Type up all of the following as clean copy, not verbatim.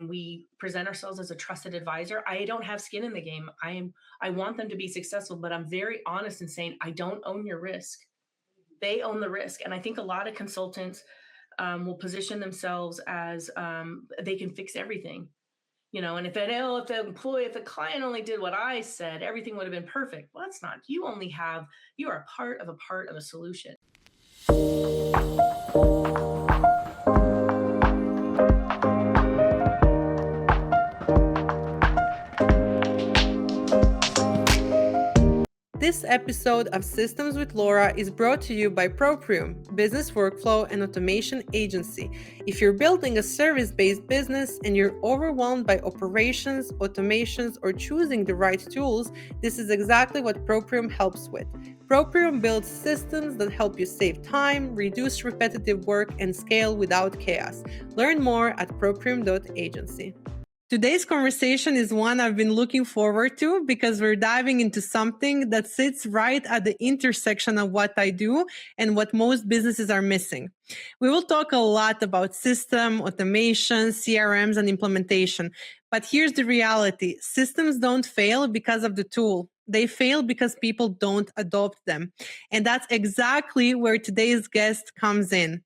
and we present ourselves as a trusted advisor, I don't have skin in the game. I want them to be successful, but I'm very honest in saying I don't own your risk. They own the risk. And I think a lot of consultants will position themselves as they can fix everything. And if the client only did what I said, everything would have been perfect. Well, that's not. You are a part of a solution. This episode of Systems with Laura is brought to you by Proprium, business workflow and automation agency. If you're building a service-based business and you're overwhelmed by operations, automations, or choosing the right tools, this is exactly what Proprium helps with. Proprium builds systems that help you save time, reduce repetitive work, and scale without chaos. Learn more at proprium.agency. Today's conversation is one I've been looking forward to because we're diving into something that sits right at the intersection of what I do and what most businesses are missing. We will talk a lot about system, automation, CRMs, and implementation. But here's the reality. Systems don't fail because of the tool. They fail because people don't adopt them. And that's exactly where today's guest comes in.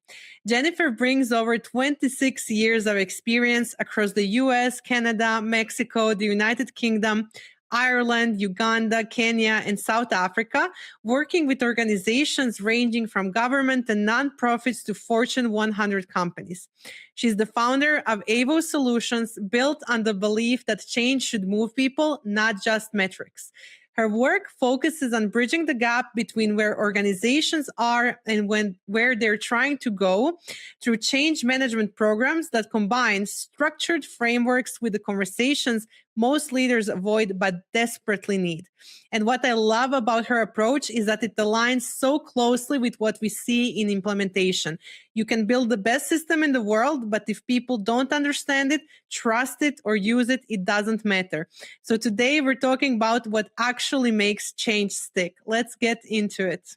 Jenifer brings over 26 years of experience across the US, Canada, Mexico, the United Kingdom, Ireland, Uganda, Kenya, and South Africa, working with organizations ranging from government and nonprofits to Fortune 100 companies. She's the founder of Avo Solutions, built on the belief that change should move people, not just metrics. Her work focuses on bridging the gap between where organizations are and where they're trying to go through change management programs that combine structured frameworks with the conversations most leaders avoid but desperately need. And what I love about her approach is that it aligns so closely with what we see in implementation. You can build the best system in the world, but if people don't understand it, trust it, or use it, it doesn't matter. So today we're talking about what actually makes change stick. Let's get into it.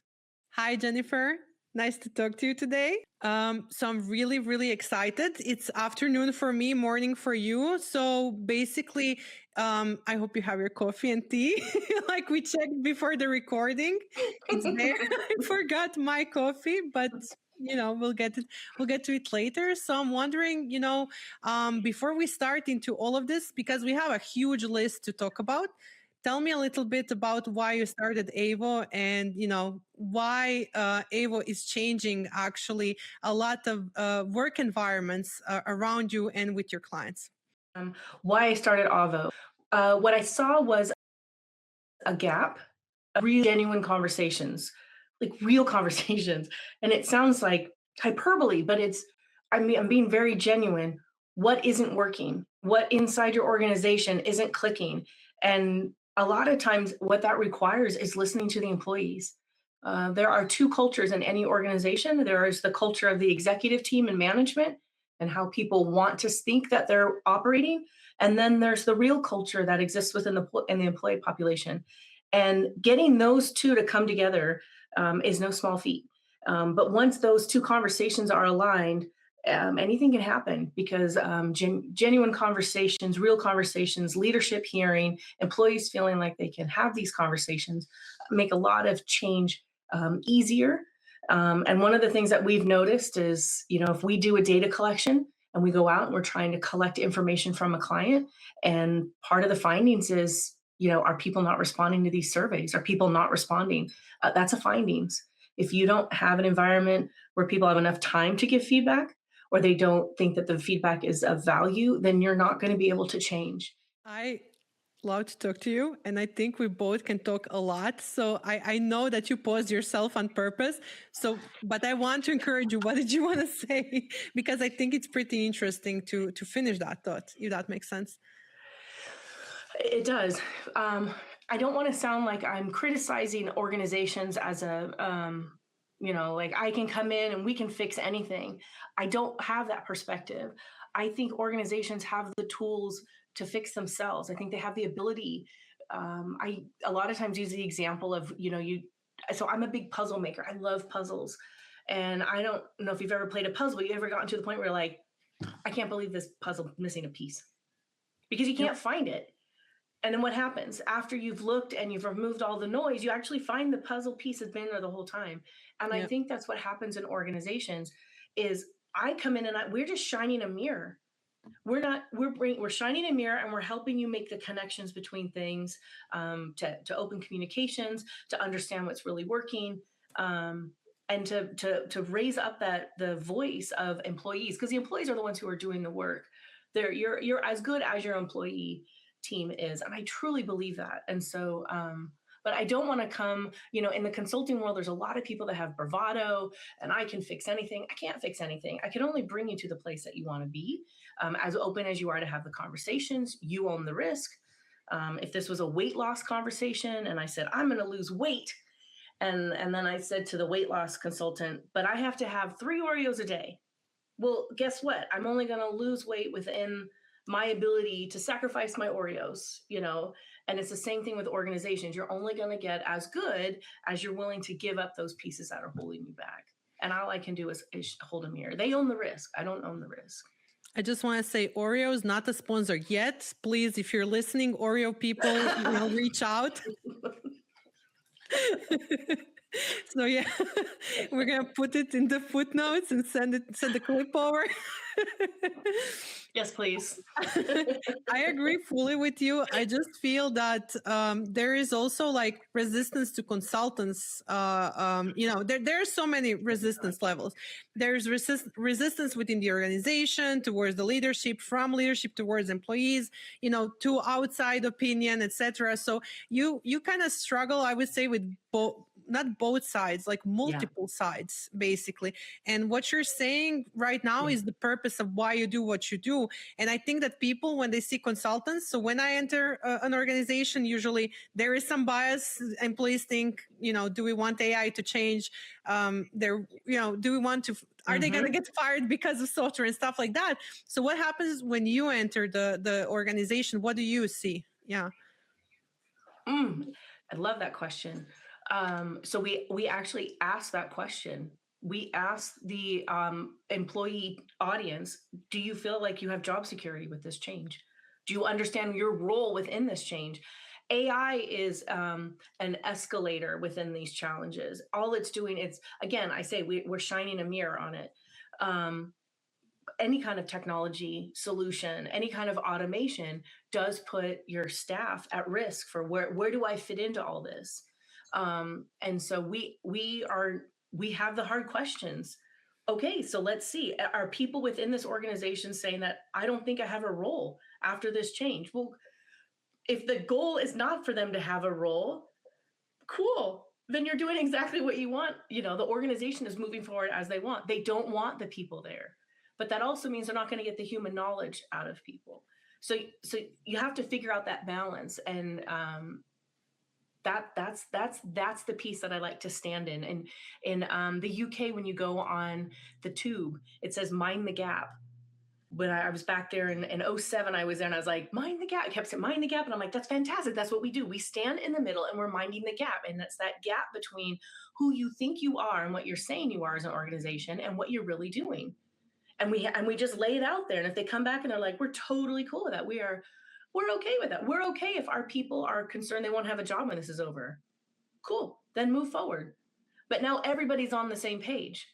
Hi, Jenifer. Nice to talk to you today. So I'm really, really excited. It's afternoon for me, morning for you. So basically, I hope you have your coffee and tea, like we checked before the recording. It's there. I forgot my coffee, but we'll get to it later. So I'm wondering, before we start into all of this, because we have a huge list to talk about. Tell me a little bit about why you started Avo and, why Avo is changing actually a lot of work environments around you and with your clients. Why I started Avo. What I saw was a gap, real genuine conversations, like real conversations. And it sounds like hyperbole, but I'm being very genuine. What isn't working? What inside your organization isn't clicking? And a lot of times what that requires is listening to the employees. There are two cultures in any organization. There is the culture of the executive team and management and how people want to think that they're operating. And then there's the real culture that exists within the employee population. And getting those two to come together is no small feat. But once those two conversations are aligned, anything can happen because genuine conversations, real conversations, leadership hearing, employees feeling like they can have these conversations make a lot of change easier. And one of the things that we've noticed is, if we do a data collection and we go out and we're trying to collect information from a client, and part of the findings is, are people not responding to these surveys? Are people not responding? That's a findings. If you don't have an environment where people have enough time to give feedback, or they don't think that the feedback is of value, then you're not going to be able to change. I love to talk to you, and I think we both can talk a lot. So I know that you paused yourself on purpose. But I want to encourage you. What did you want to say? Because I think it's pretty interesting to finish that thought, if that makes sense. It does. I don't want to sound like I'm criticizing organizations as like I can come in and we can fix anything. I don't have that perspective. I think organizations have the tools to fix themselves. I think they have the ability. I a lot of times use the example of, so I'm a big puzzle maker. I love puzzles. And I don't know if you've ever played a puzzle, but you ever gotten to the point where you're like, I can't believe this puzzle missing a piece. because you Yep. can't find it. And then what happens after you've looked and you've removed all the noise? You actually find the puzzle piece has been there the whole time. And I Yep. think that's what happens in organizations is I come in and we're just shining a mirror. We're shining a mirror and we're helping you make the connections between things, to open communications, to understand what's really working, and to raise up the voice of employees, because the employees are the ones who are doing the work. You're as good as your employee team is, and I truly believe that. And so, but I don't want to come, in the consulting world, there's a lot of people that have bravado and I can fix anything. I can't fix anything. I can only bring you to the place that you want to be, as open as you are to have the conversations. You own the risk. If this was a weight loss conversation and I said, I'm going to lose weight, and then I said to the weight loss consultant, but I have to have 3 Oreos a day. Well, guess what? I'm only going to lose weight within my ability to sacrifice my Oreos, And it's the same thing with organizations. You're only going to get as good as you're willing to give up those pieces that are holding you back. And all I can do is hold a mirror. They own the risk. I don't own the risk. I just want to say Oreo is not a sponsor yet. Please, if you're listening, Oreo people, reach out. So yeah, we're gonna put it in the footnotes and send the clip over. Yes, please. I agree fully with you. I just feel that there is also like resistance to consultants. There are so many resistance levels. There's resistance within the organization towards the leadership, from leadership towards employees, to outside opinion, etc. So you kind of struggle, I would say, with not both sides, like multiple sides, basically. And what you're saying right now is the purpose of why you do what you do. And I think that people, when they see consultants, so when I enter an organization, usually there is some bias. Employees think, do we want AI to change do we want to, are they going to get fired because of software and stuff like that? So what happens when you enter the organization? What do you see? Yeah. I love that question. So we actually asked that question. We asked the employee audience, do you feel like you have job security with this change? Do you understand your role within this change? AI is an escalator within these challenges. All it's doing, again, I say we're shining a mirror on it. Any kind of technology solution, any kind of automation does put your staff at risk for where do I fit into all this? And so we have the hard questions. Okay, so let's see. Are people within this organization saying that I don't think I have a role after this change? Well, if the goal is not for them to have a role, cool. Then you're doing exactly what you want. The organization is moving forward as they want. They don't want the people there. But that also means they're not going to get the human knowledge out of people. So you have to figure out that balance, and that's the piece that I like to stand in. And in the UK, when you go on the tube, it says "Mind the Gap." When I was back there in 2007, I was there and I was like, "Mind the gap." I kept saying "mind the gap," and I'm like, that's fantastic. That's what we do. We stand in the middle and we're minding the gap, and that's that gap between who you think you are and what you're saying you are as an organization and what you're really doing. And we just lay it out there. And if they come back and they're like, we're totally cool with that. We're okay with that. We're okay if our people are concerned they won't have a job when this is over. Cool. Then move forward. But now everybody's on the same page.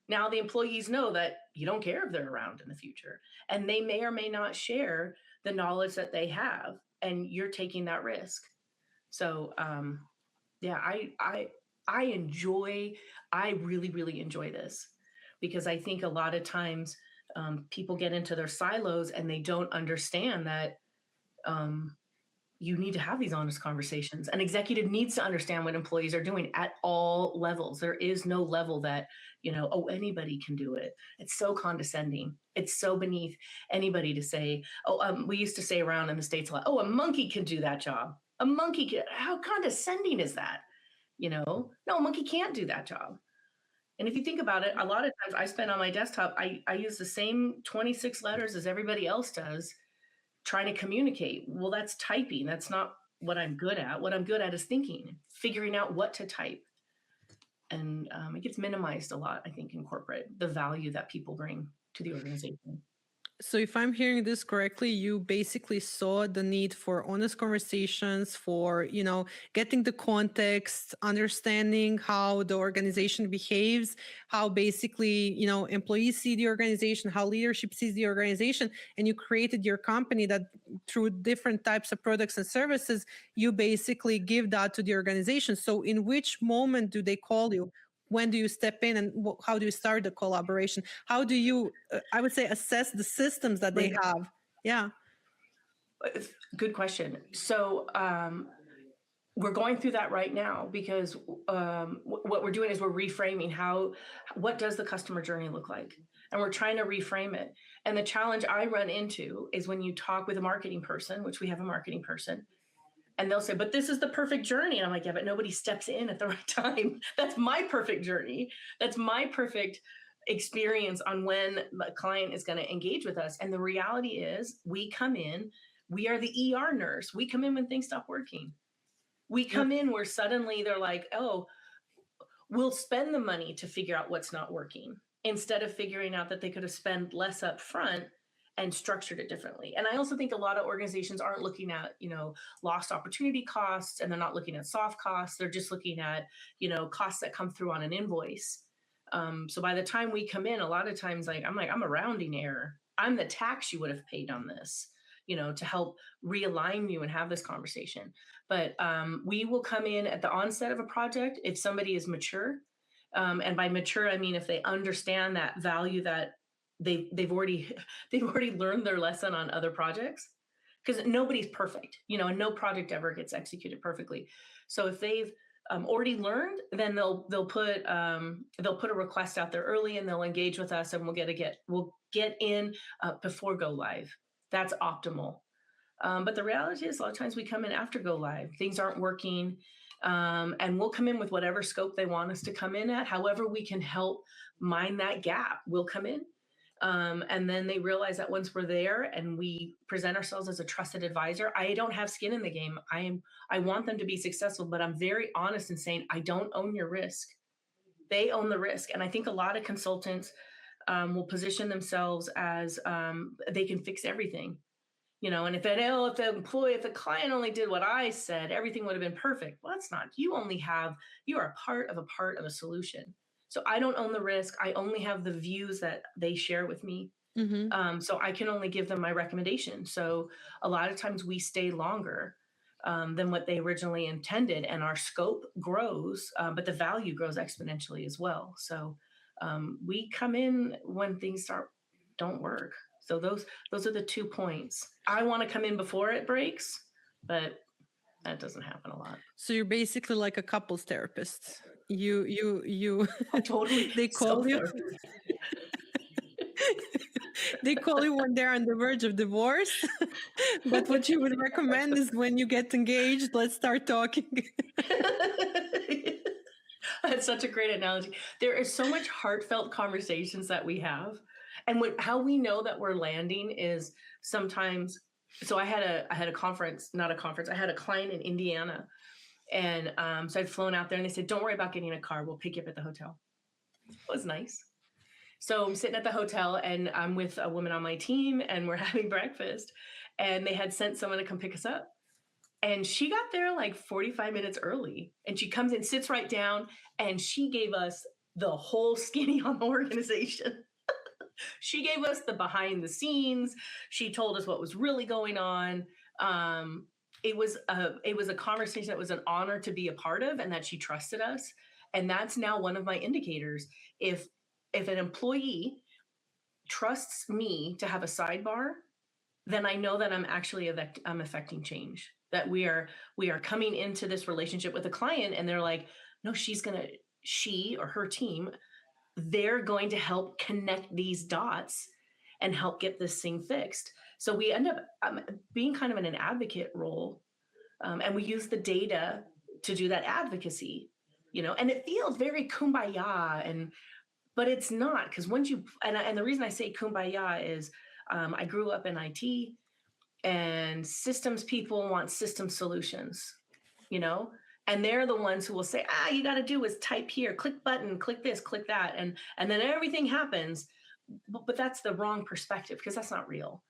Now the employees know that you don't care if they're around in the future, and they may or may not share the knowledge that they have, and you're taking that risk. So I really, really enjoy this, because I think a lot of times people get into their silos and they don't understand that you need to have these honest conversations. An executive needs to understand what employees are doing at all levels. There is no level that, anybody can do it. It's so condescending. It's so beneath anybody to say, we used to say around in the States a lot, a monkey can do that job. A monkey can, how condescending is that? No, a monkey can't do that job. And if you think about it, a lot of times I spend on my desktop, I use the same 26 letters as everybody else does, trying to communicate. Well, that's typing. That's not what I'm good at. What I'm good at is thinking, figuring out what to type. And it gets minimized a lot, I think, in corporate, the value that people bring to the organization. So if I'm hearing this correctly, you basically saw the need for honest conversations, for, getting the context, understanding how the organization behaves, how basically, employees see the organization, how leadership sees the organization, and you created your company that through different types of products and services, you basically give that to the organization. So in which moment do they call you? When do you step in, and how do you start the collaboration? How do you, I would say, assess the systems that they Like, have? Yeah. good question. So we're going through that right now because what we're doing is we're reframing what does the customer journey look like, and we're trying to reframe it. And the challenge I run into is when you talk with a marketing person, which we have a marketing person, and they'll say, but this is the perfect journey. And I'm like, yeah, but nobody steps in at the right time. That's my perfect journey. That's my perfect experience on when a client is going to engage with us. And the reality is we come in, we are the ER nurse. We come in when things stop working. We Yep. come in where suddenly they're like, oh, we'll spend the money to figure out what's not working instead of figuring out that they could have spent less up front and structured it differently. And I also think a lot of organizations aren't looking at, lost opportunity costs, and they're not looking at soft costs. They're just looking at, costs that come through on an invoice. So by the time we come in, a lot of times, I'm a rounding error. I'm the tax you would have paid on this, to help realign you and have this conversation. But we will come in at the onset of a project if somebody is mature. And by mature, I mean if they understand that value that they've already they've already learned their lesson on other projects, because nobody's perfect, and no project ever gets executed perfectly. So if they've already learned, then they'll put a request out there early, and they'll engage with us, and we'll get in before go live. That's optimal. But the reality is, a lot of times we come in after go live, things aren't working, and we'll come in with whatever scope they want us to come in at. However, we can help mine that gap, we'll come in. And then they realize that once we're there and we present ourselves as a trusted advisor, I don't have skin in the game. I want them to be successful, but I'm very honest in saying I don't own your risk. They own the risk. And I think a lot of consultants will position themselves as they can fix everything. And if the client only did what I said, everything would have been perfect. Well, that's not. You are a part of a solution. So I don't own the risk. I only have the views that they share with me. Mm-hmm. So I can only give them my recommendation. So a lot of times we stay longer than what they originally intended, and our scope grows, but the value grows exponentially as well. So we come in when things don't work. So those are the 2 points. I want to come in before it breaks, but that doesn't happen a lot. So you're basically like a couples therapist. You Totally. they call you. They call you when they're on the verge of divorce. But what you would recommend is when you get engaged, let's start talking. That's such a great analogy. There is so much heartfelt conversations that we have. And how we know that we're landing is sometimes. So I had a conference, not a conference. I had a client in Indiana, and so I'd flown out there, and they said, "Don't worry about getting a car. We'll pick you up at the hotel." It was nice. So I'm sitting at the hotel, and I'm with a woman on my team, and we're having breakfast, and they had sent someone to come pick us up. And she got there like 45 minutes early, and she comes in, sits right down, and she gave us the whole skinny on the organization. She gave us the behind the scenes. She told us what was really going on. It was a conversation that was an honor to be a part of, and that she trusted us. And that's now one of my indicators. If an employee trusts me to have a sidebar, then I know that I'm actually I'm affecting change. That we are coming into this relationship with a client, and they're like, no, she or her team, they're going to help connect these dots and help get this thing fixed. So we end up being kind of in an advocate role, and we use the data to do that advocacy, and it feels very kumbaya, but it's not, because once you, and the reason I say kumbaya is I grew up in IT, and systems people want system solutions, and they're the ones who will say, you got to do is type here, click button, click this, click that. And then everything happens. but that's the wrong perspective because that's not real.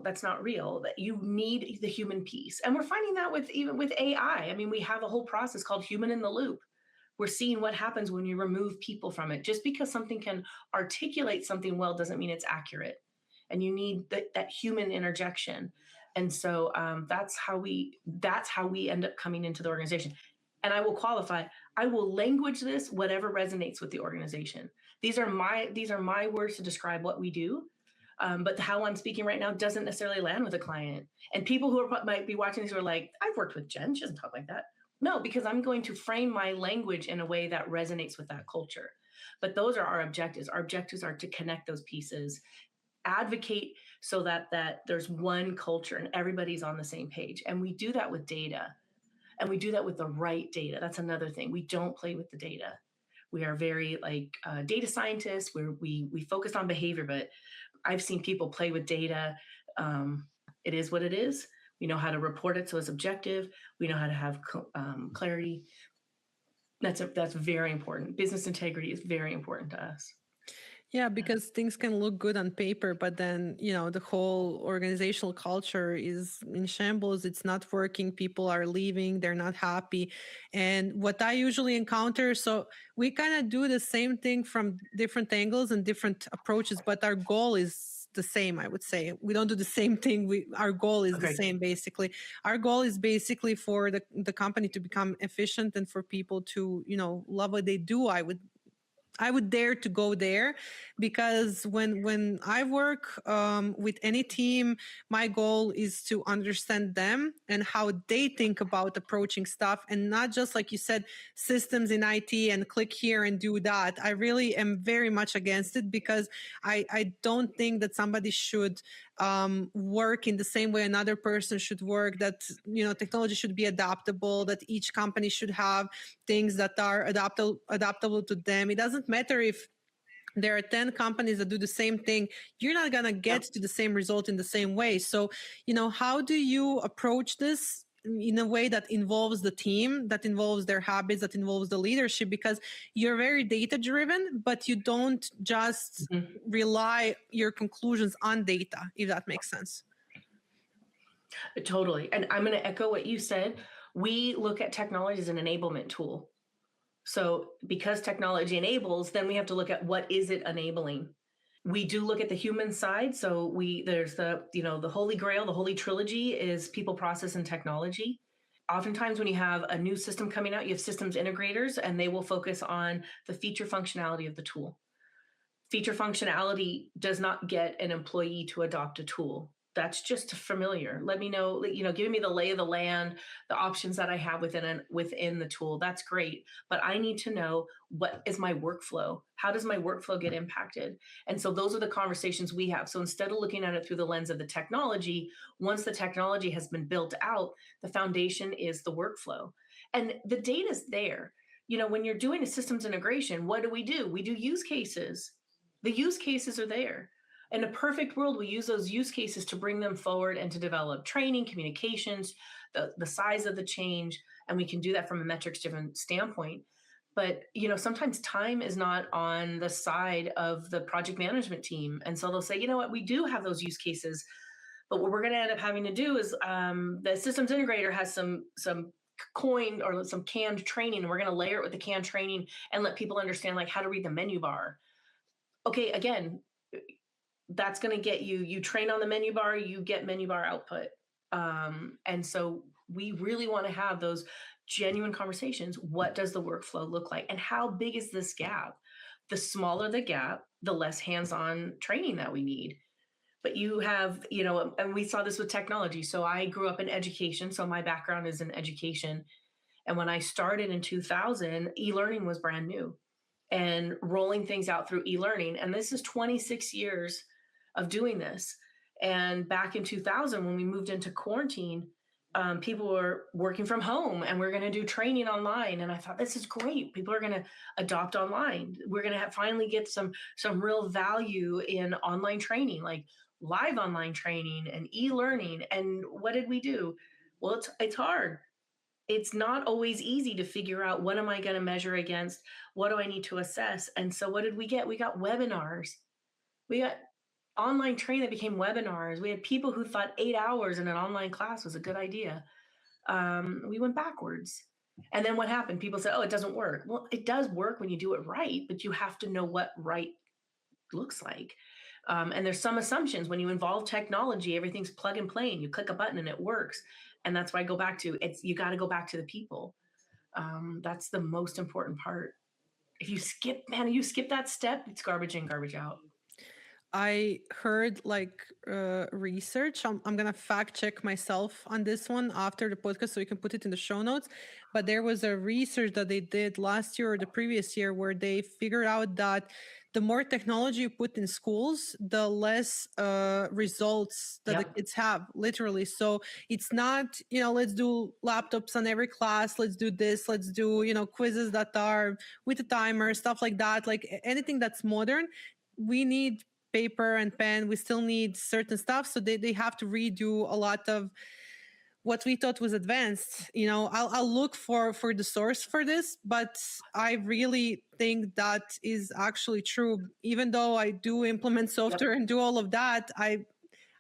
That's not real. That you need the human piece. And we're finding that with even with AI. I mean, we have a whole process called human in the loop. We're seeing what happens when you remove people from it. Just because something can articulate something well doesn't mean it's accurate. And you need that human interjection. And so that's how we end up coming into the organization. And I will qualify. I will language this whatever resonates with the organization. These are my words to describe what we do. But how I'm speaking right now doesn't necessarily land with a client. And people who might be watching this are like, I've worked with Jen. She doesn't talk like that. No, because I'm going to frame my language in a way that resonates with that culture. But those are our objectives. Our objectives are to connect those pieces, advocate so that there's one culture and everybody's on the same page. And we do that with data. And we do that with the right data. That's another thing. We don't play with the data. We are very like data scientists where we focus on behavior, but I've seen people play with data. It is what it is. We know how to report it so it's objective. We know how to have clarity. That's very important. Business integrity is very important to us. Yeah, because things can look good on paper, but then, the whole organizational culture is in shambles. It's not working. People are leaving. They're not happy. And what I usually encounter, so we kind of do the same thing from different angles and different approaches, but our goal is the same, I would say. We don't do the same thing. Our goal is the Okay. same, basically. Our goal is basically for the company to become efficient and for people to, love what they do. I would dare to go there, because when I work with any team, my goal is to understand them and how they think about approaching stuff, and not just, like you said, systems in IT and click here and do that. I really am very much against it, because I don't think that somebody should work in the same way another person should work, that technology should be adaptable, that each company should have things that are adaptable to them. It doesn't matter if there are 10 companies that do the same thing. You're not going to get to the same result in the same way. So, how do you approach this in a way that involves the team, that involves their habits, that involves the leadership? Because you're very data driven, but you don't just Mhm. rely your conclusions on data, if that makes sense. Totally. And I'm going to echo what you said. We look at technology as an enablement tool. So because technology enables, then we have to look at what is it enabling. We do look at the human side. So there's the holy grail, the holy trilogy is people, process, and technology. Oftentimes when you have a new system coming out, you have systems integrators, and they will focus on the feature functionality of the tool. Feature functionality does not get an employee to adopt a tool. That's just familiar. Let me know, give me the lay of the land, the options that I have within the tool. That's great. But I need to know, what is my workflow? How does my workflow get impacted? And so those are the conversations we have. So instead of looking at it through the lens of the technology, once the technology has been built out, the foundation is the workflow. And the data's there. When you're doing a systems integration, what do? We do use cases. The use cases are there. In a perfect world, we use those use cases to bring them forward and to develop training, communications, the size of the change, and we can do that from a metrics driven standpoint. But sometimes time is not on the side of the project management team, and so they'll say, you know what, we do have those use cases, but what we're going to end up having to do is the systems integrator has some coined or some canned training, and we're going to layer it with the canned training and let people understand like how to read the menu bar. Okay, again, that's going to get you train on the menu bar, you get menu bar output. And so we really want to have those genuine conversations. What does the workflow look like? And how big is this gap? The smaller the gap, the less hands-on training that we need. But you have, and we saw this with technology. So I grew up in education. So my background is in education. And when I started in 2000, e-learning was brand new and rolling things out through e-learning. And this is 26 years of doing this. And back in 2000, when we moved into quarantine, people were working from home and we're going to do training online. And I thought, this is great. People are going to adopt online. We're going to finally get some real value in online training, like live online training and e-learning. And what did we do? Well, it's hard. It's not always easy to figure out, what am I going to measure against? What do I need to assess? And so what did we get? We got webinars. We got online training that became webinars. We had people who thought 8 hours in an online class was a good idea. We went backwards. And then what happened? People said, oh, it doesn't work. Well, it does work when you do it right, but you have to know what right looks like. And there's some assumptions when you involve technology, everything's plug and play and you click a button and it works. And that's why I go back to it's, you got to go back to the people. That's the most important part. If you skip, man, you skip that step, it's garbage in, garbage out. I heard like research. I'm gonna fact check myself on this one after the podcast, so you can put it in the show notes. But there was a research that they did last year or the previous year where they figured out that the more technology you put in schools, the less results that the Yep. kids have. Literally, so it's not let's do laptops on every class. Let's do this. Let's do quizzes that are with a timer, stuff like that. Like anything that's modern, we need paper and pen. We still need certain stuff, so they have to redo a lot of what we thought was advanced. I'll look for the source for this, but I really think that is actually true. Even though I do implement software Yep. and do all of that, I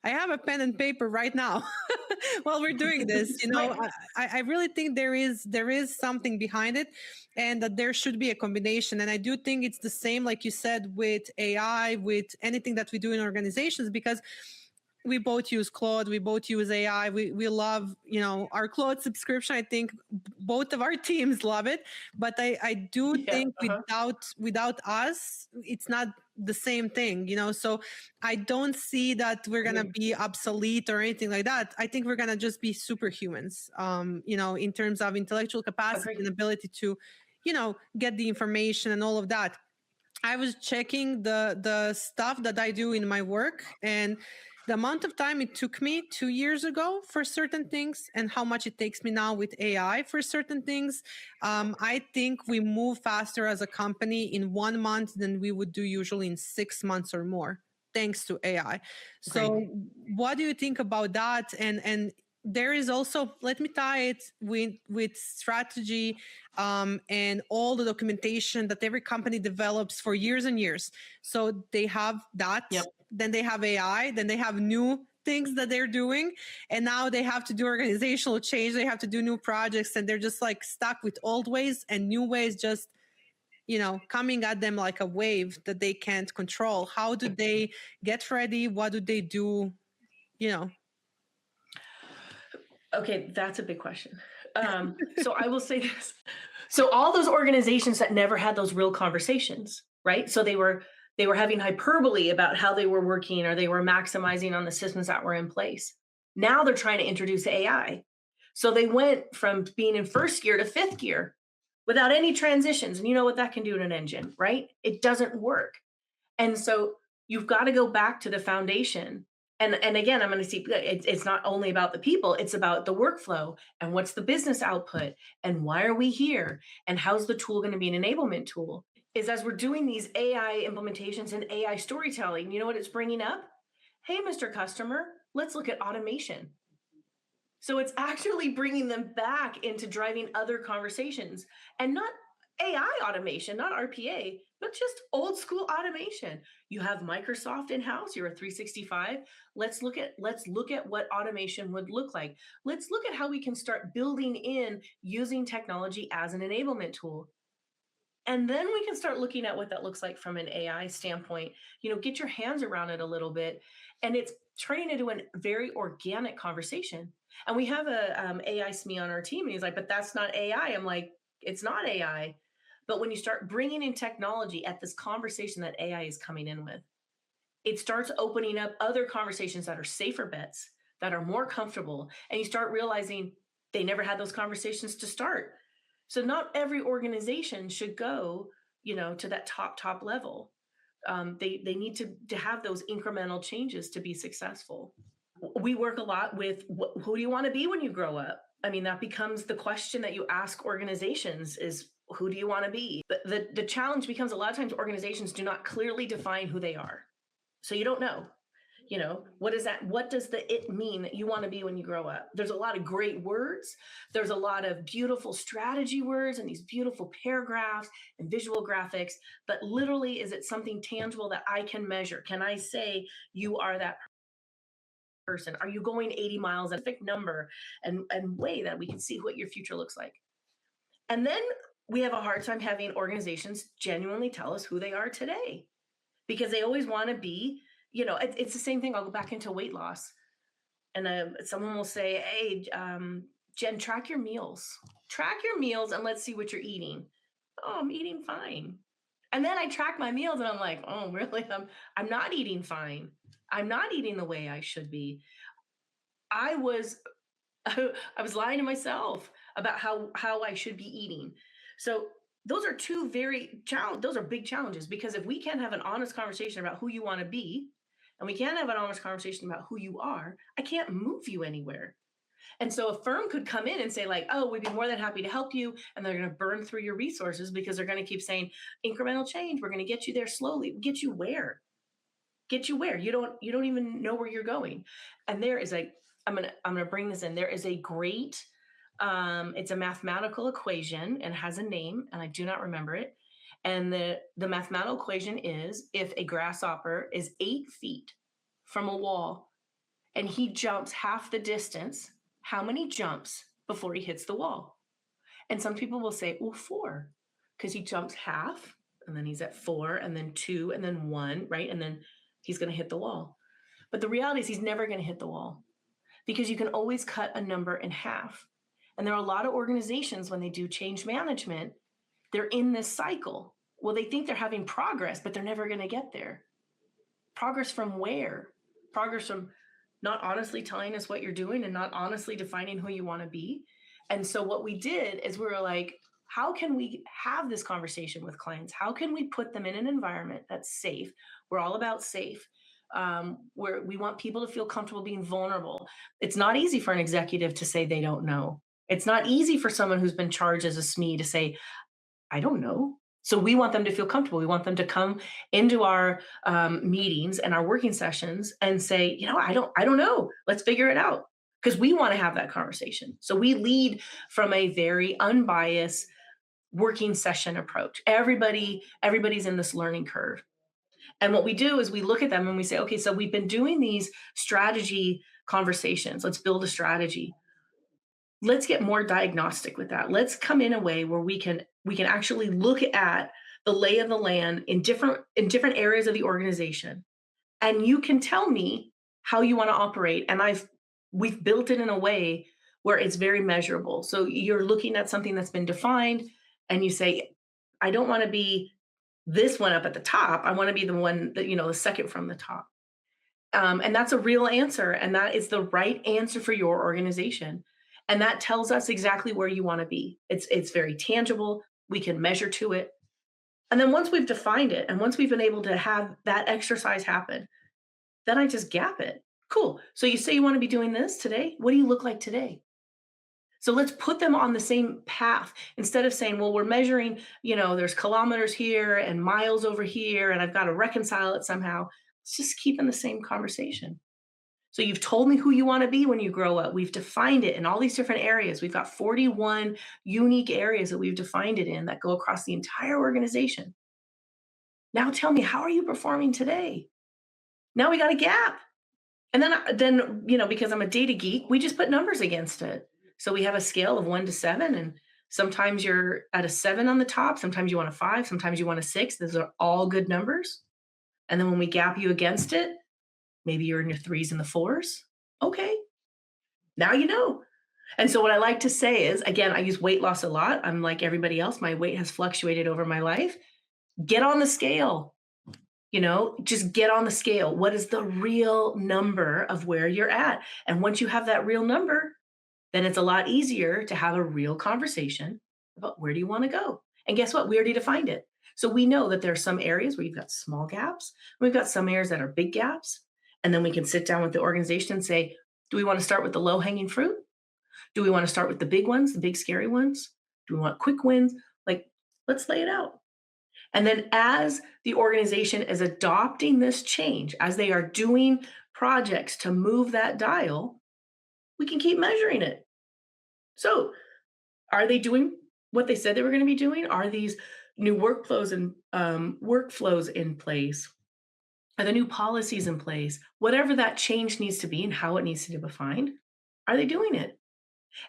have a pen and paper right now while we're doing this. Right. I really think there is something behind it, and that there should be a combination. And I do think it's the same, like you said, with AI, with anything that we do in organizations, because we both use Claude, we both use AI. We love, our Claude subscription. I think both of our teams love it. But I do Yeah. think without us, it's not the same thing, So I don't see that we're gonna Agreed. be obsolete or anything like that. I think we're gonna just be superhumans, in terms of intellectual capacity Agreed. and ability to, get the information and all of that. I was checking the stuff that I do in my work, and the amount of time it took me 2 years ago for certain things and how much it takes me now with AI for certain things. I think we move faster as a company in 1 month than we would do usually in 6 months or more, thanks to AI. So Agreed. what do you think about that? And there is also, let me tie it with strategy, and all the documentation that every company develops for years and years. So they have that, Yep. then they have AI, then they have new things that they're doing, and now they have to do organizational change. They have to do new projects, and they're just like stuck with old ways, and new ways just coming at them like a wave that they can't control. How do they get ready? What do they do? You know, Okay, that's a big question. So I will say this. So all those organizations that never had those real conversations, right? So they were having hyperbole about how they were working or they were maximizing on the systems that were in place. Now they're trying to introduce AI. So they went from being in first gear to fifth gear without any transitions. And you know what that can do in an engine, right? It doesn't work. And so you've got to go back to the foundation. And again, I'm going to see it's not only about the people, it's about the workflow and what's the business output and why are we here and how's the tool going to be an enablement tool? Is as we're doing these AI implementations and AI storytelling, you know what it's bringing up? Hey, Mr. Customer, let's look at automation. So it's actually bringing them back into driving other conversations and not AI automation, not RPA, but just old school automation. You have Microsoft in house, you're a 365. Let's look at what automation would look like. Let's look at how we can start building in using technology as an enablement tool. And then we can start looking at what that looks like from an AI standpoint. Get your hands around it a little bit. And it's turning into a very organic conversation. And we have a AI SME on our team, and he's like, but that's not AI. I'm like, it's not AI. But when you start bringing in technology at this conversation that AI is coming in with, it starts opening up other conversations that are safer bets, that are more comfortable. And you start realizing they never had those conversations to start. So not every organization should go, to that top level. They need to have those incremental changes to be successful. We work a lot with who do you want to be when you grow up? I mean, that becomes the question that you ask organizations is who do you want to be? The challenge becomes a lot of times organizations do not clearly define who they are. So you don't know. What is that? What does the it mean that you want to be when you grow up? There's a lot of great words. There's a lot of beautiful strategy words and these beautiful paragraphs and visual graphics. But literally, is it something tangible that I can measure? Can I say you are that person? Are you going 80 miles, a fixed number, and way that we can see what your future looks like? And then we have a hard time having organizations genuinely tell us who they are today because they always want to be, it's the same thing. I'll go back into weight loss. And someone will say, hey, Jen, track your meals. Track your meals and let's see what you're eating. Oh, I'm eating fine. And then I track my meals and I'm like, oh, really? I'm not eating fine. I'm not eating the way I should be. I was I was lying to myself about how I should be eating. So those are those are big challenges because if we can't have an honest conversation about who you want to be and we can't have an honest conversation about who you are, I can't move you anywhere. And so a firm could come in and say like, "Oh, we'd be more than happy to help you," and they're going to burn through your resources because they're going to keep saying incremental change, we're going to get you there slowly. Get you where? Get you where? You don't even know where you're going. And there is a I'm gonna bring this in. There is a great it's a mathematical equation and has a name, and I do not remember it. And the mathematical equation is if a grasshopper is 8 feet from a wall and he jumps half the distance, how many jumps before he hits the wall? And some people will say, well, four, because he jumps half and then he's at four and then two and then one, right? And then he's going to hit the wall. But the reality is he's never going to hit the wall because you can always cut a number in half. And there are a lot of organizations when they do change management, they're in this cycle. Well, they think they're having progress, but they're never going to get there. Progress from where? Progress from not honestly telling us what you're doing and not honestly defining who you want to be. And so what we did is we were like, how can we have this conversation with clients? How can we put them in an environment that's safe? We're all about safe. Where we want people to feel comfortable being vulnerable. It's not easy for an executive to say they don't know. It's not easy for someone who's been charged as a SME to say, I don't know. So we want them to feel comfortable. We want them to come into our meetings and our working sessions and say, I don't know. Let's figure it out because we want to have that conversation. So we lead from a very unbiased working session approach. Everybody's in this learning curve. And what we do is we look at them and we say, okay, so we've been doing these strategy conversations. Let's build a strategy. Let's get more diagnostic with that. Let's come in a way where we can actually look at the lay of the land in different areas of the organization. And you can tell me how you want to operate. And we've built it in a way where it's very measurable. So you're looking at something that's been defined and you say, I don't want to be this one up at the top. I want to be the one that, the second from the top. And that's a real answer. And that is the right answer for your organization. And that tells us exactly where you want to be. It's very tangible. We can measure to it. And then once we've defined it and once we've been able to have that exercise happen, then I just gap it. Cool. So you say you want to be doing this today. What do you look like today? So let's put them on the same path instead of saying, well, we're measuring, there's kilometers here and miles over here, and I've got to reconcile it somehow. Let's just keep in the same conversation. So you've told me who you want to be when you grow up. We've defined it in all these different areas. We've got 41 unique areas that we've defined it in that go across the entire organization. Now tell me, how are you performing today? Now we got a gap. And then because I'm a data geek, we just put numbers against it. So we have a scale of 1 to 7, and sometimes you're at a 7 on the top. Sometimes you want a 5. Sometimes you want a 6. Those are all good numbers. And then when we gap you against it, maybe you're in your 3s and the 4s. Okay, now you know. And so what I like to say is, again, I use weight loss a lot. I'm like everybody else. My weight has fluctuated over my life. Get on the scale. Just get on the scale. What is the real number of where you're at? And once you have that real number, then it's a lot easier to have a real conversation about where do you want to go. And guess what? We already defined it. So we know that there are some areas where you've got small gaps. We've got some areas that are big gaps. And then we can sit down with the organization and say, do we want to start with the low hanging fruit? Do we want to start with the big ones, the big scary ones? Do we want quick wins? Let's lay it out. And then as the organization is adopting this change, as they are doing projects to move that dial, we can keep measuring it. So, are they doing what they said they were going to be doing? Are these new workflows and workflows in place? Are the new policies in place? Whatever that change needs to be and how it needs to be defined, are they doing it?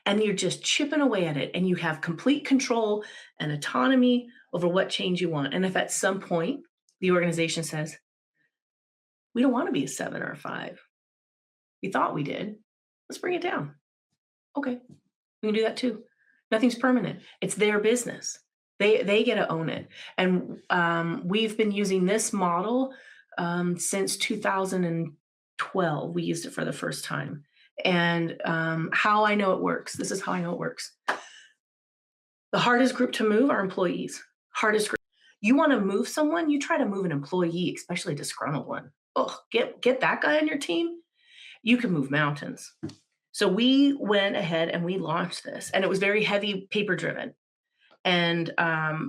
And you're just chipping away at it, and you have complete control and autonomy over what change you want. And if at some point the organization says, we don't want to be a 7 or a 5, we thought we did, let's bring it down. Okay, we can do that too. Nothing's permanent. It's their business. They get to own it. And we've been using this model since 2012. We used it for the first time. And how I know it works. This is how I know it works. The hardest group to move are employees. Hardest group. You want to move someone, you try to move an employee, especially a disgruntled one. Oh, get that guy on your team. You can move mountains. So we went ahead and we launched this, and it was very heavy paper driven. And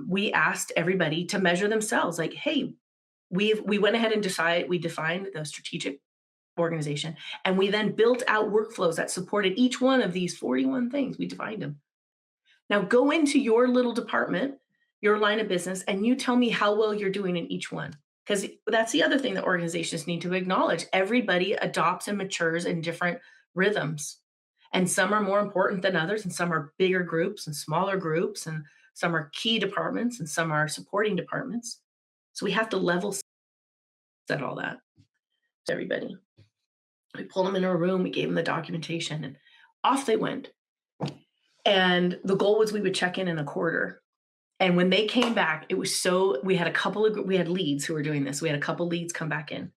we asked everybody to measure themselves. Like, hey, we went ahead and we defined the strategic organization, and we then built out workflows that supported each one of these 41 things. We defined them. Now go into your little department, your line of business, and you tell me how well you're doing in each one. Because that's the other thing that organizations need to acknowledge. Everybody adopts and matures in different rhythms. And some are more important than others, and some are bigger groups and smaller groups, and some are key departments, and some are supporting departments. So we have to level set all that to everybody. We pulled them into a room, we gave them the documentation, and off they went. And the goal was we would check in a quarter. And when they came back, it was we had we had leads who were doing this. We had a couple leads come back in,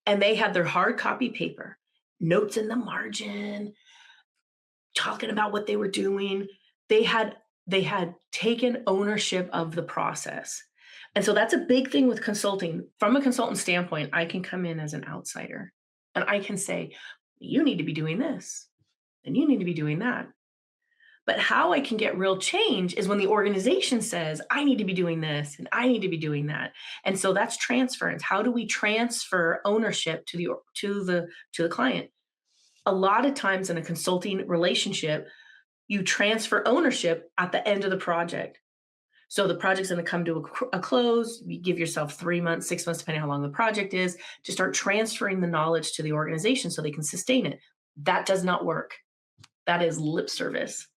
and they had their hard copy paper, notes in the margin, talking about what they were doing. They had taken ownership of the process. And so that's a big thing with consulting. From a consultant standpoint, I can come in as an outsider and I can say, you need to be doing this and you need to be doing that. But how I can get real change is when the organization says, I need to be doing this and I need to be doing that. And so that's transference. How do we transfer ownership to the client? A lot of times in a consulting relationship, you transfer ownership at the end of the project. So the project's going to come to a close. You give yourself 3 months, 6 months, depending on how long the project is, to start transferring the knowledge to the organization so they can sustain it. That does not work. That is lip service.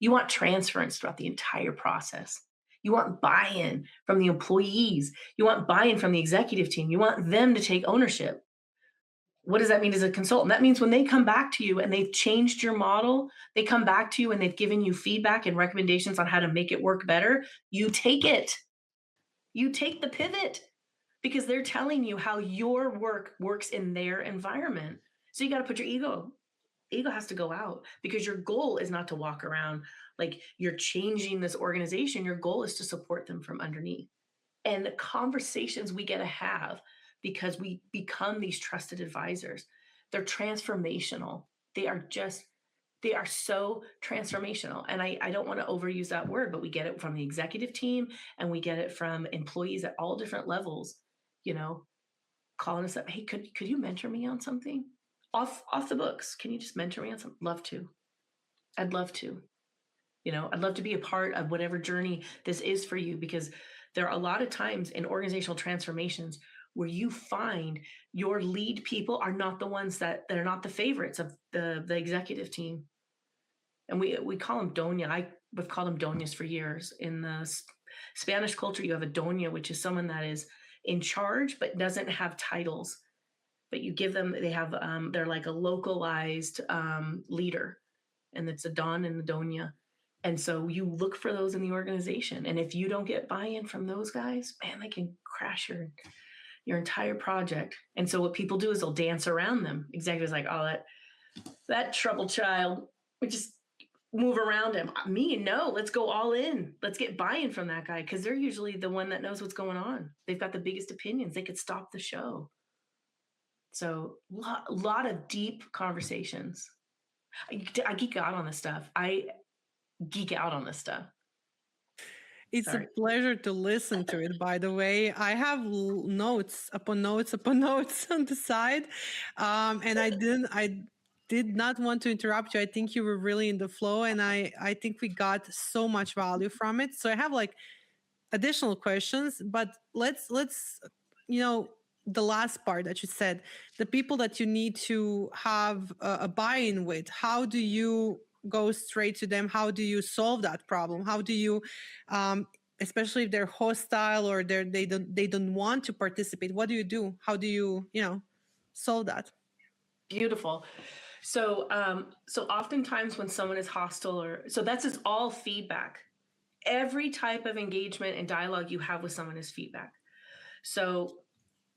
You want transference throughout the entire process. You want buy-in from the employees. You want buy-in from the executive team. You want them to take ownership. What does that mean as a consultant? That means when they come back to you and they've changed your model, they come back to you and they've given you feedback and recommendations on how to make it work better, you take it. You take the pivot because they're telling you how your work works in their environment. So you got to put your ego has to go out because your goal is not to walk around like you're changing this organization. Your goal is to support them from underneath. And the conversations we get to have because we become these trusted advisors, they're transformational. They are so transformational. And I don't want to overuse that word, but we get it from the executive team and we get it from employees at all different levels, calling us up. Hey, could you mentor me on something? Off the books. Can you just mentor me on something? Love to. I'd love to. I'd love to be a part of whatever journey this is for you because there are a lot of times in organizational transformations where you find your lead people are not the ones that are not the favorites of the executive team. And we call them doña. We've called them doñas for years. In the Spanish culture, you have a doña, which is someone that is in charge but doesn't have titles. But you give them, they're like a localized leader, and it's a don and a doña. And so you look for those in the organization. And if you don't get buy-in from those guys, man, they can crash your entire project. And so what people do is they'll dance around them. Executives like, oh, that troubled child, we just move around him. No, let's go all in. Let's get buy-in from that guy because they're usually the one that knows what's going on. They've got the biggest opinions. They could stop the show. So a lot of deep conversations. I geek out on this stuff. It's a Sorry. pleasure to listen to it, by the way. I have notes upon notes upon notes on the side. And I did not want to interrupt you. I think you were really in the flow, and I think we got so much value from it. So I have like additional questions, but let's you know, the last part that you said, the people that you need to have a buy-in with, how do you go straight to them? How do you solve that problem? How do you especially if they're hostile or they don't want to participate, what do? How do you, you know, solve that? Beautiful. So oftentimes when someone is hostile, or so that's just all feedback. Every type of engagement and dialogue you have with someone is feedback. So,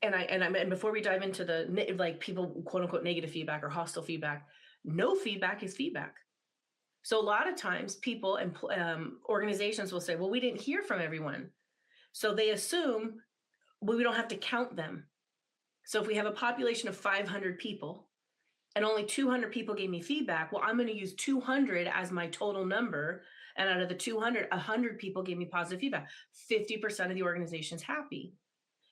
and before we dive into the like people quote unquote negative feedback or hostile feedback, no feedback is feedback. So a lot of times people and organizations will say, well, we didn't hear from everyone. So they assume, well, we don't have to count them. So if we have a population of 500 people and only 200 people gave me feedback, well, I'm going to use 200 as my total number. And out of the 200, 100 people gave me positive feedback. 50% of the organization's happy.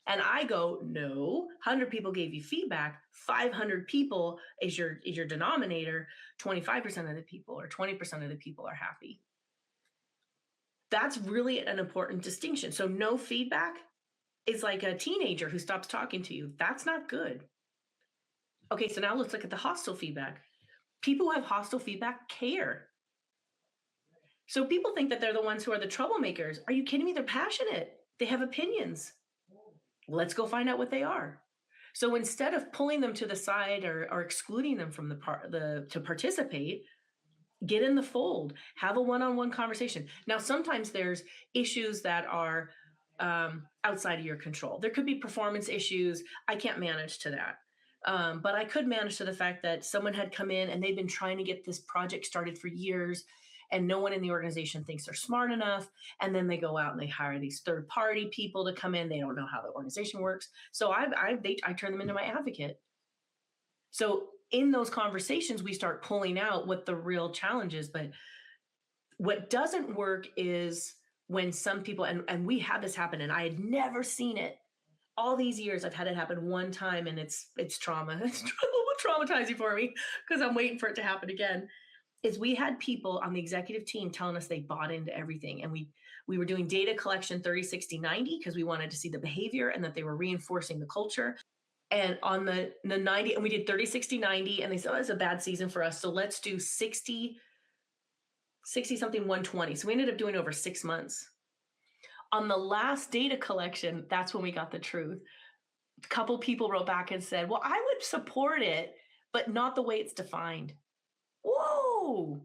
And I go, no, 100 people gave you feedback. 500 people is your denominator. 25% of the people or 20% of the people are happy. That's really an important distinction. So no feedback is like a teenager who stops talking to you. That's not good. Okay, so now let's look at the hostile feedback. People who have hostile feedback care. So people think that they're the ones who are the troublemakers. Are you kidding me? They're passionate. They have opinions. Let's go find out what they are. So instead of pulling them to the side or excluding them from to participate, get in the fold, have a one-on-one conversation. Now, sometimes there's issues that are outside of your control. There could be performance issues. I can't manage to that. But I could manage to the fact that someone had come in and they've been trying to get this project started for years, and no one in the organization thinks they're smart enough. And then they go out and they hire these third-party people to come in. They don't know how the organization works. So I turn them into my advocate. So in those conversations, we start pulling out what the real challenge is. But what doesn't work is when some people, and we had this happen, and I had never seen it. All these years, I've had it happen one time, and it's trauma. It's a little traumatizing for me because I'm waiting for it to happen again. Is we had people on the executive team telling us they bought into everything. And we were doing data collection 30, 60, 90 because we wanted to see the behavior and that they were reinforcing the culture. And on the 90, and we did 30, 60, 90, and they said, oh, it's a bad season for us. So let's do 60 something, 120. So we ended up doing over 6 months. On the last data collection, that's when we got the truth. A couple people wrote back and said, well, I would support it, but not the way it's defined. Whoa.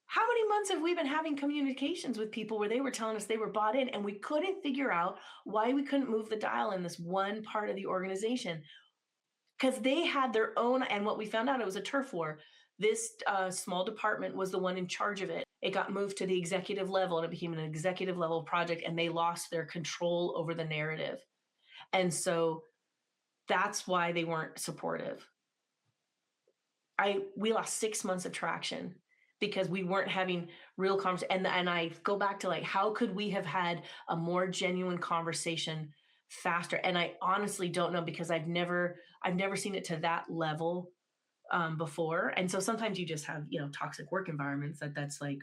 How many months have we been having communications with people where they were telling us they were bought in, and we couldn't figure out why we couldn't move the dial in this one part of the organization? Because they had their own, and what we found out, it was a turf war. This small department was the one in charge of it. It got moved to the executive level, and it became an executive level project, and they lost their control over the narrative. And so that's why they weren't supportive. We lost 6 months of traction because we weren't having real conversation. And I go back to like, how could we have had a more genuine conversation faster? And I honestly don't know, because I've never seen it to that level before. And so sometimes you just have, toxic work environments that's like,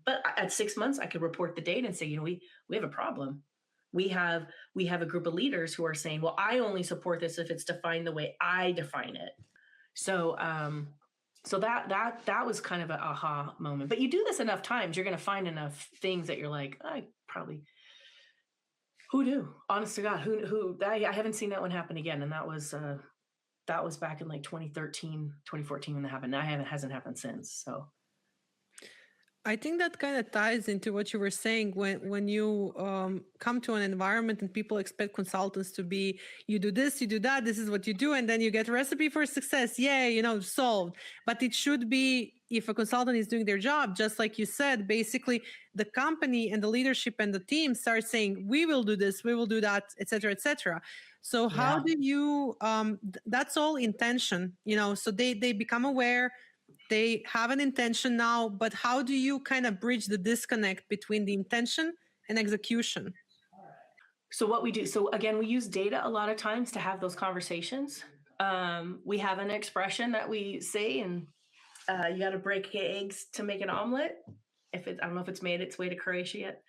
but at 6 months, I could report the data and say, we have a problem. We have a group of leaders who are saying, well, I only support this if it's defined the way I define it. So that was kind of an aha moment. But you do this enough times, you're going to find enough things that you're like, who knew? Honest to God, who? I haven't seen that one happen again. And that was back in like 2013, 2014 when that happened. Now it hasn't happened since. So. I think that kind of ties into what you were saying when you come to an environment and people expect consultants to be, you do this, you do that, this is what you do, and then you get a recipe for success. Yay, solved. But it should be, if a consultant is doing their job, just like you said, basically the company and the leadership and the team start saying, we will do this, we will do that, et cetera, et cetera. So how do you, that's all intention, so they become aware. They have an intention now, but how do you kind of bridge the disconnect between the intention and execution? So what we do, so again, we use data a lot of times to have those conversations. We have an expression that we say, and you got to break eggs to make an omelet. I don't know if it's made its way to Croatia yet.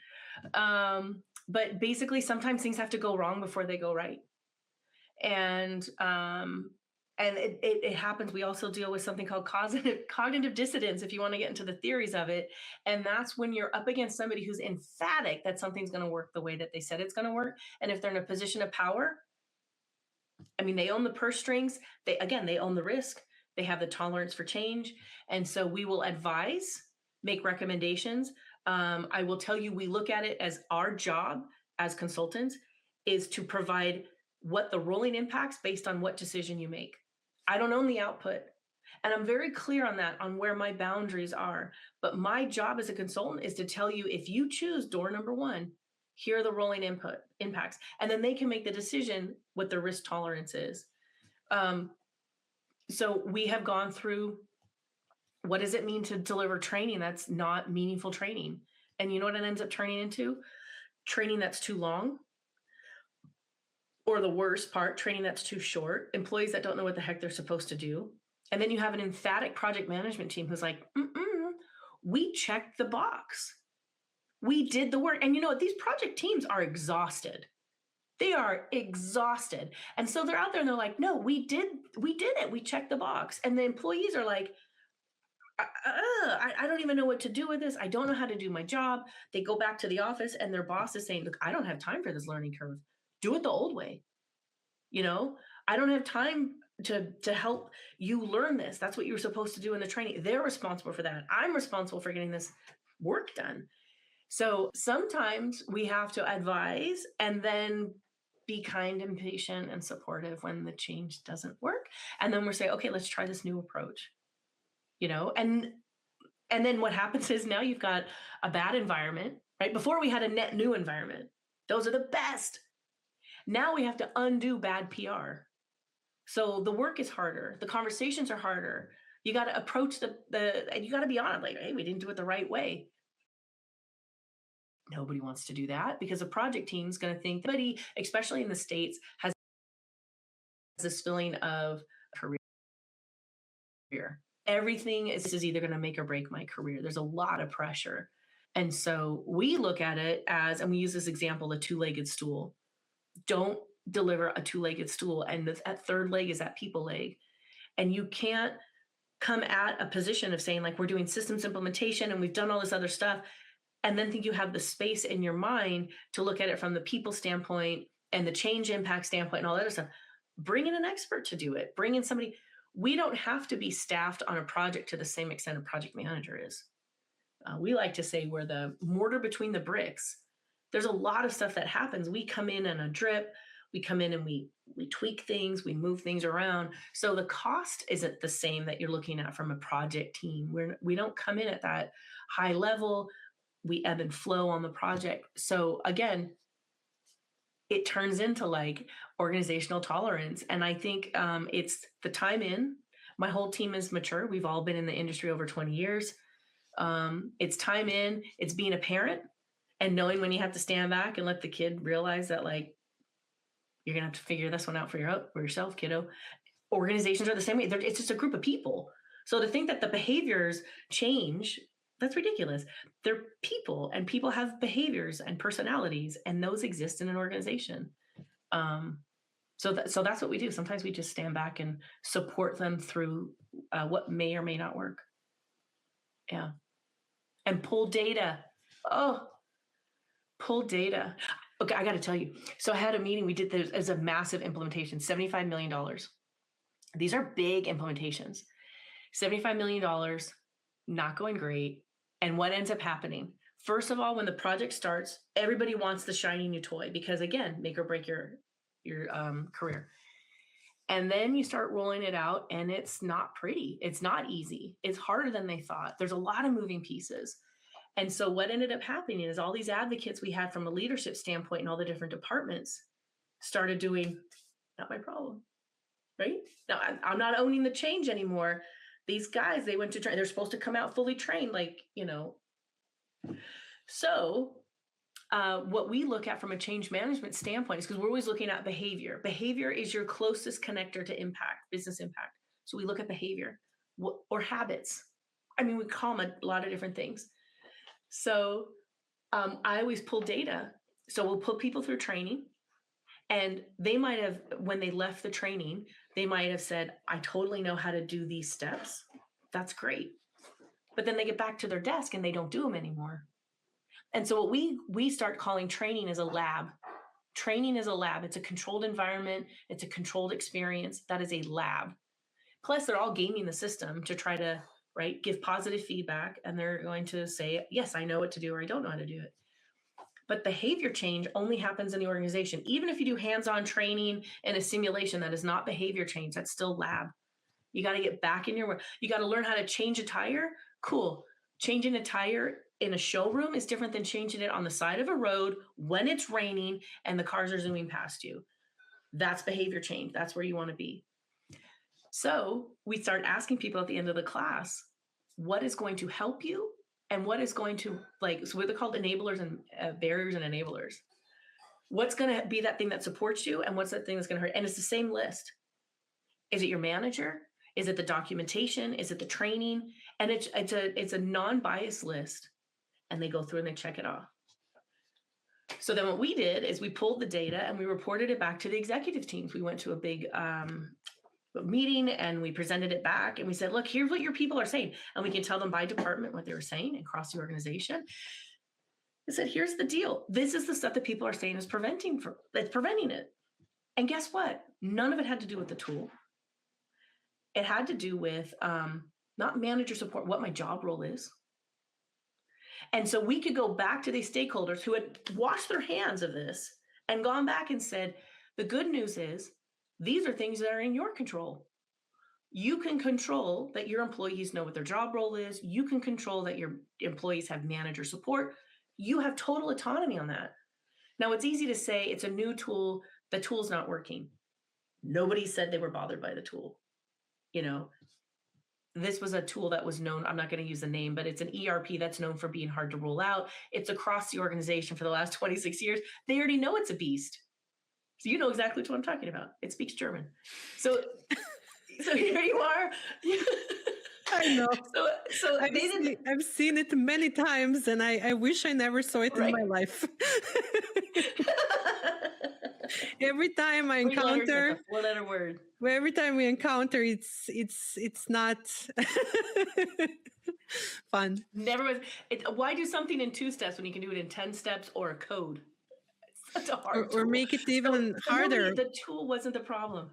But basically, sometimes things have to go wrong before they go right. And it happens. We also deal with something called cognitive dissonance, if you want to get into the theories of it. And that's when you're up against somebody who's emphatic that something's going to work the way that they said it's going to work. And if they're in a position of power, I mean, they own the purse strings. They own the risk. They have the tolerance for change. And so we will advise, make recommendations. I will tell you, we look at it as our job as consultants is to provide what the rolling impacts based on what decision you make. I don't own the output. And I'm very clear on that, on where my boundaries are. But my job as a consultant is to tell you, if you choose door number one, here are the rolling impacts. And then they can make the decision what their risk tolerance is. So we have gone through, what does it mean to deliver training that's not meaningful training? And you know what it ends up turning into? Training that's too long. Or the worst part, training that's too short, employees that don't know what the heck they're supposed to do. And then you have an emphatic project management team who's like, we checked the box. We did the work. And you know what? These project teams are exhausted. They are exhausted. And so they're out there and they're like, no, we did it. We checked the box. And the employees are like, I don't even know what to do with this. I don't know how to do my job. They go back to the office and their boss is saying, look, I don't have time for this learning curve. Do it the old way. I don't have time to help you learn this. That's what you were supposed to do in the training. They're responsible for that. I'm responsible for getting this work done. So sometimes we have to advise and then be kind and patient and supportive when the change doesn't work. And then we're saying, okay, let's try this new approach. And then what happens is now you've got a bad environment, right? Before we had a net new environment. Those are the best. Now we have to undo bad PR. So the work is harder. The conversations are harder. You got to approach you got to be honest, like, hey, we didn't do it the right way. Nobody wants to do that because the project team is going to think everybody, especially in the States, has this feeling of career. Everything is either going to make or break my career. There's a lot of pressure. And so we look at it as, and we use this example, a two-legged stool. Don't deliver a two-legged stool. And that third leg is that people leg. And you can't come at a position of saying, like, we're doing systems implementation and we've done all this other stuff, and then think you have the space in your mind to look at it from the people standpoint and the change impact standpoint and all that other stuff. Bring in an expert to do it. Bring in somebody. We don't have to be staffed on a project to the same extent a project manager is. We like to say we're the mortar between the bricks. There's a lot of stuff that happens. We come in on a drip. We come in and we tweak things. We move things around. So the cost isn't the same that you're looking at from a project team. We don't come in at that high level. We ebb and flow on the project. So again, it turns into like organizational tolerance. And I think it's the time in. My whole team is mature. We've all been in the industry over 20 years. It's time in. It's being a parent and knowing when you have to stand back and let the kid realize that, like, you're going to have to figure this one out for yourself, kiddo. Organizations are the same way. It's just a group of people. So to think that the behaviors change, that's ridiculous. They're people, and people have behaviors and personalities, and those exist in an organization. So that's what we do. Sometimes we just stand back and support them through what may or may not work. Yeah. And pull data. Pull data. Okay, I got to tell you. So I had a meeting. We did this as a massive implementation, $75 million. These are big implementations. $75 million, not going great. And what ends up happening? First of all, when the project starts, everybody wants the shiny new toy because, again, make or break your career. And then you start rolling it out and it's not pretty. It's not easy. It's harder than they thought. There's a lot of moving pieces. And so what ended up happening is all these advocates we had from a leadership standpoint in all the different departments started doing, not my problem, right? Now, I'm not owning the change anymore. These guys, they went to train, they're supposed to come out fully trained, like, So, what we look at from a change management standpoint is because we're always looking at behavior. Behavior is your closest connector to impact, business impact. So we look at behavior or habits. I mean, we call them a lot of different things. So I always pull data. So we'll put people through training, and they might have, when they left the training, they might have said, I totally know how to do these steps. That's great. But then they get back to their desk and they don't do them anymore. And so what we start calling training as a lab. Training is a lab. It's a controlled environment. It's a controlled experience. That is a lab. Plus, they're all gaming the system to try to, right, give positive feedback. And they're going to say, yes, I know what to do, or I don't know how to do it. But behavior change only happens in the organization. Even if you do hands-on training in a simulation, that is not behavior change. That's still lab. You got to get back in your work. You got to learn how to change a tire. Cool. Changing a tire in a showroom is different than changing it on the side of a road when it's raining and the cars are zooming past you. That's behavior change. That's where you want to be. So we start asking people at the end of the class, what is going to help you and what is going to, so they're called enablers and barriers and enablers. What's going to be that thing that supports you and what's that thing that's going to hurt? And it's the same list. Is it your manager? Is it the documentation? Is it the training? And it's a non-biased list. And they go through and they check it off. So then what we did is we pulled the data and we reported it back to the executive teams. We went to a big meeting and we presented it back and we said, look, here's what your people are saying. And we can tell them by department what they were saying across the organization. I said, here's the deal. This is the stuff that people are saying is preventing it. And guess what? None of it had to do with the tool. It had to do with not manager support, what my job role is. And so we could go back to these stakeholders who had washed their hands of this and gone back and said, the good news is these are things that are in your control. You can control that your employees know what their job role is. You can control that your employees have manager support. You have total autonomy on that. Now, it's easy to say it's a new tool. The tool's not working. Nobody said they were bothered by the tool. This was a tool that was known, I'm not going to use the name, but it's an ERP that's known for being hard to roll out. It's across the organization for the last 26 years. They already know it's a beast. So you know exactly what I'm talking about. It speaks German. So here you are. I know. So I've seen it many times and I wish I never saw it in my life. Every time I encounter four-letter word. Every time we encounter, it's not fun. Never was. Why do something in 2 steps when you can do it in 10 steps or a code? It's such a hard or make it even harder. The tool wasn't the problem.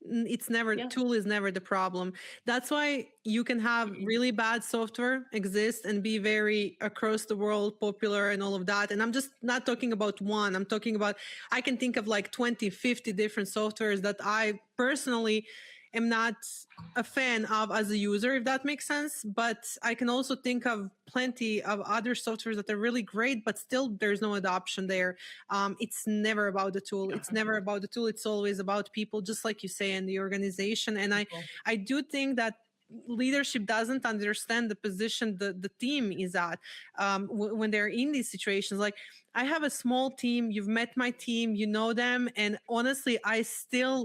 It's never, tool is never the problem. That's why you can have really bad software exist and be very across the world popular and all of that. And I'm just not talking about one. I'm talking about, I can think of like 20, 50 different softwares that I personally am not a fan of as a user, if that makes sense. But I can also think of plenty of other softwares that are really great, but still there's no adoption there. It's never about the tool. It's never about the tool. It's always about people, just like you say, in the organization. And I do think that leadership doesn't understand the position the team is at when they're in these situations. Like, I have a small team. You've met my team, you know them. And honestly,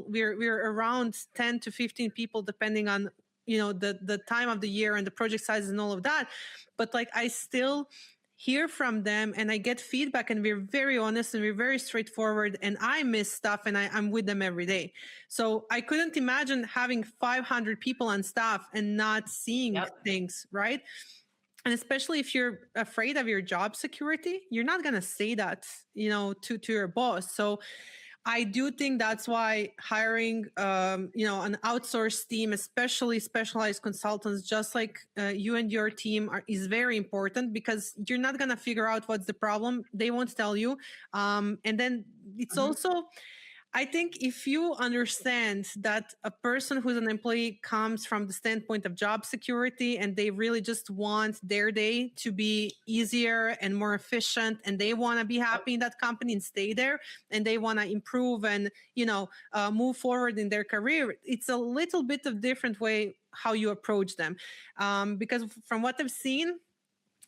we're around 10 to 15 people, depending on, the time of the year and the project sizes and all of that. But like, I still hear from them and I get feedback and we're very honest and we're very straightforward and I miss stuff and I'm with them every day. So I couldn't imagine having 500 people on staff and not seeing things, right? And especially if you're afraid of your job security, you're not going to say that, to your boss. So I do think that's why hiring, an outsourced team, especially specialized consultants, just like you and your team is very important, because you're not going to figure out what's the problem. They won't tell you. And then it's also, I think if you understand that a person who's an employee comes from the standpoint of job security and they really just want their day to be easier and more efficient, and they want to be happy in that company and stay there, and they want to improve and, move forward in their career, it's a little bit of different way how you approach them. Because from what I've seen,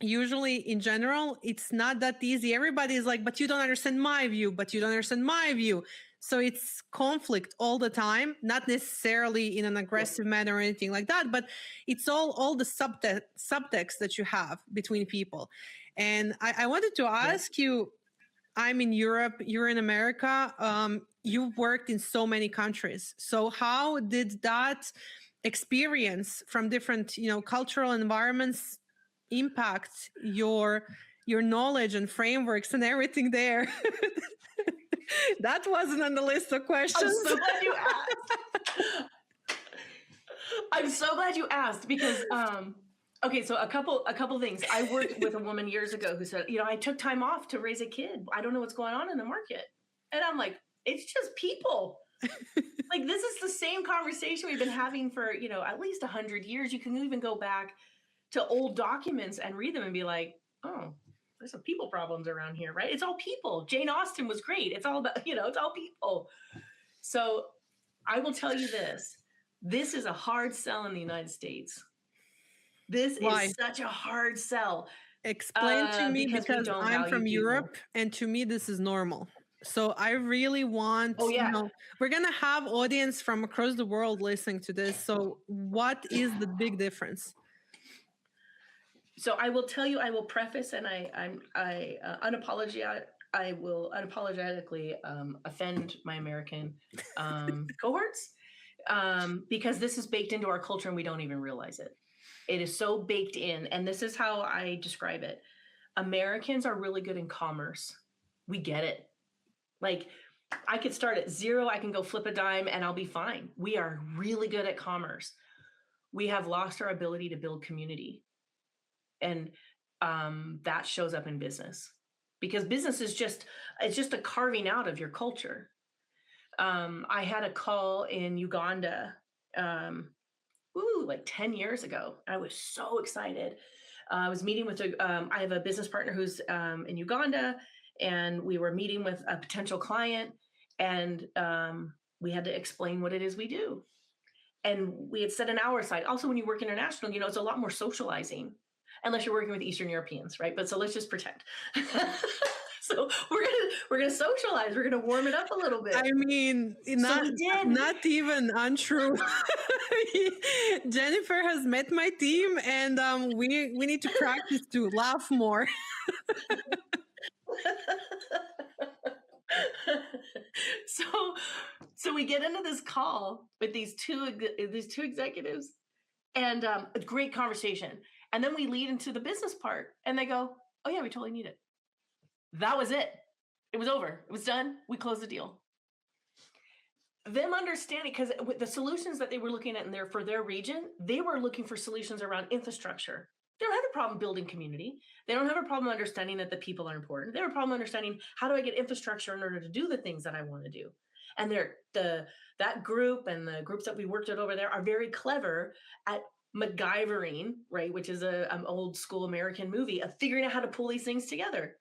usually in general, it's not that easy. Everybody is like, but you don't understand my view, but you don't understand my view. So it's conflict all the time, not necessarily in an aggressive manner or anything like that, but it's all the subtext that you have between people. And I wanted to ask you, I'm in Europe, you're in America, you've worked in so many countries. So how did that experience from different, cultural environments impact your knowledge and frameworks and everything there? That wasn't on the list of questions. I'm so glad you asked. I'm so glad you asked because okay, so a couple things. I worked with a woman years ago who said, I took time off to raise a kid. I don't know what's going on in the market. And I'm like, it's just people. Like, this is the same conversation we've been having for, at least 100 years. You can even go back to old documents and read them and be like, oh, there's some people problems around here, right? It's all people. Jane Austen was great. It's all about, it's all people. So I will tell you this. This is a hard sell in the United States. This is such a hard sell. Explain to me, because I'm from Europe, and to me, this is normal. So I really want, we're going to have audience from across the world listening to this. So what is the big difference? So I will tell you, I will preface, and I will unapologetically offend my American cohorts because this is baked into our culture and we don't even realize it. It is so baked in, and this is how I describe it. Americans are really good in commerce. We get it. Like, I could start at zero, I can go flip a dime, and I'll be fine. We are really good at commerce. We have lost our ability to build community. And that shows up in business, because business is just a carving out of your culture. I had a call in Uganda, like 10 years ago. I was so excited. I was meeting with I have a business partner who's in Uganda, and we were meeting with a potential client, and we had to explain what it is we do. And we had set an hour aside. Also, when you work international, it's a lot more socializing, unless you're working with Eastern Europeans, right? But so let's just pretend. So we're gonna socialize. We're gonna warm it up a little bit. I mean, not even untrue. Jenifer has met my team, and we need to practice to laugh more. So we get into this call with these two executives, and a great conversation. And then we lead into the business part, and they go, "Oh yeah, we totally need it." That was it. It was over. It was done. We closed the deal. Them understanding, because with the solutions that they were looking at for their region, they were looking for solutions around infrastructure. They don't have a problem building community. They don't have a problem understanding that the people are important. They have a problem understanding, how do I get infrastructure in order to do the things that I want to do? And that group and the groups that we worked with over there are very clever at MacGyvering, right? Which is an old school American movie of figuring out how to pull these things together.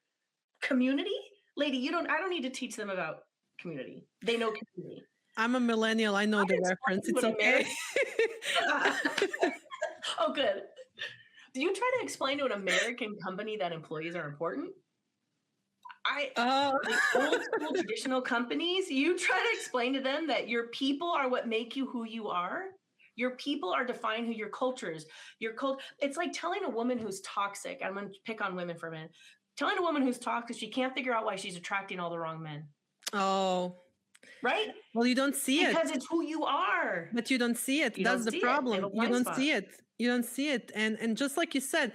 Community? Lady, I don't need to teach them about community. They know community. I'm a millennial. I know the reference. It's okay. Oh, good. Do you try to explain to an American company that employees are important? The old school traditional companies, you try to explain to them that your people are what make you who you are. Your people are define who your culture is. It's like telling a woman who's toxic. I'm going to pick on women for a minute. Telling a woman who's toxic, she can't figure out why she's attracting all the wrong men. Oh. Right? Well, you don't see it. Because it's who you are. But you don't see it. That's the problem. You don't see it. You don't see it. And just like you said,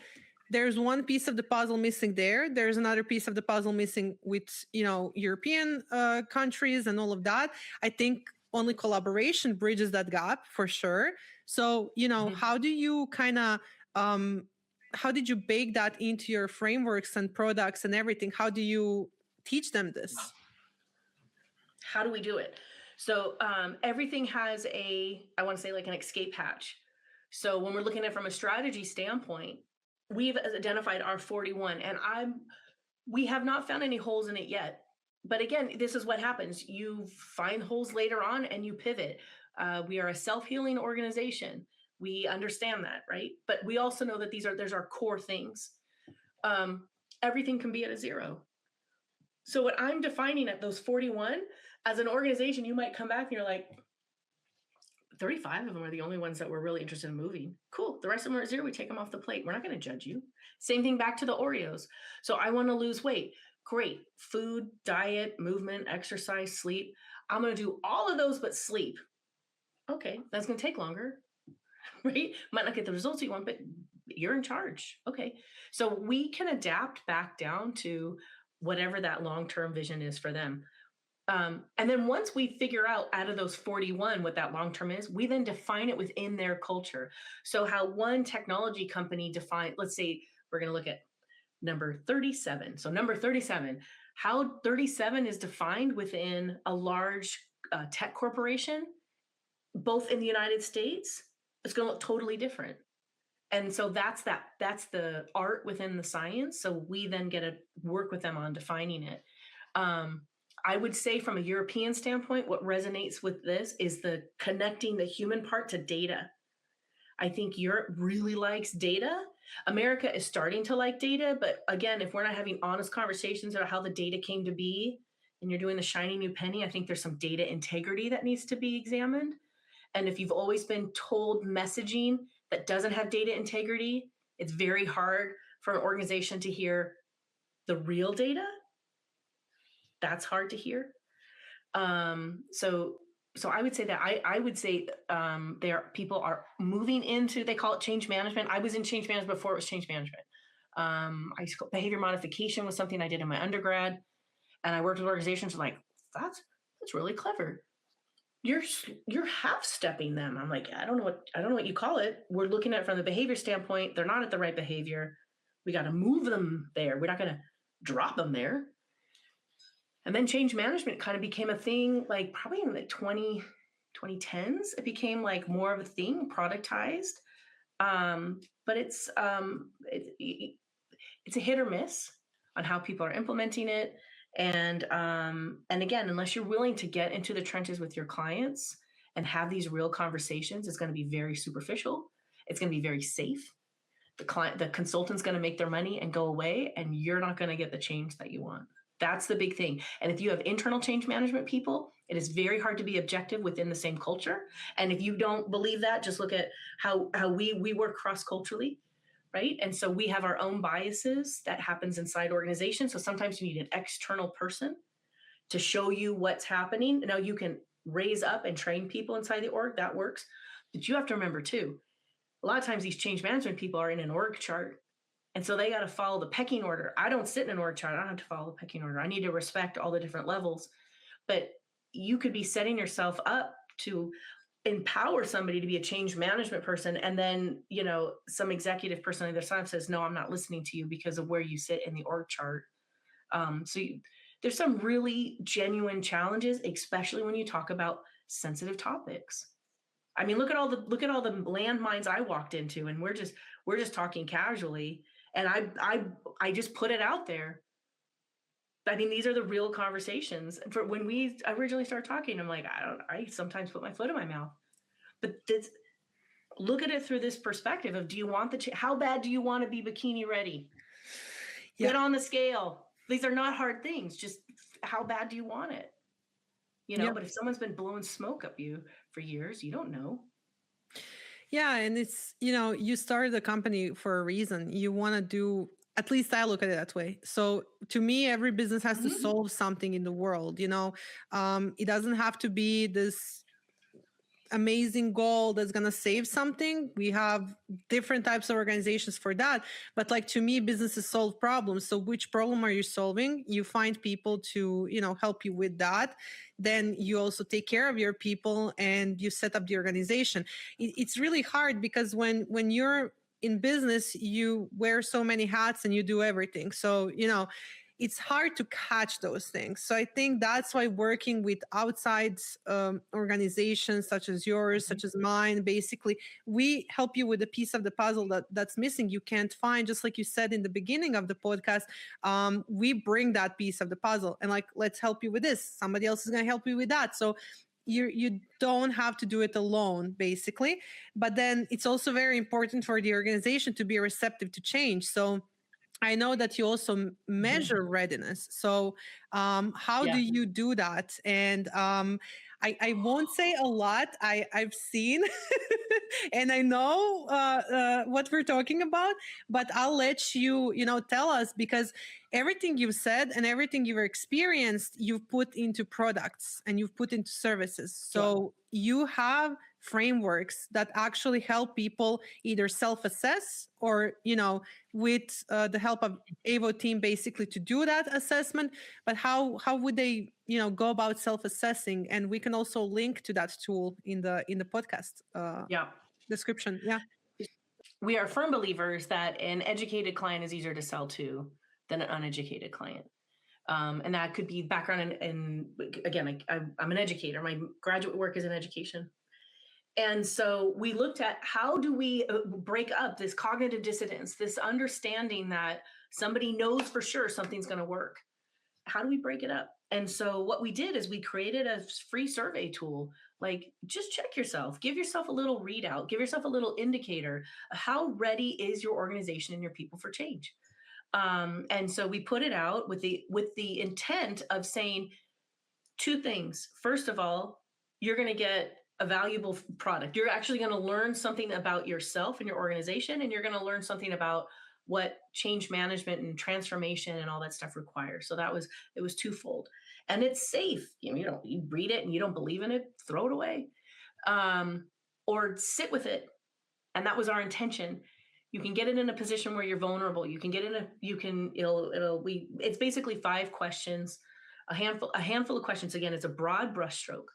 there's one piece of the puzzle missing there. There's another piece of the puzzle missing with, European countries and all of that. I think only collaboration bridges that gap for sure. So, how do you how did you bake that into your frameworks and products and everything? How do you teach them this? How do we do it? So everything has I want to say like an escape hatch. So when we're looking at it from a strategy standpoint, we've identified our 41, and we have not found any holes in it yet. But again, this is what happens. You find holes later on and you pivot. We are a self-healing organization. We understand that, right? But we also know that there's our core things. Everything can be at a 0. So what I'm defining at those 41, as an organization, you might come back and you're like, 35 of them are the only ones that we're really interested in moving. Cool. The rest of them are at 0. We take them off the plate. We're not going to judge you. Same thing back to the Oreos. So I want to lose weight. Great. Food, diet, movement, exercise, sleep. I'm going to do all of those but sleep. Okay. That's going to take longer, right? Might not get the results you want, but you're in charge. Okay. So we can adapt back down to whatever that long-term vision is for them. And then once we figure out of those 41 what that long term is, we then define it within their culture. So how one technology company define, let's say we're going to look at number 37. So number 37, how 37 is defined within a large tech corporation, both in the United States, it's going to look totally different. And so that's the art within the science. So we then get to work with them on defining it. I would say from a European standpoint, what resonates with this is the connecting the human part to data. I think Europe really likes data. America is starting to like data, but again, if we're not having honest conversations about how the data came to be and you're doing the shiny new penny, I think there's some data integrity that needs to be examined. And if you've always been told messaging that doesn't have data integrity, it's very hard for an organization to hear the real data. That's hard to hear. So I would say that I would say people are moving into, they call it change management. I was in change management before it was change management. Behavior modification was something I did in my undergrad, and I worked with organizations like, that's really clever. You're half stepping them. I'm like, I don't know what you call it. We're looking at it from the behavior standpoint. They're not at the right behavior. We got to move them there. We're not going to drop them there. And then change management kind of became a thing, like probably in the 2010s. It became like more of a thing, productized. But it's a hit or miss on how people are implementing it. And again, unless you're willing to get into the trenches with your clients and have these real conversations, it's going to be very superficial. It's going to be very safe. The consultant's going to make their money and go away, and you're not going to get the change that you want. That's the big thing. And if you have internal change management people, it is very hard to be objective within the same culture. And if you don't believe that, just look at how we work cross-culturally, right? And so we have our own biases that happens inside organizations. So sometimes you need an external person to show you what's happening. Now you can raise up and train people inside the org, that works. But you have to remember too, a lot of times these change management people are in an org chart. And so they got to follow the pecking order. I don't sit in an org chart. I don't have to follow the pecking order. I need to respect all the different levels. But you could be setting yourself up to empower somebody to be a change management person. And then, some executive person on the other side says, no, I'm not listening to you because of where you sit in the org chart. There's some really genuine challenges, especially when you talk about sensitive topics. I mean, look at all the landmines I walked into, and we're just talking casually. And I just put it out there. I mean, these are the real conversations. For when we originally started talking, I'm like, I sometimes put my foot in my mouth. But look at it through this perspective of, do you want how bad do you want to be bikini ready? Yeah. Get on the scale. These are not hard things. Just how bad do you want it? Yeah. But if someone's been blowing smoke up you for years, you don't know. Yeah. And it's, you started a company for a reason. You want to do, at least I look at it that way. So to me, every business has to solve something in the world. It doesn't have to be this amazing goal that's going to save something. We have different types of organizations for that. But to me, businesses solve problems. So which problem are you solving? You find people to, help you with that. Then you also take care of your people and you set up the organization. It's really hard because when you're in business, you wear so many hats and you do everything. So, it's hard to catch those things. So I think that's why working with outside organizations such as yours, such as mine, basically, we help you with a piece of the puzzle that's missing. You can't find, just like you said in the beginning of the podcast, we bring that piece of the puzzle and let's help you with this. Somebody else is going to help you with that. So you don't have to do it alone, basically. But then it's also very important for the organization to be receptive to change. So I know that you also measure readiness. So, how do Yeah. you do that? And I won't say a lot. I've seen and I know what we're talking about, but I'll let you, tell us, because everything you've said and everything you've experienced, you've put into products and you've put into services. Yeah. So you have frameworks that actually help people either self-assess or, with the help of Avo team basically to do that assessment. But how would they, go about self-assessing? And we can also link to that tool in the podcast Yeah. description. Yeah. We are firm believers that an educated client is easier to sell to than an uneducated client. And that could be background in again, I'm an educator. My graduate work is in education. And so we looked at how do we break up this cognitive dissonance, this understanding that somebody knows for sure something's going to work. How do we break it up? And so what we did is we created a free survey tool. Like, just check yourself, give yourself a little readout, give yourself a little indicator of how ready is your organization and your people for change. And so we put it out with the intent of saying two things. First of all, you're going to get a valuable product. You're actually going to learn something about yourself and your organization, and you're going to learn something about what change management and transformation and all that stuff requires. So it was twofold, and it's safe. You read it and you don't believe in it, throw it away, or sit with it. And that was our intention. You can get it in a position where you're vulnerable. You can get in it's basically 5 questions, a handful of questions. Again, it's a broad brushstroke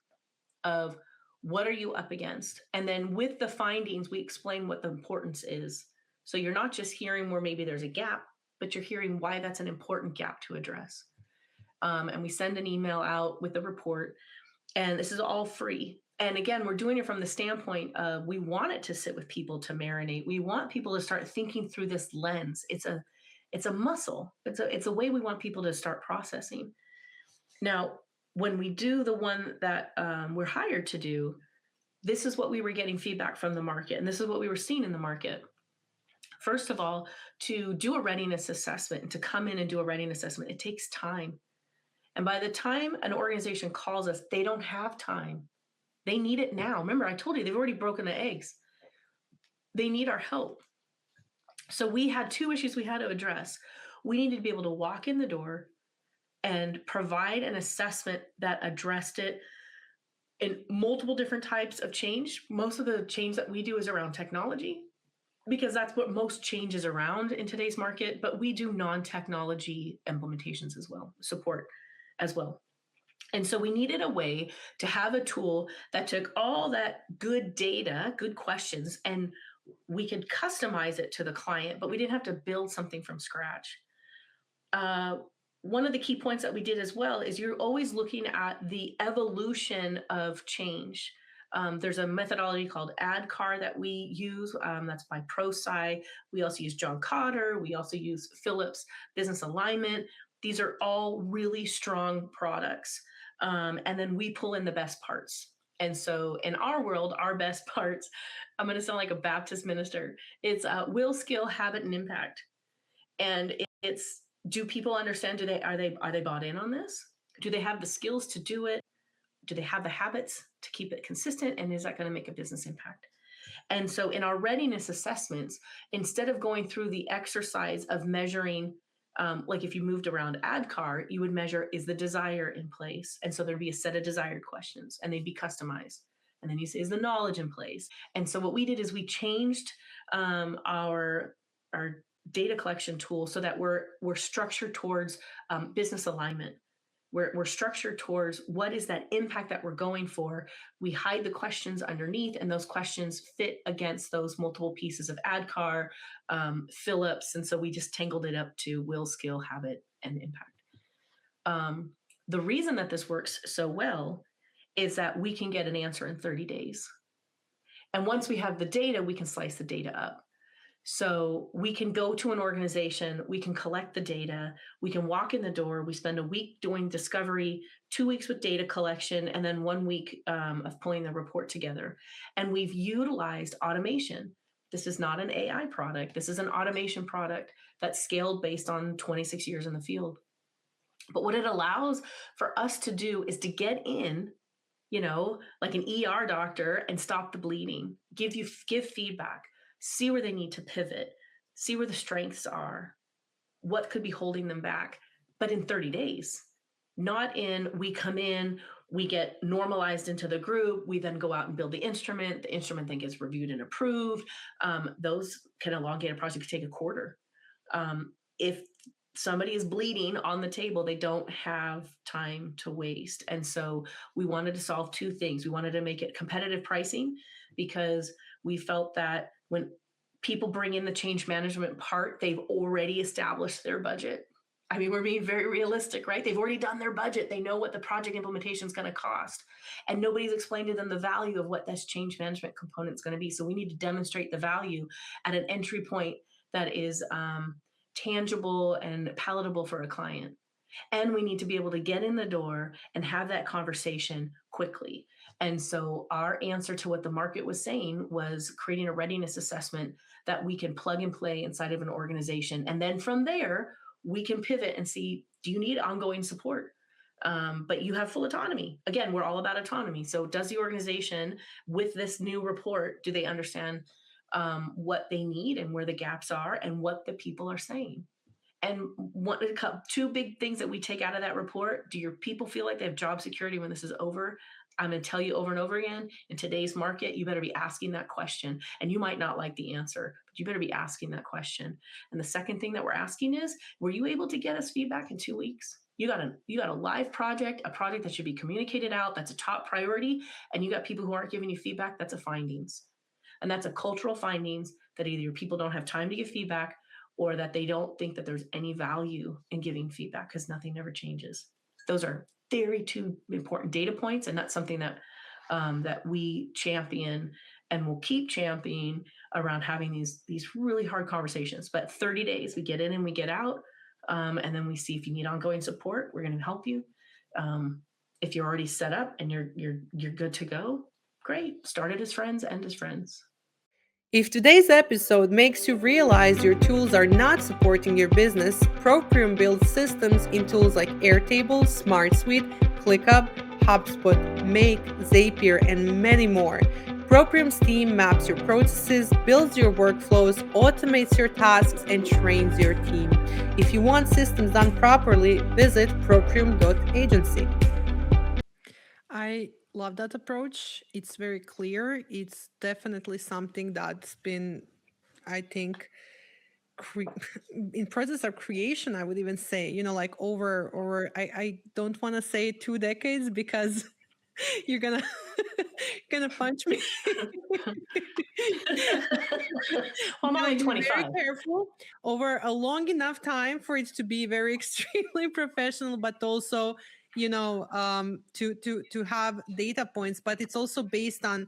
of what are you up against? And then with the findings, we explain what the importance is. So you're not just hearing where maybe there's a gap, but you're hearing why that's an important gap to address. And we send an email out with the report, and this is all free. And again, we're doing it from the standpoint of we want it to sit with people to marinate. We want people to start thinking through this lens. It's a muscle. It's a way we want people to start processing. Now, when we do the one that we're hired to do, this is what we were getting feedback from the market, and this is what we were seeing in the market. First of all, to do a readiness assessment and to come in and do a readiness assessment, it takes time. And by the time an organization calls us, they don't have time. They need it now. Remember, I told you they've already broken the eggs. They need our help. So we had 2 issues we had to address. We needed to be able to walk in the door and provide an assessment that addressed it in multiple different types of change. Most of the change that we do is around technology, because that's what most change is around in today's market. But we do non-technology implementations as well, support as well. And so we needed a way to have a tool that took all that good data, good questions, and we could customize it to the client, but we didn't have to build something from scratch. One of the key points that we did as well is you're always looking at the evolution of change. There's a methodology called ADKAR that we use. That's by ProSci. We also use John Cotter. We also use Phillips Business Alignment. These are all really strong products. And then we pull in the best parts. And so in our world, our best parts, I'm going to sound like a Baptist minister. It's will, skill, habit, and impact. And it's, do people understand? Are they bought in on this? Do they have the skills to do it? Do they have the habits to keep it consistent? And is that going to make a business impact? And so in our readiness assessments, instead of going through the exercise of measuring, like if you moved around ADKAR, you would measure, is the desire in place? And so there'd be a set of desired questions and they'd be customized. And then you say, is the knowledge in place? And so what we did is we changed our data collection tool so that we're structured towards business alignment. We're structured towards what is that impact that we're going for. We hide the questions underneath, and those questions fit against those multiple pieces of ADKAR, Phillips, and so we just tangled it up to will, skill, habit, and impact. The reason that this works so well is that we can get an answer in 30 days. And once we have the data, we can slice the data up. So we can go to an organization, we can collect the data, we can walk in the door, we spend a week doing discovery, 2 weeks with data collection, and then 1 week of pulling the report together. And we've utilized automation. This is not an AI product. This is an automation product that's scaled based on 26 years in the field. But what it allows for us to do is to get in, like an ER doctor, and stop the bleeding, give feedback, see where they need to pivot, see where the strengths are, what could be holding them back, but in 30 days. Not in we come in, we get normalized into the group, we then go out and build the instrument then gets reviewed and approved. Those can elongate a project, could take a quarter. If somebody is bleeding on the table, they don't have time to waste. And so we wanted to solve two things. We wanted to make it competitive pricing because we felt that when people bring in the change management part, they've already established their budget. I mean, we're being very realistic, right? They've already done their budget. They know what the project implementation is going to cost. And nobody's explained to them the value of what this change management component is going to be. So we need to demonstrate the value at an entry point that is tangible and palatable for a client. And we need to be able to get in the door and have that conversation quickly. And so our answer to what the market was saying was creating a readiness assessment that we can plug and play inside of an organization. And then from there, we can pivot and see, do you need ongoing support? But you have full autonomy. Again, we're all about autonomy. So does the organization, with this new report, do they understand what they need and where the gaps are and what the people are saying? And two big things that we take out of that report: do your people feel like they have job security when this is over? I'm going to tell you over and over again, in today's market, you better be asking that question. And you might not like the answer, but you better be asking that question. And the second thing that we're asking is, were you able to get us feedback in 2 weeks? You got a live project, a project that should be communicated out, that's a top priority, and you got people who aren't giving you feedback. That's a findings. And that's a cultural findings that either your people don't have time to give feedback or that they don't think that there's any value in giving feedback because nothing ever changes. Those are very two important data points, and that's something that that we champion and will keep championing around having these really hard conversations. But 30 days, we get in and we get out, and then we see if you need ongoing support. We're going to help you. If you're already set up and you're good to go, great. Start it as friends, end as friends. If today's episode makes you realize your tools are not supporting your business, Proprium builds systems in tools like Airtable, SmartSuite, ClickUp, HubSpot, Make, Zapier, and many more. Proprium's team maps your processes, builds your workflows, automates your tasks, and trains your team. If you want systems done properly, visit proprium.agency. I love that approach. It's very clear. It's definitely something that's been, I think, in process of creation, I would even say, like over I don't want to say 2 decades because you're gonna gonna punch me. Well, I'm only Be very 25. careful over a long enough time for it to be very extremely professional, but also, to have data points. But it's also based on,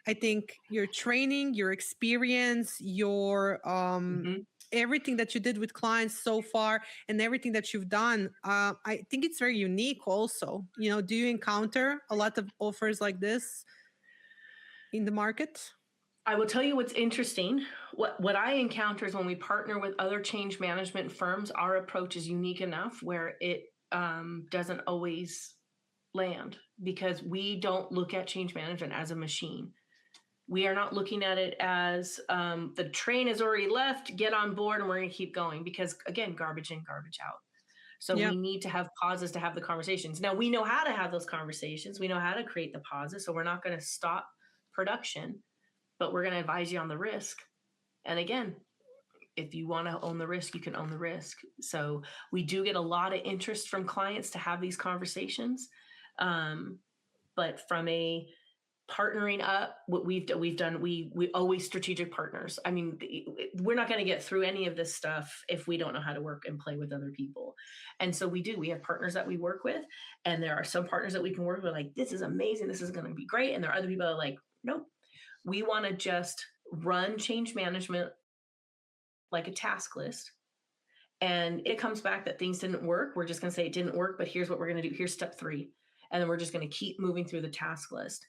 I think, your training, your experience, your Mhm. everything that you did with clients so far, and everything that you've done. I think it's very unique. Also, do you encounter a lot of offers like this in the market? I will tell you what's interesting. What I encounter is when we partner with other change management firms, our approach is unique enough where it doesn't always land because we don't look at change management as a machine. We are not looking at it as the train has already left, get on board, and we're going to keep going because, again, garbage in, garbage out. So Yeah. we need to have pauses to have the conversations. Now, we know how to have those conversations. We know how to create the pauses. So we're not going to stop production, but we're going to advise you on the risk. And again, if you want to own the risk, you can own the risk. So we do get a lot of interest from clients to have these conversations. But from a partnering up, what we've done, we always strategic partners. I mean, we're not going to get through any of this stuff if we don't know how to work and play with other people. And so we have partners that we work with, and there are some partners that we can work with like, this is amazing, this is going to be great, and there are other people that are like, nope, we want to just run change management like a task list, and it comes back that things didn't work, we're just going to say it didn't work, but here's what we're going to do. Here's step 3. And then we're just going to keep moving through the task list.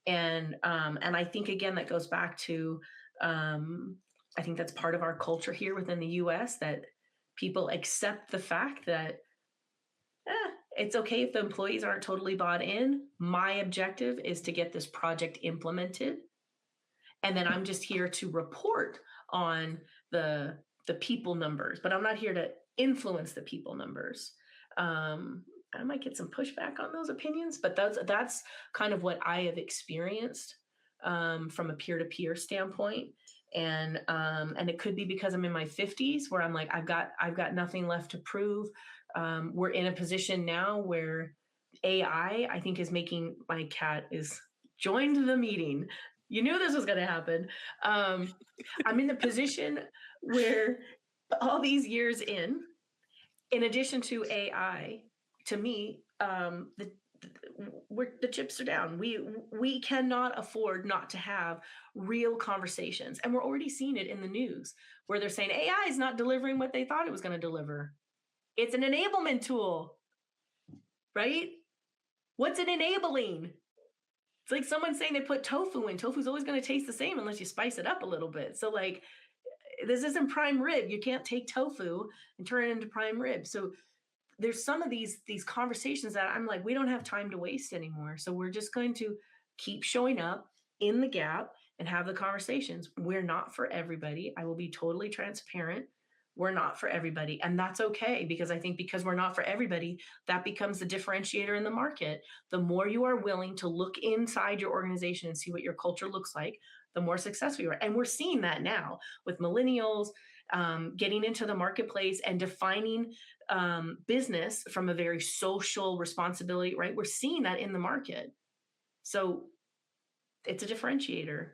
And I think again that goes back to I think that's part of our culture here within the US, that people accept the fact that it's okay if the employees aren't totally bought in. My objective is to get this project implemented, and then I'm just here to report on the people numbers, but I'm not here to influence the people numbers. I might get some pushback on those opinions, but that's kind of what I have experienced from a peer-to-peer standpoint. And it could be because I'm in my 50s, where I'm like, I've got nothing left to prove. We're in a position now where AI, I think, is making, my cat is joined the meeting. You knew this was going to happen. I'm in the position where all these years in addition to AI, to me, the chips are down. We cannot afford not to have real conversations, and we're already seeing it in the news where they're saying AI is not delivering what they thought it was going to deliver. It's an enablement tool, right? What's it enabling? It's like someone saying they put tofu in. Tofu's always going to taste the same unless you spice it up a little bit. So like, this isn't prime rib. You can't take tofu and turn it into prime rib. So there's some of these conversations that I'm like, we don't have time to waste anymore. So we're just going to keep showing up in the gap and have the conversations. We're not for everybody. I will be totally transparent. We're not for everybody. And that's okay, because I think because we're not for everybody, that becomes the differentiator in the market. The more you are willing to look inside your organization and see what your culture looks like, the more successful you are. And we're seeing that now with millennials getting into the marketplace and defining business from a very social responsibility, right? We're seeing that in the market. So it's a differentiator.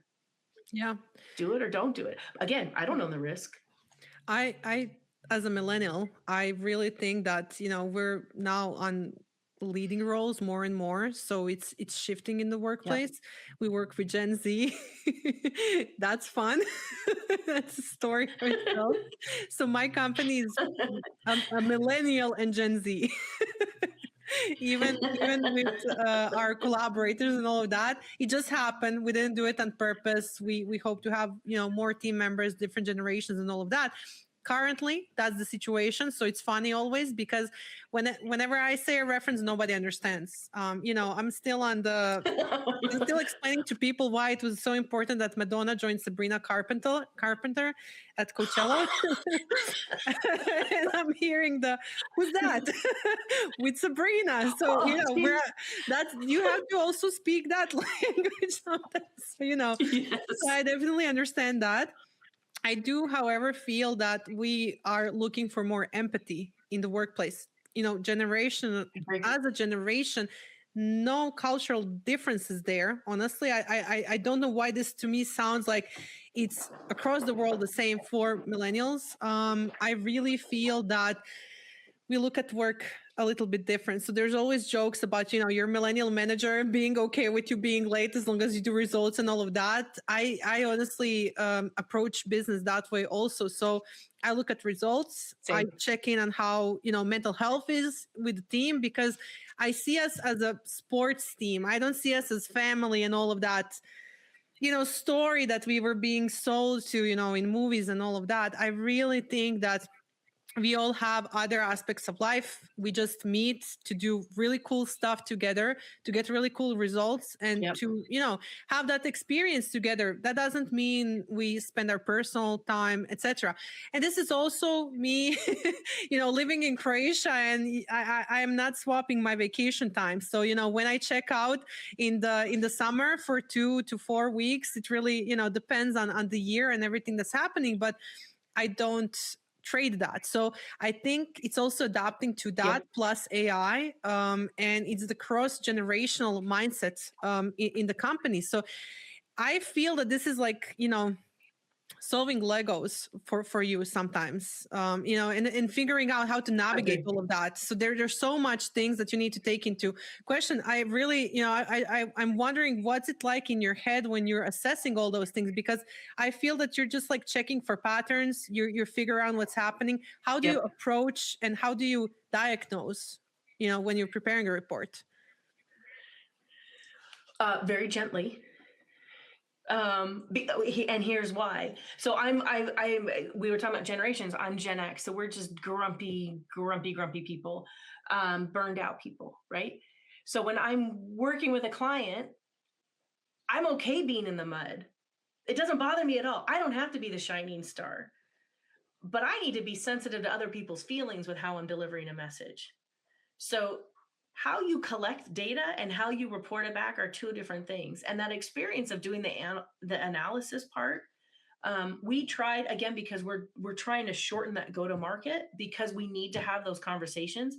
Yeah. Do it or don't do it. Again, I don't know the risk. I as a millennial, I really think that, we're now on leading roles more and more. So it's shifting in the workplace. Yep. We work with Gen Z. That's fun. That's a story for itself. So my company is a millennial and Gen Z. even with our collaborators and all of that, it just happened. We didn't do it on purpose. We hope to have more team members, different generations, and all of that. Currently, that's the situation. So it's funny always, because whenever I say a reference, nobody understands. I'm still I'm still explaining to people why it was so important that Madonna joined Sabrina Carpenter at Coachella. And I'm hearing who's that? With Sabrina. So, you have to also speak that language sometimes. Yes. So I definitely understand that. I do, however, feel that we are looking for more empathy in the workplace. Generation as a generation, no cultural differences there. Honestly, I don't know why this to me sounds like it's across the world the same for millennials. I really feel that we look at work a little bit different. So there's always jokes about, your millennial manager being okay with you being late as long as you do results and all of that. I honestly approach business that way also. So I look at results. Same. I check in on how, mental health is with the team, because I see us as a sports team. I don't see us as family and all of that, story that we were being sold to, in movies and all of that. I really think that we all have other aspects of life. We just meet to do really cool stuff together, to get really cool results, and yep. to, have that experience together. That doesn't mean we spend our personal time, etc. And this is also me, living in Croatia, and I am not swapping my vacation time. So, when I check out in the summer for 2 to 4 weeks, it really, depends on the year and everything that's happening. But I don't trade that. So I think it's also adapting to that, yep. plus AI, and it's the cross-generational mindset in the company. So I feel that this is like, solving Legos for you sometimes, and figuring out how to navigate Agree. all of that. So there's so much things that you need to take into question. I really, I'm wondering what's it like in your head when you're assessing all those things, because I feel that you're just like checking for patterns. You're figuring out what's happening. How do you Yep. approach and how do you diagnose? When you're preparing a report. Very gently. And here's why. So we were talking about generations. I'm Gen X, so we're just grumpy people, burned out people, right? So when I'm working with a client, I'm okay being in the mud. It doesn't bother me at all. I don't have to be the shining star, but I need to be sensitive to other people's feelings with how I'm delivering a message. So how you collect data and how you report it back are two different things. And that experience of doing the analysis part, we tried again because we're trying to shorten that go to market because we need to have those conversations.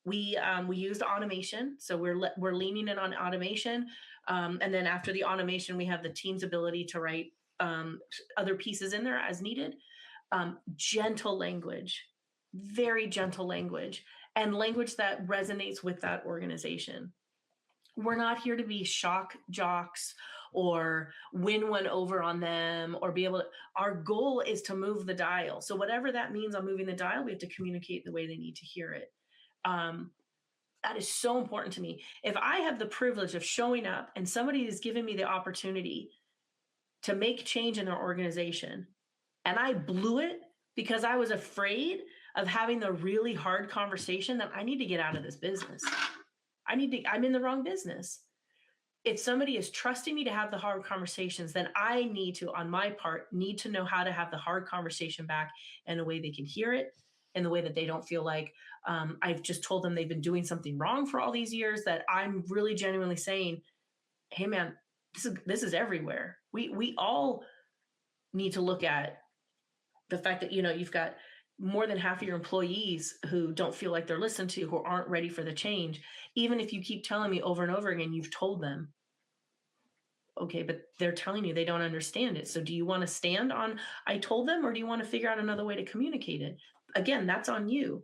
We used automation, so we're leaning in on automation, and then after the automation, we have the team's ability to write other pieces in there as needed. Gentle language, very gentle language, and language that resonates with that organization. We're not here to be shock jocks or win one over on them or be able to. Our goal is to move the dial. So, whatever that means on moving the dial, we have to communicate the way they need to hear it. Um, that is so important to me. If I have the privilege of showing up and somebody is giving me the opportunity to make change in their organization, and I blew it because I was afraid of having the really hard conversation, that I need to get out of this business. I'm in the wrong business. If somebody is trusting me to have the hard conversations, then I need to, on my part, need to know how to have the hard conversation back in a way they can hear it, in the way that they don't feel like I've just told them they've been doing something wrong for all these years, that I'm really genuinely saying, hey man, this is everywhere. We all need to look at the fact that you've got more than half of your employees who don't feel like they're listened to, who aren't ready for the change. Even if you keep telling me over and over again, you've told them, okay, but they're telling you they don't understand it. So do you want to stand on I told them, or do you want to figure out another way to communicate it? Again, that's on you.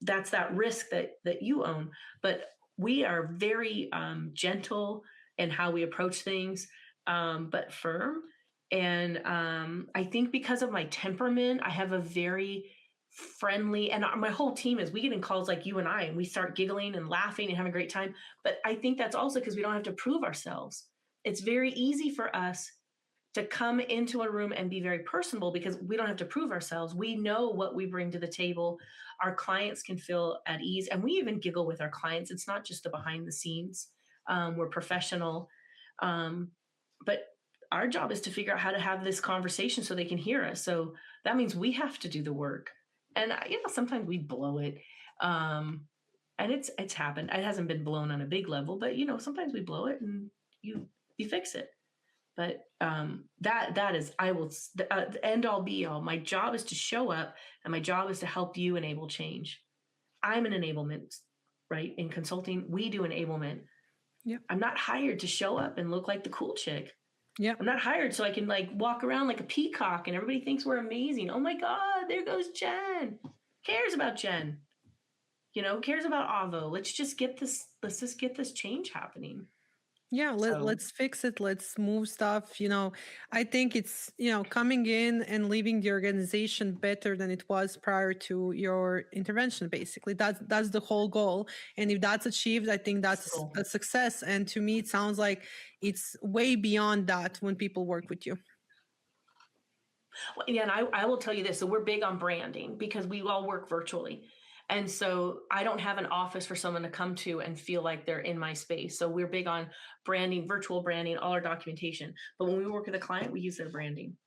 That's that risk that you own. But we are very gentle in how we approach things, but firm. And I think because of my temperament, I have a very friendly, and my whole team is, we get in calls like you and I, and we start giggling and laughing and having a great time. But I think that's also because we don't have to prove ourselves. It's very easy for us to come into a room and be very personable because we don't have to prove ourselves. We know what we bring to the table. Our clients can feel at ease, and we even giggle with our clients. It's not just the behind the scenes. We're professional. But our job is to figure out how to have this conversation so they can hear us. So that means we have to do the work. And sometimes we blow it. And it's happened. It hasn't been blown on a big level, but sometimes we blow it and you fix it. But that is, I will, the end all be all. My job is to show up, and my job is to help you enable change. I'm an enablement, right? In consulting, we do enablement. Yeah. I'm not hired to show up and look like the cool chick. Yeah. I'm not hired so I can walk around like a peacock and everybody thinks we're amazing. Oh my God, there goes Jen. Cares about Jen. Cares about Avo. Let's just get this change happening. Yeah, let's fix it. Let's move stuff. I think it's, coming in and leaving the organization better than it was prior to your intervention, basically. That's the whole goal. And if that's achieved, I think that's Cool. a success. And to me, it sounds like it's way beyond that when people work with you. Well, yeah, and I will tell you this. So we're big on branding because we all work virtually. And so I don't have an office for someone to come to and feel like they're in my space. So we're big on branding, virtual branding, all our documentation. But when we work with a client, we use their branding.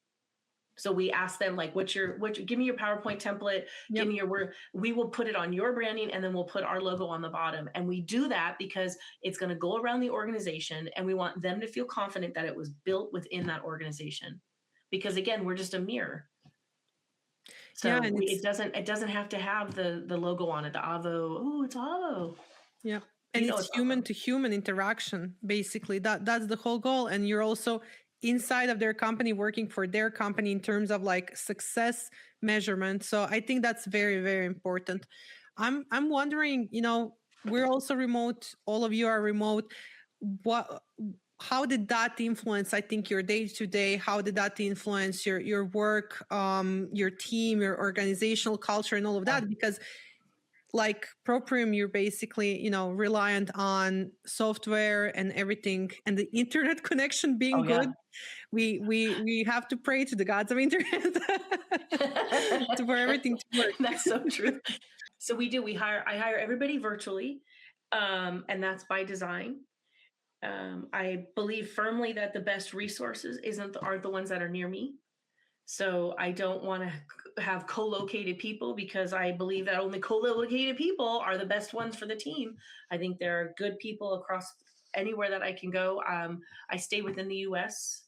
So we ask them, give me your PowerPoint template, give me your word. We will put it on your branding, and then we'll put our logo on the bottom. And we do that because it's going to go around the organization, and we want them to feel confident that it was built within that organization. Because again, we're just a mirror. So Yeah, and it doesn't have to have the logo on it, the Avo. Oh, it's Avo. Yeah. And it's human to human interaction, basically. That's the whole goal. And you're also inside of their company, working for their company in terms of like success measurement. So I think that's very, very important. I'm wondering, we're also remote, all of you are remote. What how did that influence, I think, your day to day? How did that influence your work, your team, your organizational culture, and all of Yeah. that? Because like Proprium, you're basically, reliant on software and everything, and the internet connection being Oh good. yeah. We have to pray to the gods of internet for everything to work. That's so true. So we do. I hire everybody virtually, and that's by design. I believe firmly that the best resources aren't the ones that are near me. So I don't want to have co-located people because I believe that only co-located people are the best ones for the team. I think there are good people across anywhere that I can go. I stay within the U.S.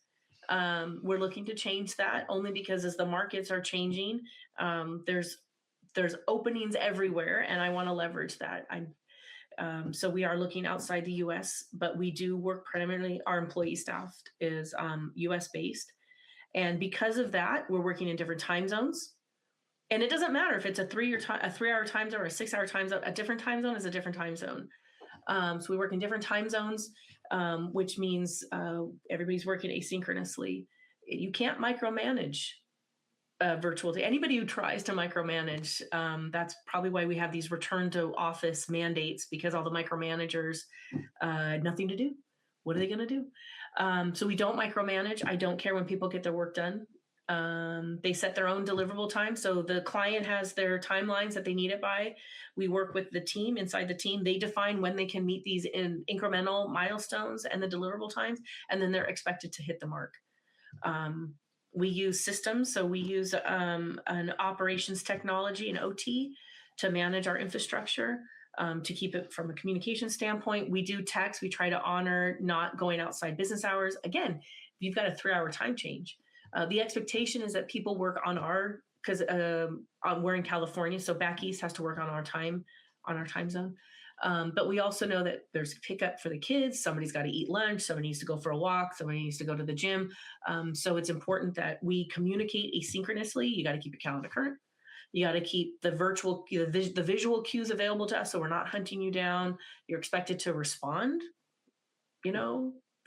We're looking to change that only because as the markets are changing, there's openings everywhere, and I want to leverage that. So we are looking outside the U.S., but we do work primarily. Our employee staff is U.S. based. And because of that, we're working in different time zones. And it doesn't matter if it's a 3-hour time zone or a 6-hour time zone. A different time zone is a different time zone. So we work in different time zones, which means everybody's working asynchronously. You can't micromanage virtual. Anybody who tries to micromanage, that's probably why we have these return to office mandates, because all the micromanagers, nothing to do. What are they going to do? So we don't micromanage. I don't care when people get their work done. They set their own deliverable time. So the client has their timelines that they need it by. We work with the team. Inside the team, they define when they can meet these in incremental milestones and the deliverable times, and then they're expected to hit the mark. We use systems. So we use an operations technology, an OT, to manage our infrastructure. To keep it from a communication standpoint. We do text. We try to honor not going outside business hours. Again, if you've got a 3-hour time change, the expectation is that people work on because we're in California, so back east has to work on our time zone. But we also know that there's pickup for the kids. Somebody's got to eat lunch. Somebody needs to go for a walk. Somebody needs to go to the gym. So it's important that we communicate asynchronously. You got to keep your calendar current. You got to keep the the visual cues available to us, so we're not hunting you down. You're expected to respond.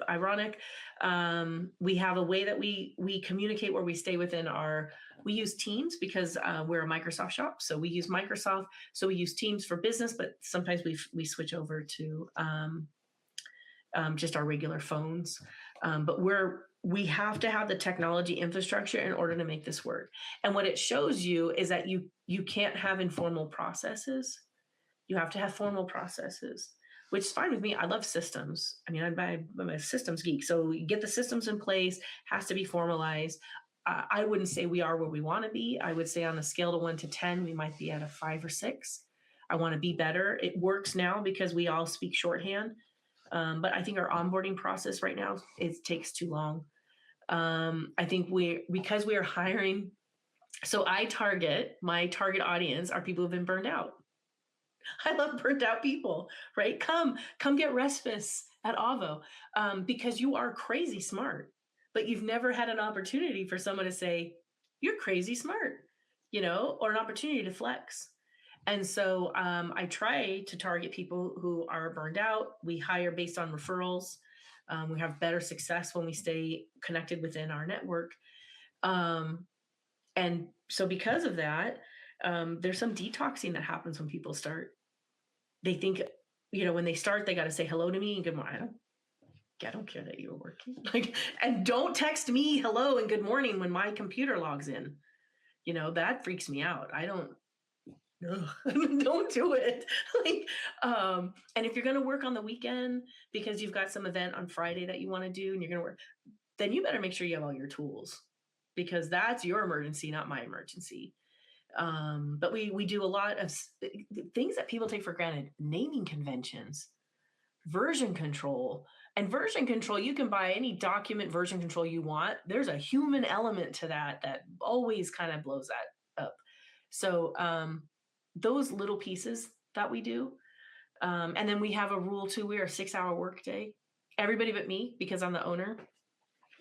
Ironic. We have a way that we communicate where we stay within we use Teams because we're a Microsoft shop. So we use Microsoft. So we use Teams for business, but sometimes we switch over to just our regular phones. But we have to have the technology infrastructure in order to make this work. And what it shows you is that you can't have informal processes. You have to have formal processes, which is fine with me. I love systems. I mean, I'm a systems geek. So you get the systems in place, has to be formalized. I wouldn't say we are where we want to be. I would say on a scale to 1 to 10, we might be at a 5 or 6. I want to be better. It works now because we all speak shorthand. But I think our onboarding process right now, it takes too long. I think because we are hiring, so my target audience are people who've been burned out. I love burned out people, right? Come get respite at Avo, because you are crazy smart, but you've never had an opportunity for someone to say, you're crazy smart, or an opportunity to flex. And so I try to target people who are burned out. We hire based on referrals. We have better success when we stay connected within our network. And so because of that, there's some detoxing that happens when people start. They think, when they start, they got to say hello to me and good morning. I don't care that you're working. And don't text me hello and good morning when my computer logs in. That freaks me out. I don't. Don't do it. And if you're going to work on the weekend because you've got some event on Friday that you want to do and you're going to work, then you better make sure you have all your tools, because that's your emergency, not my emergency. But we do a lot of things that people take for granted: naming conventions, version control. And version control, you can buy any document version control you want. There's a human element to that always kind of blows that up. So those little pieces that we do. And then we have a rule too. We are a 6-hour workday. Everybody but me, because I'm the owner.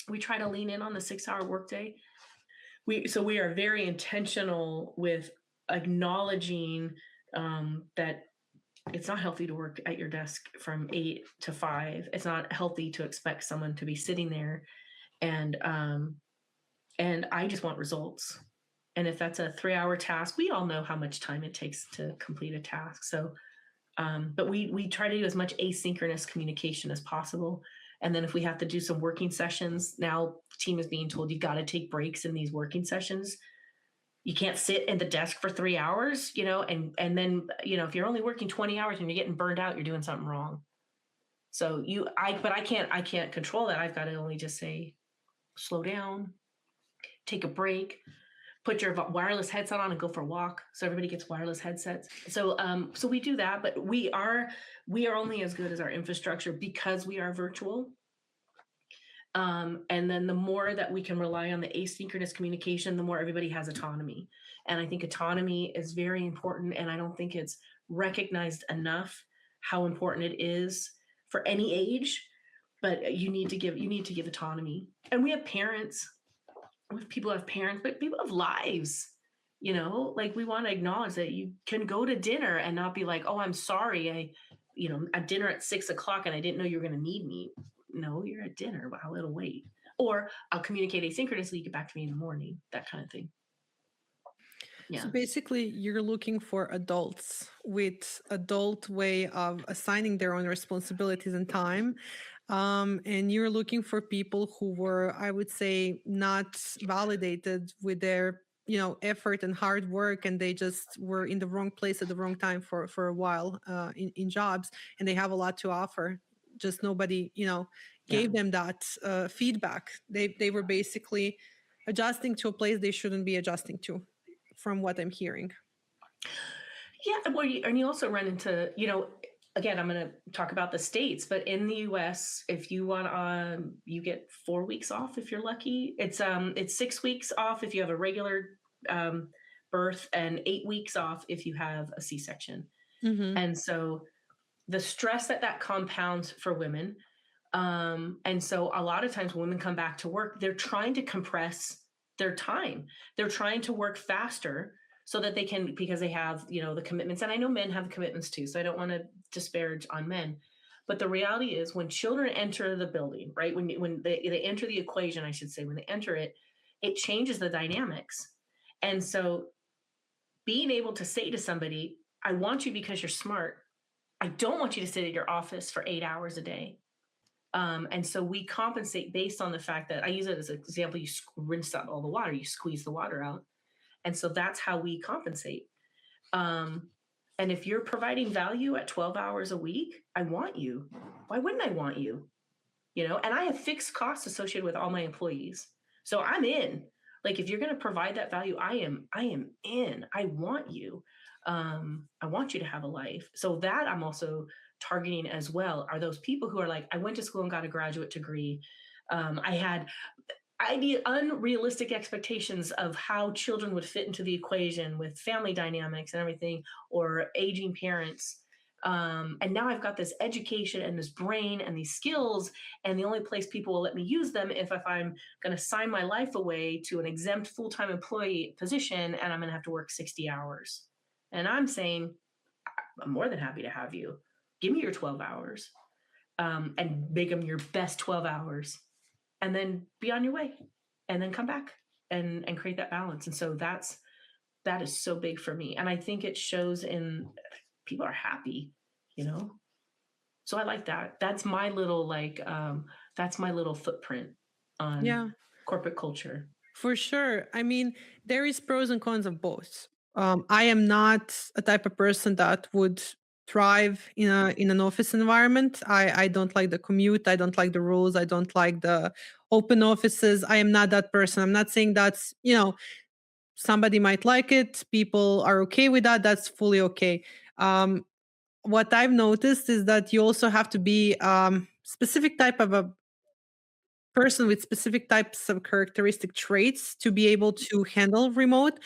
We try to lean in on the 6-hour workday. We are very intentional with acknowledging that it's not healthy to work at your desk from 8 to 5. It's not healthy to expect someone to be sitting there, and I just want results. And if that's a 3-hour task, we all know how much time it takes to complete a task. So, but we try to do as much asynchronous communication as possible. And then if we have to do some working sessions, now the team is being told you've got to take breaks in these working sessions. You can't sit at the desk for 3 hours, and then, if you're only working 20 hours and you're getting burned out, you're doing something wrong. So but I can't control that. I've got to only just say, slow down, take a break, put your wireless headset on and go for a walk. So everybody gets wireless headsets. So we do that, but we are only as good as our infrastructure because we are virtual. And then the more that we can rely on the asynchronous communication, the more everybody has autonomy. And I think autonomy is very important. And I don't think it's recognized enough how important it is for any age. But you need to give autonomy. And we have parents. With people have parents, but people have lives. Like, we want to acknowledge that you can go to dinner and not be like, oh, I'm sorry, at dinner at 6 o'clock and I didn't know you were going to need me. No, you're at dinner. Well, it'll wait. Or I'll communicate asynchronously. Get back to me in the morning. That kind of thing. So Yeah. basically, you're looking for adults with adult way of assigning their own responsibilities and time. And you're looking for people who were, I would say, not validated with their, effort and hard work, and they just were in the wrong place at the wrong time for a while in jobs, and they have a lot to offer. Just nobody, Yeah. gave them that feedback. They were basically adjusting to a place they shouldn't be adjusting to, from what I'm hearing. Yeah. Well, and you also run into, again, I'm going to talk about the States, but in the US, if you want, you get 4 weeks off if you're lucky. It's 6 weeks off if you have a regular birth, and 8 weeks off if you have a C-section. Hmm. And so the stress that compounds for women. And so a lot of times when women come back to work, they're trying to compress their time. They're trying to work faster so that they can, because they have, the commitments. And I know men have commitments too, so I don't want to disparage on men. But the reality is, when children enter the building, right, when they enter the equation, I should say, when they enter it, it changes the dynamics. And so being able to say to somebody, I want you because you're smart. I don't want you to sit at your office for 8 hours a day. And so we compensate based on the fact that, I use it as an example, you rinse out all the water, you squeeze the water out. And so that's how we compensate. Um, and if you're providing value at 12 hours a week, I want you. Why wouldn't I want you? And I have fixed costs associated with all my employees. So I'm in. Like, if you're going to provide that value, I am in. I want you. I want you to have a life. So that I'm also targeting as well, are those people who are like, I went to school and got a graduate degree. I had unrealistic expectations of how children would fit into the equation with family dynamics and everything, or aging parents. And now I've got this education and this brain and these skills, and the only place people will let me use them if I'm going to sign my life away to an exempt full-time employee position, and I'm going to have to work 60 hours. And I'm saying, I'm more than happy to have you. Give me your 12 hours, and make them your best 12 hours, and then be on your way, and then come back and create that balance. And so that is so big for me. And I think it shows in people are happy, you know? So I like that. That's my little footprint on Yeah, corporate culture. for sure. I mean, there is pros and cons of both. I am not a type of person that would thrive in an office environment. I don't like the commute. I don't like the rules. I don't like the open offices. I am not that person. I'm not saying that's, somebody might like it. People are okay with that. That's fully okay. Um, what I've noticed is that you also have to be specific type of a person with specific types of characteristic traits to be able to handle remote,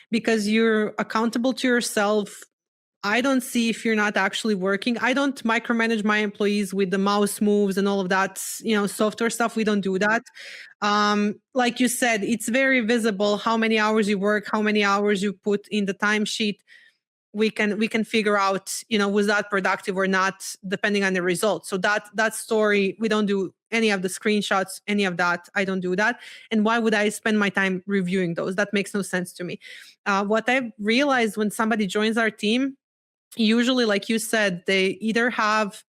because you're accountable to yourself I don't see if you're not actually working. I don't micromanage my employees with the mouse moves and all of that, software stuff. We don't do that. Like you said, it's very visible how many hours you work, how many hours you put in the timesheet. We can figure out, was that productive or not, depending on the results. So that story, we don't do any of the screenshots, any of that. I don't do that. And why would I spend my time reviewing those? That makes no sense to me. What I've realized when somebody joins our team, usually, like you said, they either have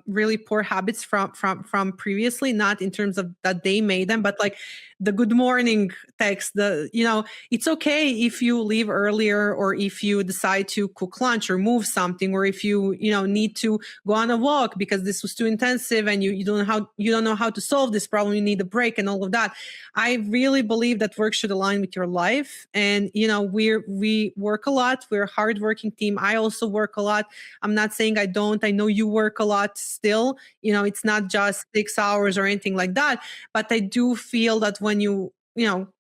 really poor habits from previously, not in terms of that they made them, but like the good morning text, it's okay if you leave earlier, or if you decide to cook lunch or move something, or if you need to go on a walk because this was too intensive and you don't know how to solve this problem, you need a break and all of that. I really believe that work should align with your life. And we work a lot. We're a hardworking team. I also work a lot. I'm not saying I don't. I know you work a lot still. It's not just 6 hours or anything like that. But I do feel that when you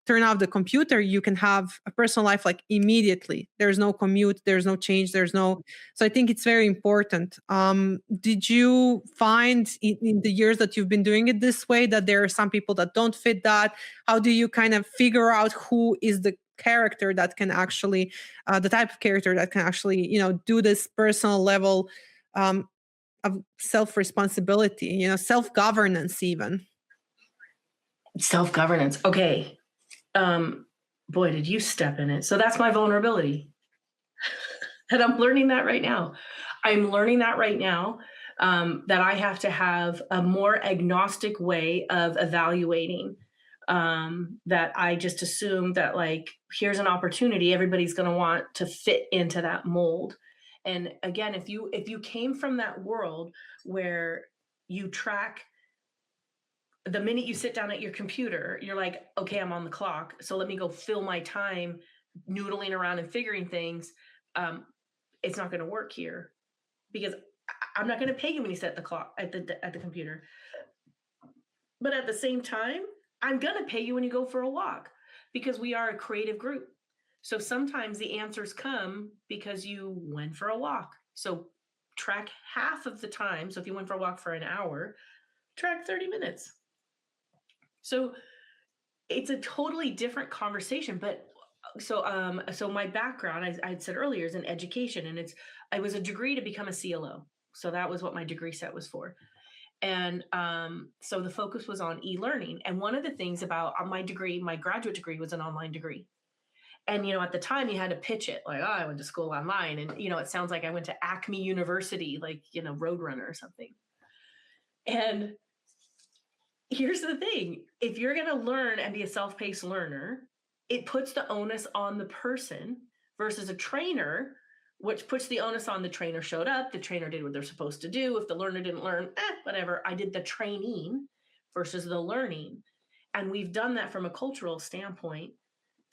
turn off the computer, you can have a personal life like immediately. There's no commute, there's no change, there's no. So I think it's very important. Did you find in the years that you've been doing it this way that there are some people that don't fit that? How do you kind of figure out who is the character that can actually, the type of character that can actually, do this personal level um, of self responsibility, self governance even? Self-governance. Okay. Um, Boy, did you step in it. So that's my vulnerability. And I'm learning that right now. I'm learning that right now, that I have to have a more agnostic way of evaluating. That I just assume that, like, here's an opportunity, everybody's going to want to fit into that mold. And again, if you came from that world where you track the minute you sit down at your computer, you're like, okay, I'm on the clock. So let me go fill my time noodling around and figuring things. Um, it's not going to work here because I'm not going to pay you when you set the clock at the computer. But at the same time, I'm going to pay you when you go for a walk because we are a creative group. So sometimes the answers come because you went for a walk. So track half of the time. So if you went for a walk for an hour, track 30 minutes. So it's a totally different conversation. But so my background, I'd said earlier, is in education, and I was a degree to become a CLO. So that was what my degree set was for. And so the focus was on e-learning. And one of the things about my degree, my graduate degree, was an online degree. And at the time you had to pitch it like, oh, I went to school online, and it sounds like I went to Acme University, like Roadrunner or something. And here's the thing: if you're going to learn and be a self-paced learner, it puts the onus on the person versus a trainer, which puts the onus on the trainer. Showed up, the trainer did what they're supposed to do. If the learner didn't learn, whatever. I did the training versus the learning. And we've done that from a cultural standpoint.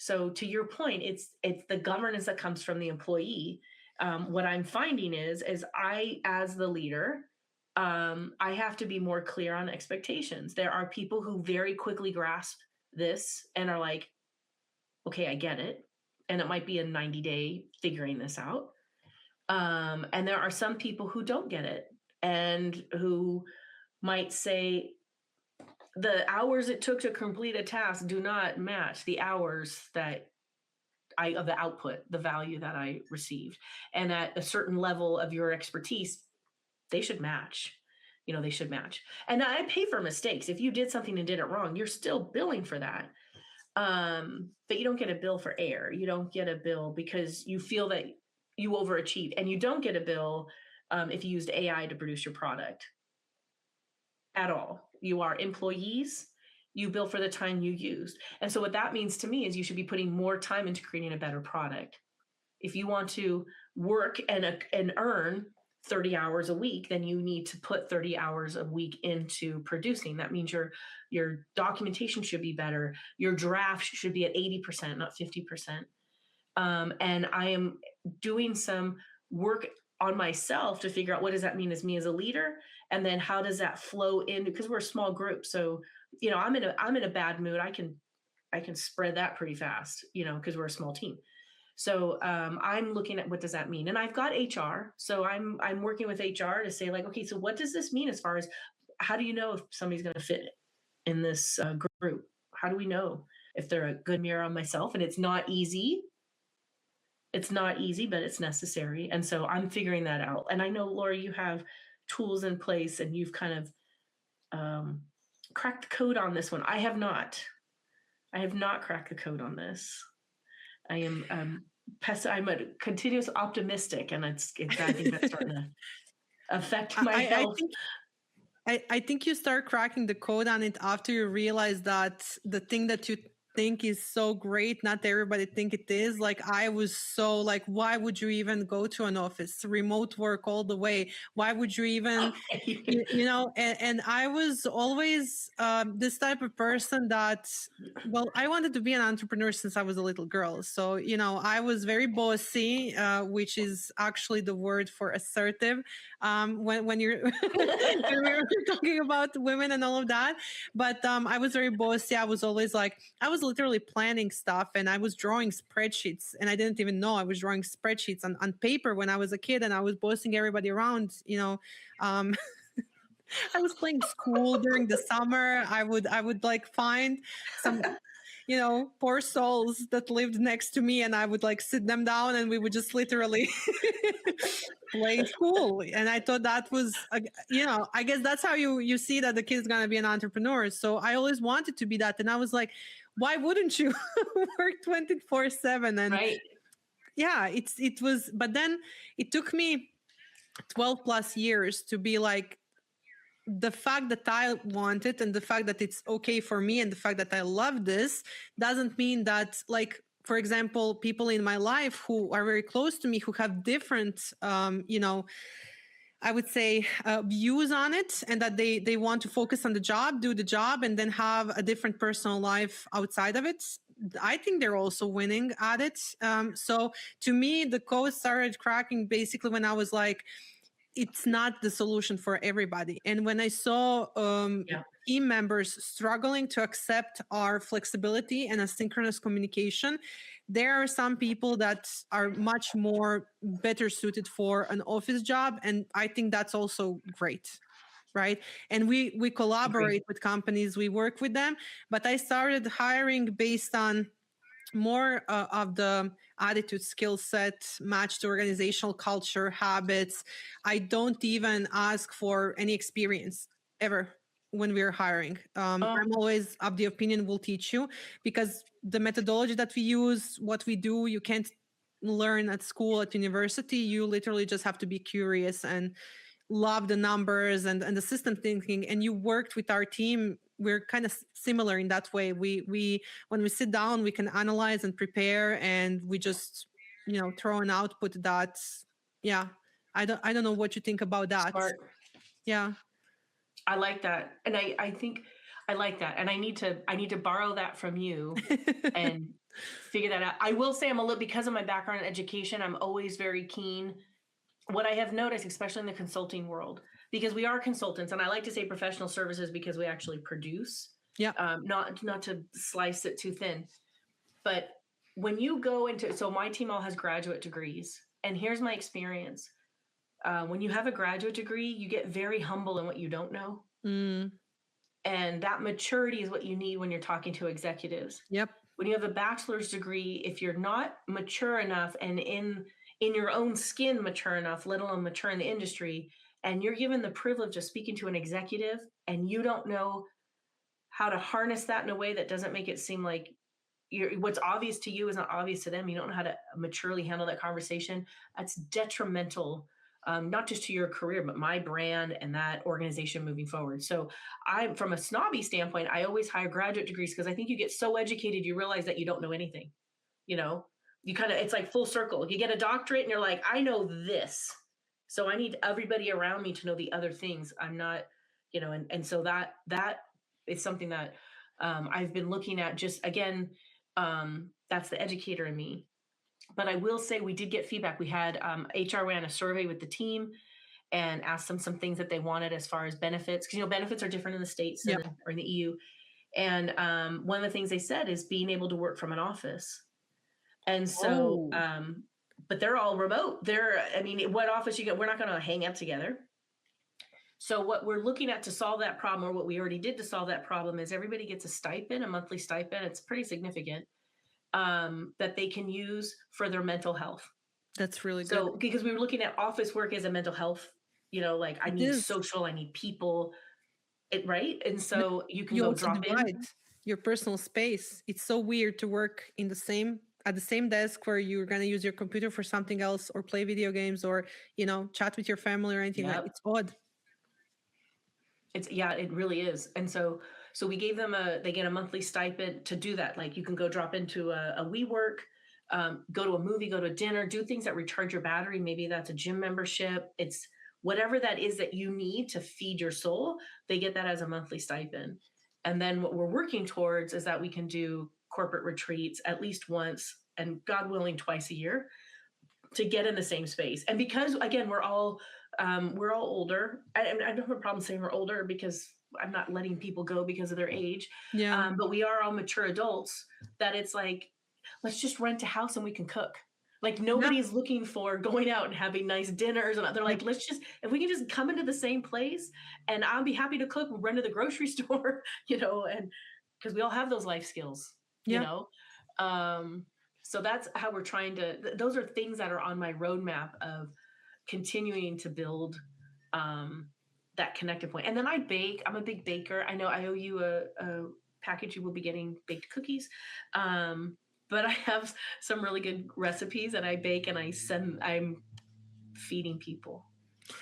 So to your point, it's the governance that comes from the employee. What I'm finding is I, as the leader, I have to be more clear on expectations. There are people who very quickly grasp this and are like, okay, I get it. And it might be a 90-day figuring this out. And there are some people who don't get it and who might say the hours it took to complete a task do not match the hours that of the output, the value that I received. And at a certain level of your expertise, they should match. They should match. And I pay for mistakes. If you did something and did it wrong, you're still billing for that. But you don't get a bill for error. You don't get a bill because you feel that you overachieved, and you don't get a bill if you used AI to produce your product at all. You are employees. You bill for the time you used. And so what that means to me is you should be putting more time into creating a better product. If you want to work and earn 30 hours a week, then you need to put 30 hours a week into producing. That means your documentation should be better. Your draft should be at 80%, not 50%. And I am doing some work on myself to figure out what does that mean as me as a leader, and then how does that flow in, because we're a small group. So I'm in a bad mood. I can spread that pretty fast, because we're a small team. So I'm looking at what does that mean, and I've got HR, so I'm working with HR to say like, okay, so what does this mean as far as how do you know if somebody's going to fit in this group? How do we know if they're a good mirror on myself? And it's not easy. It's not easy, but it's necessary. And so I'm figuring that out. And I know, Laura, you have tools in place and you've kind of um, cracked the code on this one. I have not. I have not cracked the code on this. I am I'm a continuous optimistic, and I think that's starting to affect my I health. think I think you start cracking the code on it after you realize that the thing that you think is so great, not everybody think it is. Like I was so like, why would you even go to an office? Remote work all the way. Why would you even, you know? And I was always this type of person that, well, I wanted to be an entrepreneur since I was a little girl. So, you know, I was very bossy, which is actually the word for assertive. When you're when we were talking about women and all of that. But I was very bossy. I was always like, I was literally planning stuff and I was drawing spreadsheets and I didn't even know I was drawing spreadsheets on paper when I was a kid and I was bossing everybody around, you know. Um, I was playing school during the summer. I would like find some, you know, poor souls that lived next to me and I would like sit them down and we would just literally play school. And I thought that was, you know, I guess that's how you see that the kid's going to be an entrepreneur. So I always wanted to be that. And I was like, why wouldn't you work 24/7? And Right. yeah, it was, but then it took me 12 plus years to be like, the fact that I want it and the fact that it's okay for me and the fact that I love this doesn't mean that, like, for example, people in my life who are very close to me who have different, you know, I would say views on it, and that they want to focus on the job, do the job, and then have a different personal life outside of it. I think they're also winning at it. So to me, the code started cracking basically when I was like, it's not the solution for everybody. And when I saw Yeah. team members struggling to accept our flexibility and asynchronous communication, there are some people that are much more better suited for an office job. And I think that's also great. Right. And we Agree. collaborate with companies, we work with them. But I started hiring based on more of the attitude, skill set, matched organizational culture, habits. I don't even ask for any experience ever when we're hiring. Oh, I'm always of the opinion we'll teach you, because the methodology that we use, what we do, you can't learn at school, at university. You literally just have to be curious and love the numbers and the system thinking. And you worked with our team, we're kind of similar in that way. We when we sit down, we can analyze and prepare, and we just, you know, throw an output that, yeah, I don't know what you think about that. smart. Yeah. I like that, and I think I like that, and I need to borrow that from you and figure that out. I will say I'm a little, because of my background in education, I'm always very keen. What I have noticed, especially in the consulting world, because we are consultants, and I like to say professional services because we actually produce, Yeah. not to slice it too thin, but when you go into, so my team all has graduate degrees, and here's my experience. When you have a graduate degree, you get very humble in what you don't know. Mm, And that maturity is what you need when you're talking to executives. yep. When you have a bachelor's degree, if you're not mature enough and in your own skin mature enough, let alone mature in the industry, and you're given the privilege of speaking to an executive and you don't know how to harness that in a way that doesn't make it seem like what's obvious to you is not obvious to them. You don't know how to maturely handle that conversation. That's detrimental, not just to your career, but my brand and that organization moving forward. So I'm, from a snobby standpoint, I always hire graduate degrees because I think you get so educated, you realize that you don't know anything. You know, you kind of, it's like full circle. You get a doctorate and you're like, I know this. So I need everybody around me to know the other things. I'm not, and so that is something that I've been looking at, just again, that's the educator in me. But I will say we did get feedback. We had HR ran a survey with the team and asked them some things that they wanted as far as benefits, because benefits are different in the States Yep. or in the EU. And one of the things they said is being able to work from an office. And so, Oh, but they're all remote. They're, I mean, what office you get, we're not going to hang out together. So what we're looking at to solve that problem, or what we already did to solve that problem, is everybody gets a stipend, a monthly stipend. It's pretty significant, that they can use for their mental health. that's really good. So because we were looking at office work as a mental health, like I It need is. social, I need people, right? And And so you can you go also drop in. divide your personal space. It's so weird to work in the same at the same desk where you're going to use your computer for something else or play video games or, chat with your family or anything like Yep. it's odd. It's, yeah, it really is. And so we gave them they get a monthly stipend to do that. Like you can go drop into a WeWork, go to a movie, go to dinner, do things that recharge your battery. Maybe that's a gym membership. It's whatever that is that you need to feed your soul. They get that as a monthly stipend. And then what we're working towards is that we can do corporate retreats at least once, and God willing, twice a year, to get in the same space. And because again, we're all older. I don't have a problem saying we're older, because I'm not letting people go because of their age. Yeah. But we are all mature adults, that it's like, let's just rent a house and we can cook. Like Yeah. nobody's looking for going out and having nice dinners. And they're Yeah. like, if we can just come into the same place, and I'll be happy to cook, we'll run to the grocery store, and because we all have those life skills, you Yeah. know? Um, so that's how we're trying to, those are things that are on my roadmap of continuing to build, that connected point. And then I bake. I'm a big baker. I know I owe you a package. You will be getting baked cookies. But I have some really good recipes, and I bake and I'm feeding people.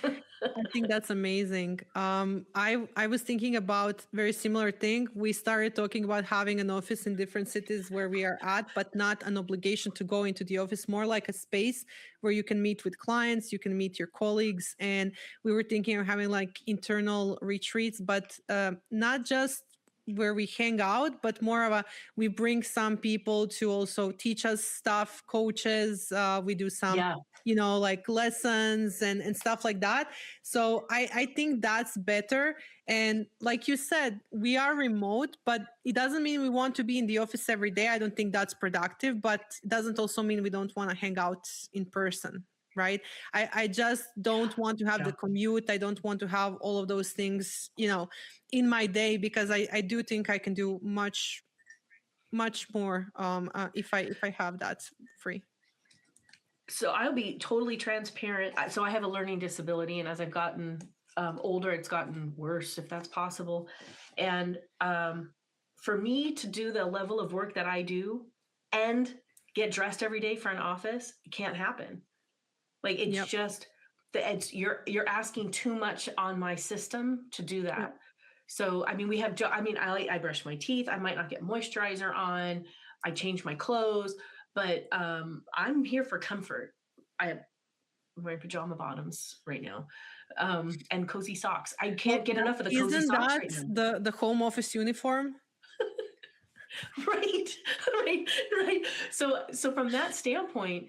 I think that's amazing. I was thinking about very similar thing. We started talking about having an office in different cities where we are at, but not an obligation to go into the office. More like a space where you can meet with clients, you can meet your colleagues, and we were thinking of having like internal retreats, but not just where we hang out, but more of a we bring some people to also teach us stuff, coaches. We do some Yeah. like lessons and stuff like that. So I think that's better. And like you said, we are remote, but it doesn't mean we want to be in the office every day. I don't think that's productive, but it doesn't also mean we don't want to hang out in person. Right. I just don't want to have the Yeah. commute. I don't want to have all of those things, in my day, because I do think I can do much, much more if I have that free. So I'll be totally transparent. So I have a learning disability, and as I've gotten older, it's gotten worse, if that's possible. And for me to do the level of work that I do and get dressed every day for an office, it can't happen. Like it's Yep. just you're asking too much on my system to do Yep. that. So I mean, I brush my teeth. I might not get moisturizer on. I change my clothes, but I'm here for comfort. I'm wearing pajama bottoms right now, and cozy socks. I Well, can't get enough of the cozy isn't socks that right now. the home office uniform? Right, right, right. So from that standpoint,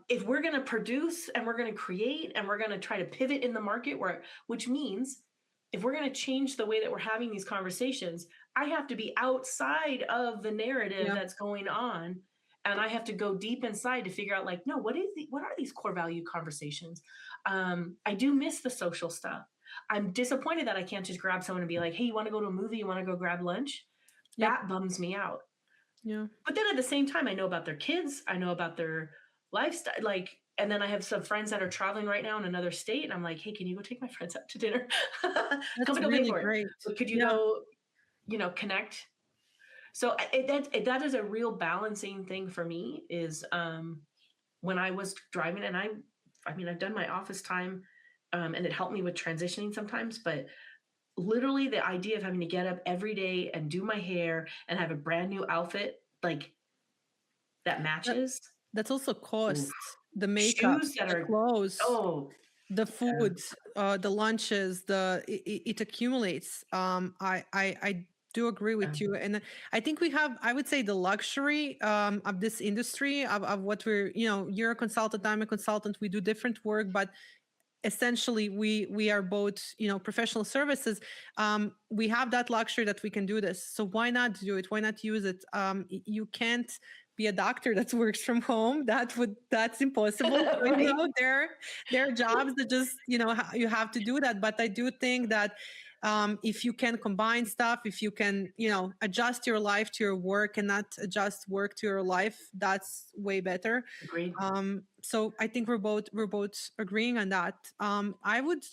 if we're going to produce and we're going to create and we're going to try to pivot in the market, which means if we're going to change the way that we're having these conversations, I have to be outside of the narrative Yeah. that's going on, and I have to go deep inside to figure out, like, no, what are these core value conversations? I do miss the social stuff. I'm disappointed that I can't just grab someone and be like, hey, you want to go to a movie? You want to go grab lunch? Yep. That bums me out. Yeah. But then at the same time, I know about their kids, I know about their lifestyle. Like, and then I have some friends that are traveling right now in another state, and I'm like, hey, can you go take my friends out to dinner? That's Company will pay really for it. great. But could you Yeah. go, connect? So that is a real balancing thing for me. Is when I was driving, and I mean, I've done my office time, and it helped me with transitioning sometimes, but literally the idea of having to get up every day and do my hair and have a brand new outfit, like, that That, matches. that's also Oof. costs, the makeup, Shoes that the are, clothes, oh, the yeah. food, the lunches, it accumulates. I do agree with you, and I think we have, I would say, the luxury of this industry of what we're, you're a consultant, I'm a consultant, we do different work, but essentially we are both professional services. We have that luxury that we can do this, so why not do it, why not use it? You can't be a doctor that works from home. That's impossible. Right? There are jobs that just, you have to do that. But I do think that if you can combine stuff, if you can, adjust your life to your work and not adjust work to your life, that's way better. Agreed. So I think we're both agreeing on that. I would,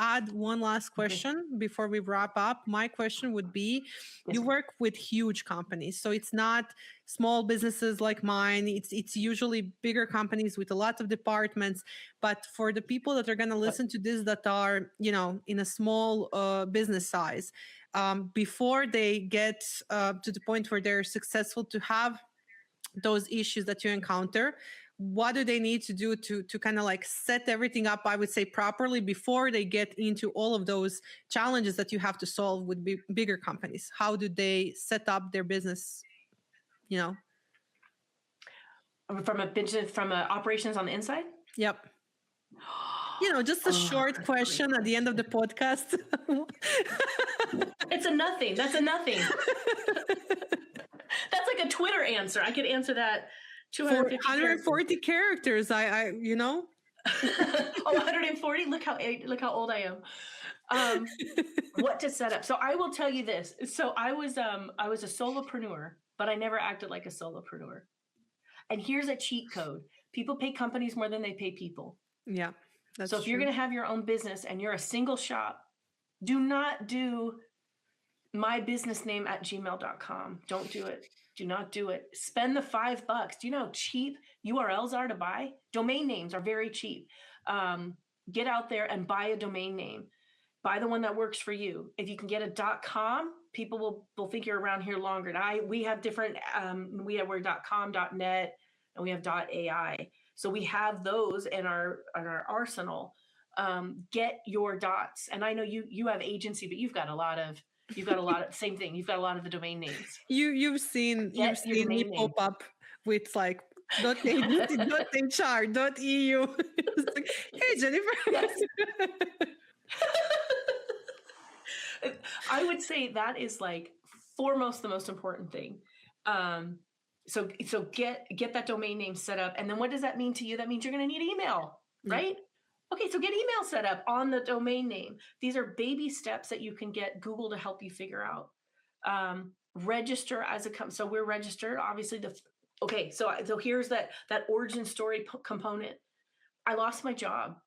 add one last Okay. question before we wrap up. My question would be, Yes, you ma'am. work with huge companies, so it's not small businesses like mine. It's usually bigger companies with a lot of departments. But for the people that are going to Yep. listen to this that are, in a small business size, before they get to the point where they're successful to have those issues that you encounter, what do they need to do to kind of like set everything up, I would say, properly before they get into all of those challenges that you have to solve with bigger companies? How do they set up their business, you know? From a business, from a operations on the inside? Yep. Just a Oh, short that's a great question at the end of the question. podcast. It's a nothing. That's a nothing. That's like a Twitter answer. I could answer that For 250 characters. 140 characters, Oh, 140. Look how old I am. What to set up. So I will tell you this. So I was a solopreneur, but I never acted like a solopreneur. And here's a cheat code. People pay companies more than they pay people. Yeah, So that's if you're true. going to have your own business and you're a single shop, do not do mybusinessname@gmail.com. Don't do it. Do not do it. Spend the $5. Do you know how cheap URLs are to buy? Domain names are very cheap. Get out there and buy a domain name. Buy the one that works for you. If you can get a .com, people will think you're around here longer. And we have different. We're .com, .net, and we have .ai. So we have those in our arsenal. Get your dots. And I know you have agency, but you've got a lot of same thing. You've got a lot of the domain names. You've seen Get your me domain name. pop up with like .agency, .hr, .eu. It's like, hey Jenifer. Yes. I would say that is like foremost the most important thing. So get that domain name set up. And then what does that mean to you? That means you're going to need email, right? Okay, so get email set up on the domain name. These are baby steps that you can get Google to help you figure out. Register as a company. So we're registered. Obviously, so here's that origin story component. I lost my job.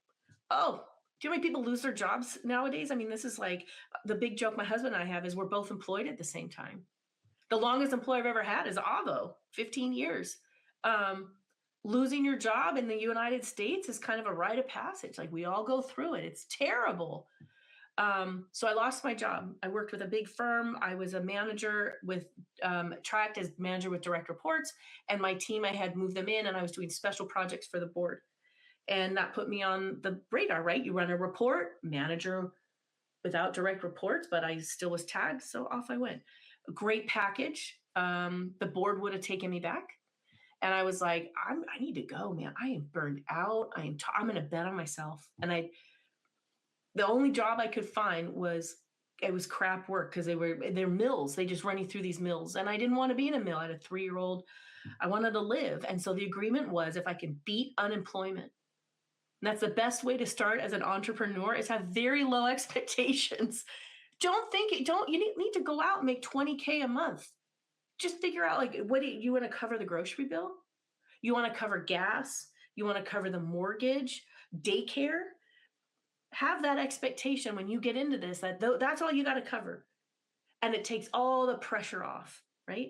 Oh, do you know how many people lose their jobs nowadays? I mean, this is like the big joke my husband and I have is we're both employed at the same time. The longest employer I've ever had is Avo, 15 years. Losing your job in the United States is kind of a rite of passage. Like we all go through it. It's terrible. So I lost my job. I worked with a big firm. I was a manager with tracked as manager with direct reports, and my team, I had moved them in, and I was doing special projects for the board. And that put me on the radar, right? You run a report, manager without direct reports, but I still was tagged. So off I went. A great package. The board would have taken me back. And I was like, I need to go, man. I am burned out. I'm going to bet on myself. And the only job I could find was crap work because they're mills. They just run you through these mills. And I didn't want to be in a mill. I had a 3-year-old. I wanted to live. And so the agreement was if I can beat unemployment, and that's the best way to start as an entrepreneur is have very low expectations. You need to go out and make $20K a month. Just figure out like, what do you want to cover the grocery bill? You want to cover gas? You want to cover the mortgage, daycare? Have that expectation when you get into this, that's all you got to cover. And it takes all the pressure off, right?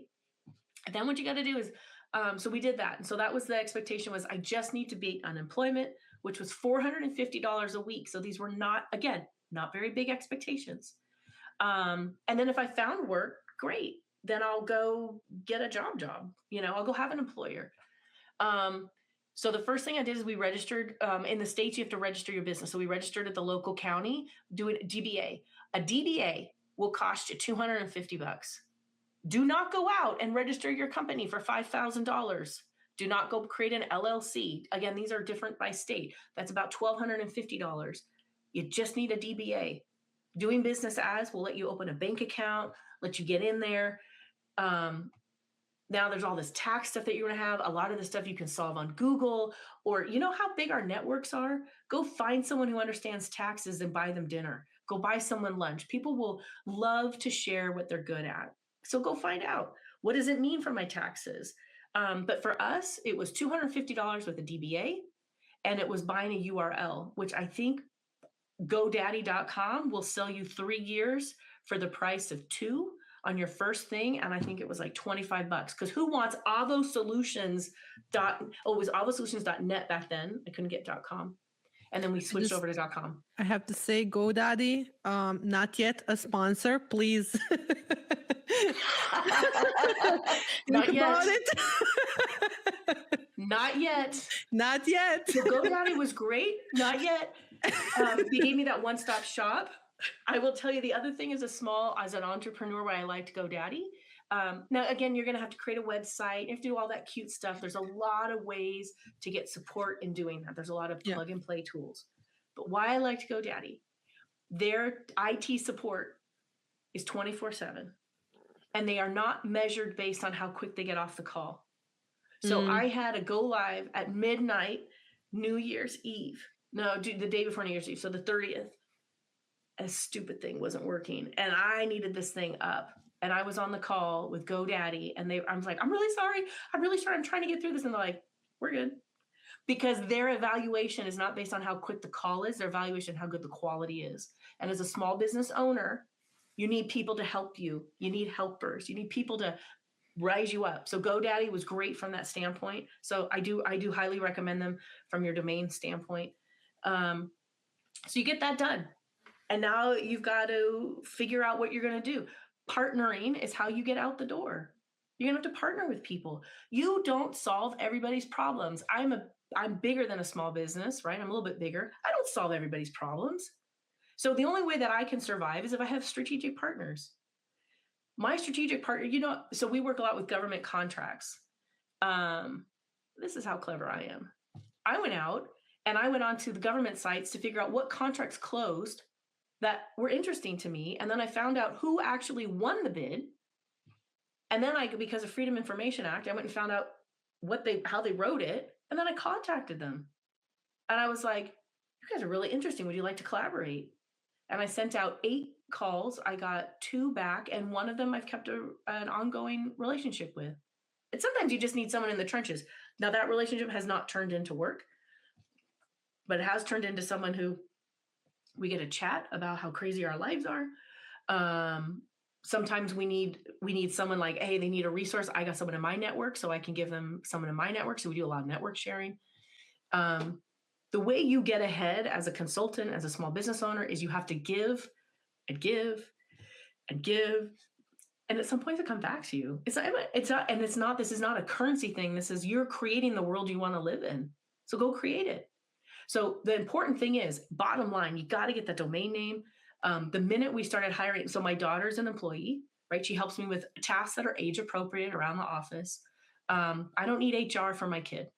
And then what you got to do is, so we did that. And so that was the expectation was I just need to beat unemployment, which was $450 a week. So these were not very big expectations. And then if I found work, great. Then I'll go get a job. I'll go have an employer. So the first thing I did is we registered in the States, you have to register your business. So we registered at the local county, doing a DBA. A DBA will cost you $250. Do not go out and register your company for $5,000. Do not go create an LLC. Again, these are different by state. That's about $1,250. You just need a DBA. Doing business as will let you open a bank account, let you get in there. Now there's all this tax stuff that you're gonna have. A lot of the stuff you can solve on Google, or you know how big our networks are? Go find someone who understands taxes and buy them dinner. Go buy someone lunch. People will love to share what they're good at. So go find out, what does it mean for my taxes? But for us, it was $250 with a DBA, and it was buying a URL, which I think GoDaddy.com will sell you 3 years for the price of two on your first thing. And I think it was like $25, because who wants Avo Solutions it was avosolutions.net back then. I couldn't get .com. And then we switched over to .com. I have to say, GoDaddy, not yet a sponsor, please. Not yet. It. Not yet. Not yet. So GoDaddy was great. Not yet. They gave me that one-stop shop. I will tell you, the other thing as an entrepreneur, why I liked GoDaddy. Now, again, you're going to have to create a website. You have to do all that cute stuff. There's a lot of ways to get support in doing that. There's a lot of plug and play tools. But why I liked GoDaddy, their IT support is 24/7. And they are not measured based on how quick they get off the call. So I had a go live at midnight, New Year's Eve. No, the day before New Year's Eve. So the 30th. A stupid thing wasn't working. And I needed this thing up. And I was on the call with GoDaddy, and I was like, I'm really sorry. I'm trying to get through this. And they're like, we're good. Because their evaluation is not based on how quick the call is. Their evaluation, how good the quality is. And as a small business owner, you need people to help you. You need helpers. You need people to rise you up. So GoDaddy was great from that standpoint. So I do highly recommend them from your domain standpoint. So you get that done. And now you've got to figure out what you're going to do. Partnering is how you get out the door. You're going to have to partner with people. You don't solve everybody's problems. I'm bigger than a small business, right? I'm a little bit bigger. I don't solve everybody's problems. So the only way that I can survive is if I have strategic partners. My strategic partner, so we work a lot with government contracts. This is how clever I am. I went out and I went onto the government sites to figure out what contracts closed that were interesting to me. And then I found out who actually won the bid. And then because of Freedom Information Act, I went and found out how they wrote it. And then I contacted them. And I was like, you guys are really interesting. Would you like to collaborate? And I sent out 8 calls. I got 2 back, and one of them I've kept an ongoing relationship with. And sometimes you just need someone in the trenches. Now, that relationship has not turned into work, but it has turned into someone who we get a chat about how crazy our lives are. Sometimes we need someone like, hey, they need a resource. I got someone in my network, so I can give them someone in my network. So we do a lot of network sharing. The way you get ahead as a consultant, as a small business owner, is you have to give and give and give. And at some point it comes back to you. This is not a currency thing. This is, you're creating the world you want to live in. So go create it. So the important thing is, bottom line, you got to get the domain name. The minute we started hiring, so my daughter's an employee, right? She helps me with tasks that are age appropriate around the office. I don't need HR for my kid.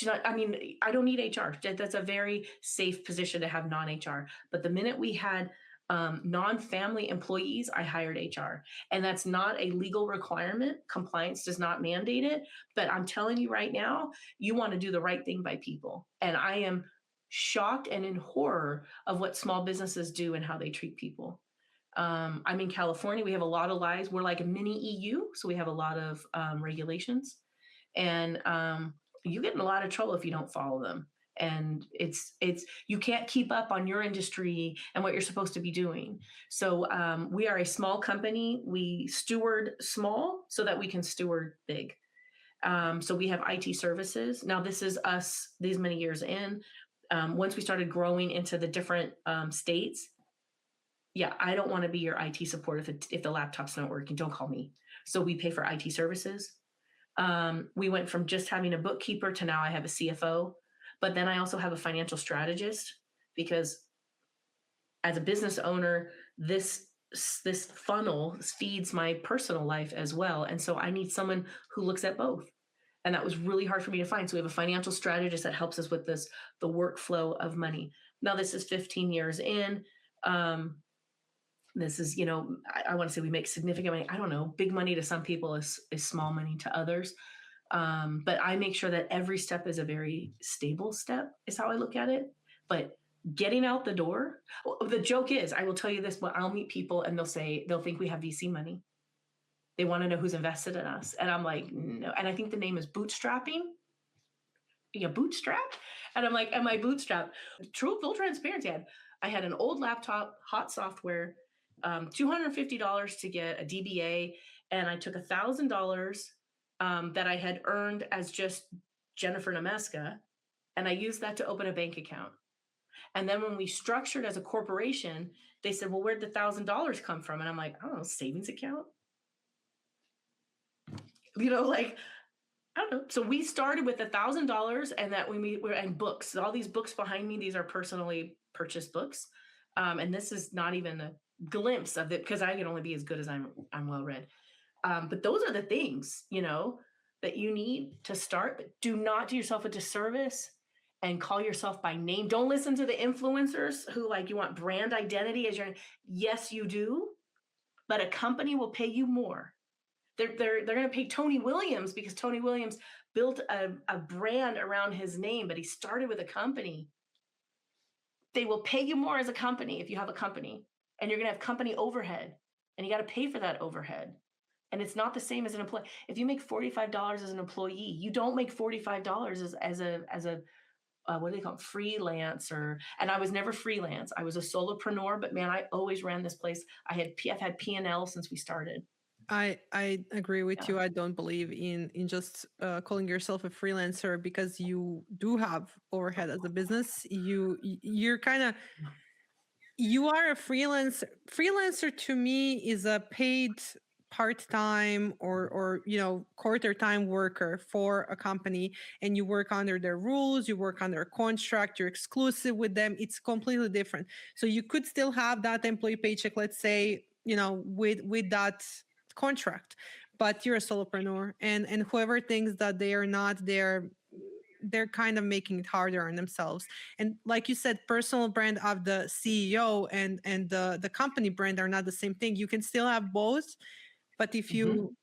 I don't need HR. That's a very safe position to have non-HR. But the minute we had non-family employees, I hired HR. And that's not a legal requirement. Compliance does not mandate it. But I'm telling you right now, you want to do the right thing by people. And I am shocked and in horror of what small businesses do and how they treat people. I'm in California. We have a lot of lies. We're like a mini EU. So we have a lot of regulations. And you get in a lot of trouble if you don't follow them. And you can't keep up on your industry and what you're supposed to be doing. So we are a small company. We steward small so that we can steward big. So we have IT services. Now, this is us these many years in. Once we started growing into the different states, I don't want to be your IT support if the laptop's not working. Don't call me. So we pay for IT services. We went from just having a bookkeeper to now I have a CFO. But then I also have a financial strategist, because as a business owner, this funnel feeds my personal life as well. And so I need someone who looks at both. And that was really hard for me to find. So we have a financial strategist that helps us with the workflow of money. Now, this is 15 years in. This is, I want to say we make significant money. I don't know, big money to some people is small money to others. But I make sure that every step is a very stable step, is how I look at it. But getting out the door, well, the joke is, I will tell you this, but I'll meet people and they'll think we have VC money. They want to know who's invested in us. And I'm like, no. And I think the name is bootstrapping. Yeah, bootstrap. And I'm like, am I bootstrapped? True, full transparency. I had an old laptop, hot software, $250 to get a DBA, and I took $1,000 that I had earned as just Jenifer Namestka, and I used that to open a bank account. And then when we structured as a corporation, they said, well, where'd the $1,000 come from? And I'm like, I don't know, savings account. Like, I don't know. So we started with $1,000, and that when we were and books, all these books behind me, these are personally purchased books. And this is not even a glimpse of it, because I can only be as good as I'm well read. But those are the things, that you need to start. But do not do yourself a disservice and call yourself by name. Don't listen to the influencers who you want brand identity as your. Yes, you do, but a company will pay you more. They're going to pay Tony Williams because Tony Williams built a brand around his name, but he started with a company. They will pay you more as a company if you have a company, and you're going to have company overhead, and you got to pay for that overhead. And it's not the same as an employee. If you make $45 as an employee, you don't make $45 as a what do they call it? Freelancer. And I was never freelance. I was a solopreneur, but man, I always ran this place. I've had P&L since we started. I agree with you. I don't believe in just calling yourself a freelancer, because you do have overhead as a business. You are a freelancer. Freelancer to me is a paid part-time or quarter-time worker for a company, and you work under their rules, you work under a contract, you're exclusive with them. It's completely different. So you could still have that employee paycheck, let's say, with that contract, but you're a solopreneur, and whoever thinks that they are not, they're kind of making it harder on themselves. And like you said, personal brand of the CEO and the company brand are not the same thing. You can still have both, but if you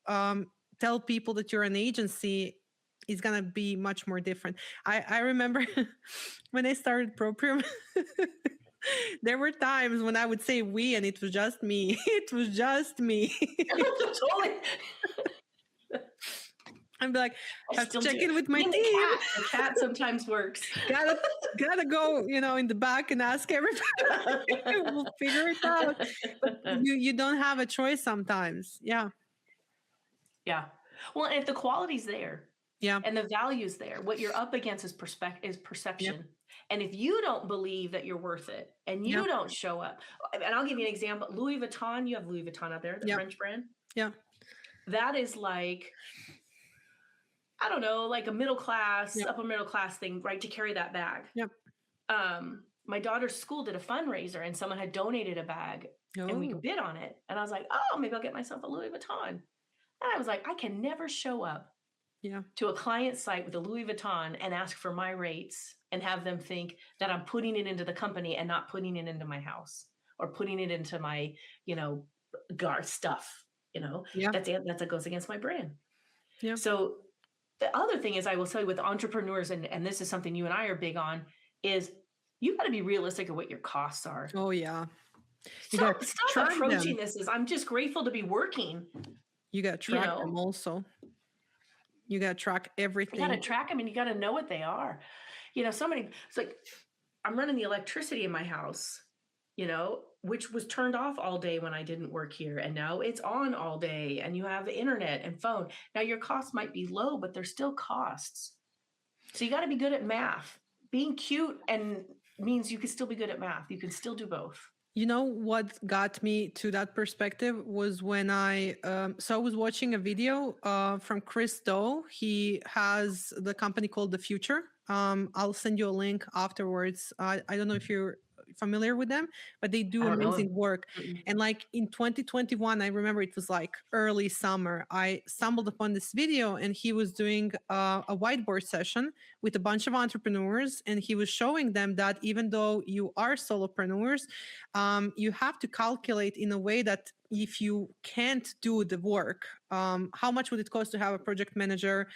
tell people that you're an agency, it's gonna be much more different. I remember when I started Proprium, there were times when I would say we, and it was just me. It was just me. Totally. I'd be like, I have to check in with my team. The cat sometimes works. gotta go, in the back and ask everybody. We'll figure it out. But you don't have a choice sometimes. Yeah. Yeah. Well, and if the quality's there, yeah, and the value's there, what you're up against is perception. Yep. And if you don't believe that you're worth it, and you don't show up, and I'll give you an example. Louis Vuitton, you have Louis Vuitton out there, the French brand. Yeah. That is like, I don't know, like a middle class, upper middle class thing, right? To carry that bag. Yep. My daughter's school did a fundraiser, and someone had donated a bag, and we could bid on it. And I was like, oh, maybe I'll get myself a Louis Vuitton. And I was like, I can never show up to a client site with a Louis Vuitton and ask for my rates and have them think that I'm putting it into the company and not putting it into my house or putting it into my, guard stuff, that goes against my brand. Yeah. So the other thing is, I will tell you with entrepreneurs, and this is something you and I are big on, is you got to be realistic of what your costs are. Oh yeah. Stop approaching this as I'm just grateful to be working. You got to track them also. You got to track everything. You got to track them, and you got to know what they are. It's like I'm running the electricity in my house, which was turned off all day when I didn't work here. And now it's on all day, and you have the internet and phone. Now your costs might be low, but they're still costs. So you got to be good at math. Being cute means you can still be good at math. You can still do both. What got me to that perspective was when I was watching a video from Chris Do. He has the company called The Future. I'll send you a link afterwards. I don't know if you're familiar with them, but they do I don't know him. amazing work. Mm-mm. And like in 2021, I remember it was like early summer, I stumbled upon this video, and he was doing a whiteboard session with a bunch of entrepreneurs, and he was showing them that even though you are solopreneurs, you have to calculate in a way that if you can't do the work, how much would it cost to have a project manager,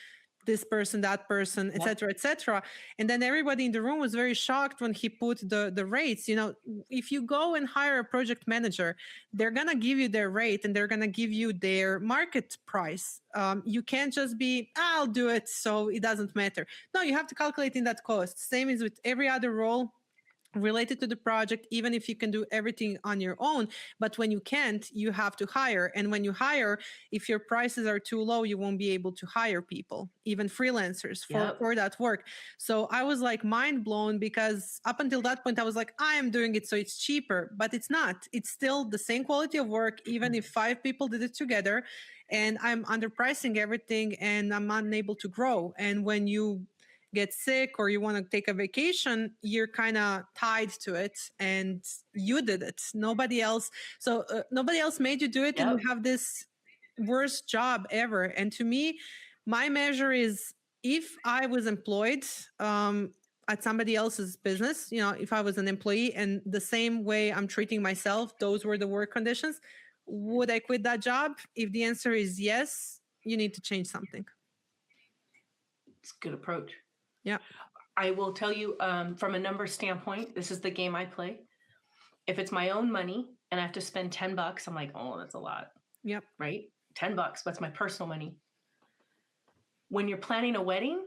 this person, that person, Yep. etc., etc. And then everybody in the room was very shocked when he put the rates. You know, if you go and hire a project manager, they're gonna give you their rate and they're gonna give you their market price. You can't just be, I'll do it, so it doesn't matter. No, you have to calculate in that cost. Same is with every other role related to the project, even if you can do everything on your own. But when you can't, you have to hire. And when you hire, if your prices are too low, you won't be able to hire people, even freelancers Yep. for that work. So I was like mind blown, because up until that point, I was like, I am doing it so it's cheaper, but it's not. It's still the same quality of work, even if 5 people did it together, and I'm underpricing everything and I'm unable to grow. And when you get sick or you want to take a vacation, you're kind of tied to it, and you did it. Nobody else. So nobody else made you do it, and you Yep. have this worst job ever. And to me, my measure is, if I was employed at somebody else's business, you know, if I was an employee and the same way I'm treating myself, those were the work conditions, would I quit that job? If the answer is yes, you need to change something. It's a good approach. Yeah. I will tell you, from a number standpoint, this is the game I play. If it's my own money and I have to spend $10, I'm like, oh, that's a lot, Yep. right? $10, that's my personal money. When you're planning a wedding,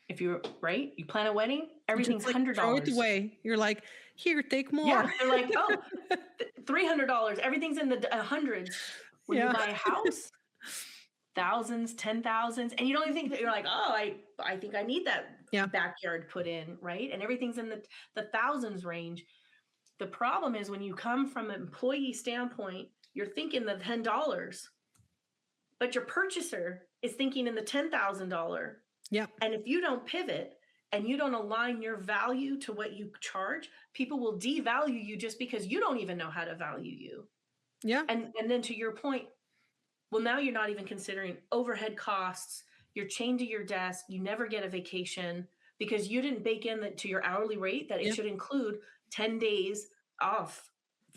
if you're right, you plan a wedding, everything's Just like throw it $100. away. You're like, here, take more. Yeah, they're like, oh, $300. Everything's in the hundreds. When you buy a house, thousands, 10,000s, and you don't even think that, you're like, oh, I think I need that backyard put in, right? And everything's in the thousands range. The problem is when you come from an employee standpoint, you're thinking the $10, but your purchaser is thinking in the $10,000. Yeah. And if you don't pivot and you don't align your value to what you charge, people will devalue you just because you don't even know how to value you. Yeah. And then to your point, well, now you're not even considering overhead costs. You're chained to your desk. You never get a vacation because you didn't bake in to your hourly rate that it should include 10 days off.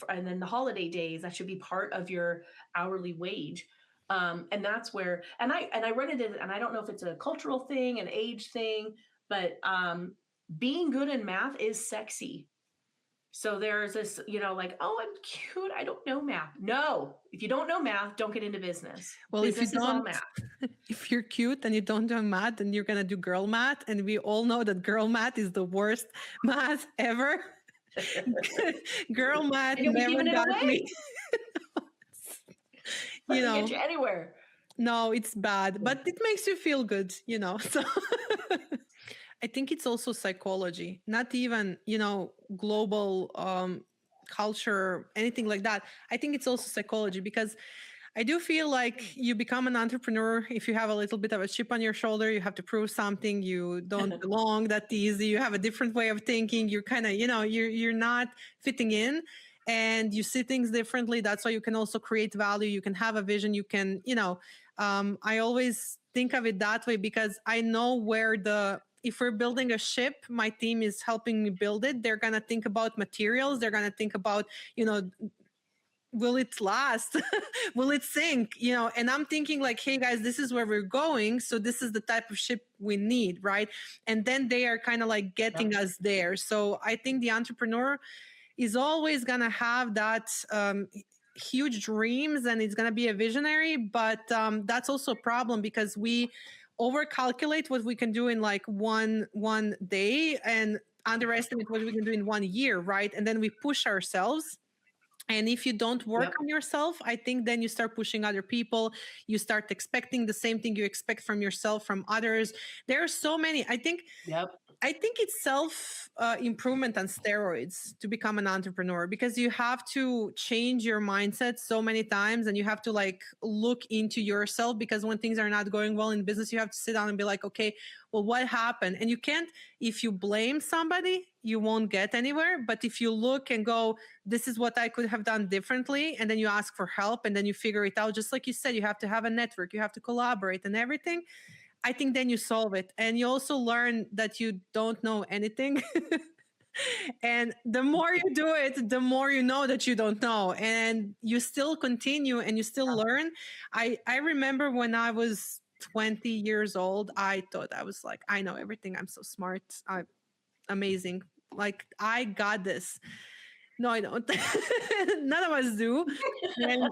And then the holiday days, that should be part of your hourly wage. And that's where, and I run into it, and I don't know if it's a cultural thing, an age thing, but being good in math is sexy. So there's this, like, oh, I'm cute, I don't know math. No, if you don't know math, don't get into business. Well, business if you is all don't, math. if you're cute and you don't do math, then you're gonna do girl math, and we all know that girl math is the worst math ever. Girl math never got me. Doesn't get you anywhere. No, it's bad, but it makes you feel good, So I think it's also psychology, not even, global culture, anything like that. I think it's also psychology, because I do feel like you become an entrepreneur if you have a little bit of a chip on your shoulder. You have to prove something. You don't belong that easy. You have a different way of thinking. You're kind of, you're not fitting in, and you see things differently. That's why you can also create value. You can have a vision. You can, I always think of it that way, because I know if we're building a ship, my team is helping me build it. They're going to think about materials. They're going to think about, will it last? Will it sink? And I'm thinking like, hey guys, this is where we're going. So this is the type of ship we need, right? And then they are kind of like getting us there. So I think the entrepreneur is always going to have that huge dreams, and it's going to be a visionary. But that's also a problem, because we overcalculate what we can do in like one day and underestimate what we can do in 1 year, right? And then we push ourselves. And if you don't work on yourself, I think then you start pushing other people. You start expecting the same thing you expect from yourself, from others. There are so many. I think I think it's self improvement on steroids to become an entrepreneur, because you have to change your mindset so many times, and you have to like look into yourself, because when things are not going well in business, you have to sit down and be like, okay, well, what happened? And you can't, if you blame somebody, you won't get anywhere. But if you look and go, this is what I could have done differently, and then you ask for help and then you figure it out, just like you said, you have to have a network, you have to collaborate and everything. I think then you solve it. And you also learn that you don't know anything. And the more you do it, the more you know that you don't know. And you still continue and you still learn. I remember when I was 20 years old, I thought I was like, I know everything. I'm so smart. I'm amazing. Like, I got this. No, I don't. None of us do. And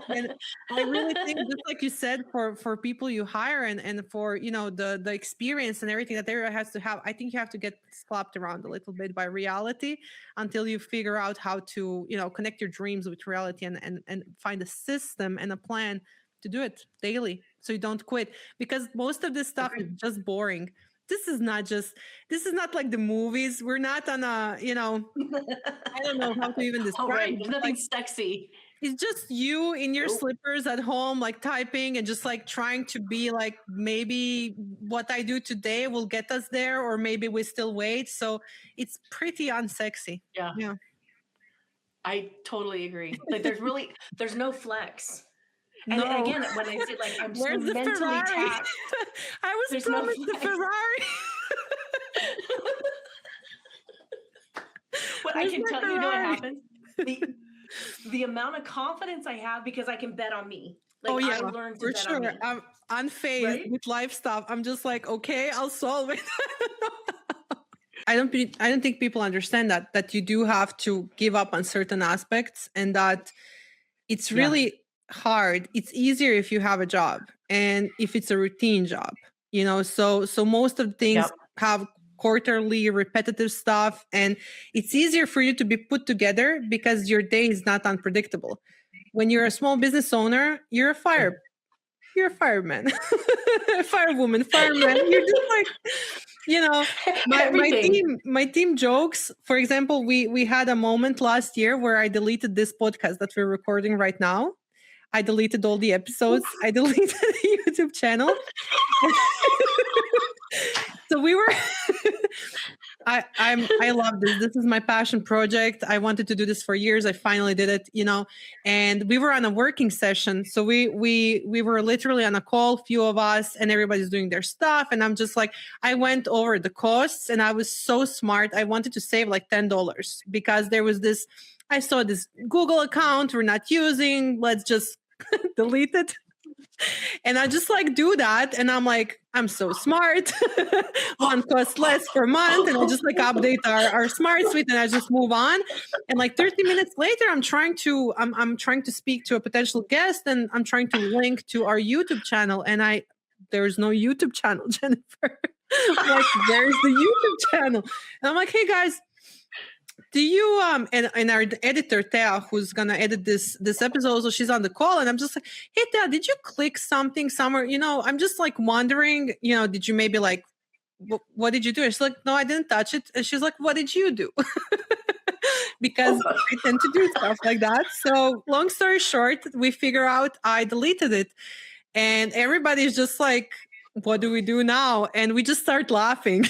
I really think, just like you said, for people you hire, and for, you know, the experience and everything that everyone has to have, I think you have to get slapped around a little bit by reality until you figure out how to, you know, connect your dreams with reality, and find a system and a plan to do it daily so you don't quit. Because most of this stuff is just boring. This is not like the movies. We're not on a, you know, I don't know how to even Oh, describe right. it. There's But nothing like, sexy. it's just you in your Nope. slippers at home, like typing and just like trying to be like, maybe what I do today will get us there, or maybe we still wait. So it's pretty unsexy. Yeah, Yeah. I totally agree. Like there's no flex. And No. again, when I say like I'm so Where's the mentally Ferrari? taxed, I was there's no promised the flex. Ferrari. What I Where's can my tell you, know what Ferrari? happens? The amount of confidence I have because I can bet on me. Oh Like yeah, I learned to for bet on sure. me, I'm unfazed right? with life stuff. I'm just like, okay, I'll solve it. I don't think people understand that you do have to give up on certain aspects, and that it's Yeah. really hard. It's easier if you have a job and if it's a routine job, you know. So most of the things Yep. have quarterly repetitive stuff, and it's easier for you to be put together because your day is not unpredictable. When you're a small business owner, you're a fireman, firewoman, fireman. You're just like, you know, Everything. my team jokes. For example, we had a moment last year where I deleted this podcast that we're recording right now. I deleted all the episodes. I deleted the YouTube channel. So we were I love this. This is my passion project. I wanted to do this for years. I finally did it, you know. And we were on a working session. So we were literally on a call, few of us, and everybody's doing their stuff. And I'm just like, I went over the costs and I was so smart. I wanted to save like $10 because there was this, I saw this Google account we're not using. Let's just delete it. And I just like do that. And I'm like, I'm so smart. One costs less per month. And I just like update our smart suite and I just move on. And like 30 minutes later, I'm trying to speak to a potential guest and I'm trying to link to our YouTube channel. And there's no YouTube channel, Jenifer. Like, there's the YouTube channel. And I'm like, hey guys, do you and our editor Thea, who's gonna edit this episode, so she's on the call, and I'm just like, hey Thea, did you click something somewhere? You know, I'm just like wondering, you know, did you maybe like what did you do? And she's like, no, I didn't touch it. And she's like, what did you do? Because I tend to do stuff like that. So long story short, we figure out I deleted it. And everybody's just like, what do we do now? And we just start laughing.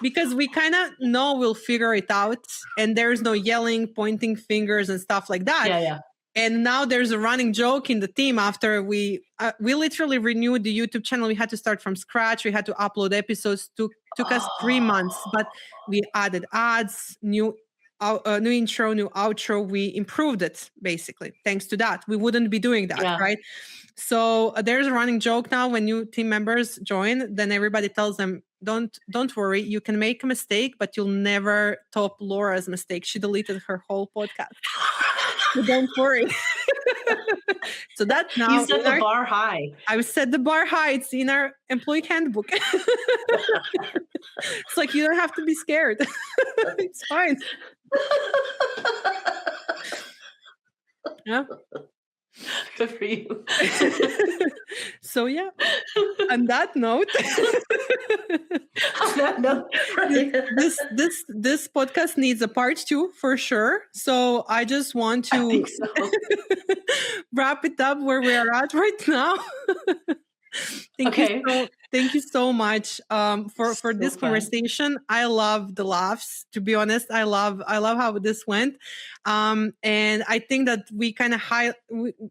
Because we kind of know we'll figure it out and there's no yelling, pointing fingers and stuff like that. Yeah. And now there's a running joke in the team after we literally renewed the YouTube channel. We had to start from scratch. We had to upload episodes. Took us 3 months, but we added ads, new intro, new outro. We improved it basically. Thanks to that, we wouldn't be doing that, right? So there's a running joke now when new team members join, then everybody tells them, don't worry, you can make a mistake, but you'll never top Laura's mistake. She deleted her whole podcast. So don't worry. So that's now you set the bar high. I set the bar high. It's in our employee handbook. It's like, you don't have to be scared. It's fine. Yeah. Good for you. So yeah, on that note, On that note, right. this podcast needs a part 2 for sure. So I just want I to think so. wrap it up where we are at right now. Okay. Thank you so much for So this fun. conversation. I love the laughs. To be honest, I love how this went, and I think that we kind of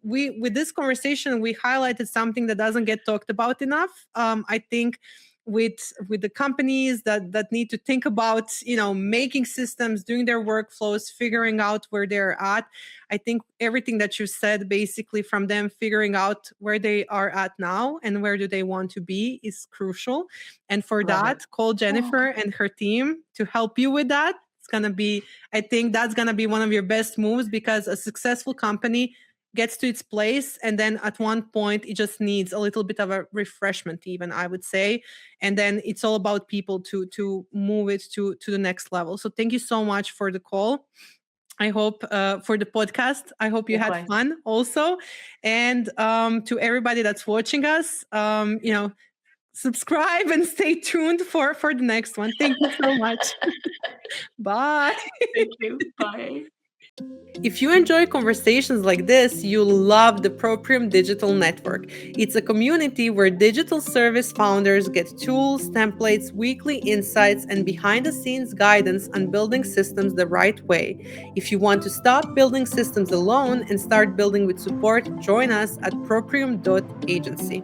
we with this conversation we highlighted something that doesn't get talked about enough. I think with the companies that need to think about making systems, doing their workflows, figuring out where they're at. I think everything that you said, basically from them figuring out where they are at now and where do they want to be, is crucial. And for Love that, it. call Jenifer and her team to help you with that. It's going to be, I think that's going to be one of your best moves, because a successful company gets to its place, and then at one point it just needs a little bit of a refreshment, even, I would say. And then it's all about people to move it to the next level. So thank you so much for the call. I hope for the podcast, I hope you had Likewise. fun also. And to everybody that's watching us, subscribe and stay tuned for the next one. Thank you so much. Bye. Thank you. Bye. If you enjoy conversations like this, you'll love the Proprium Digital Network. It's a community where digital service founders get tools, templates, weekly insights, and behind-the-scenes guidance on building systems the right way. If you want to stop building systems alone and start building with support, join us at proprium.agency.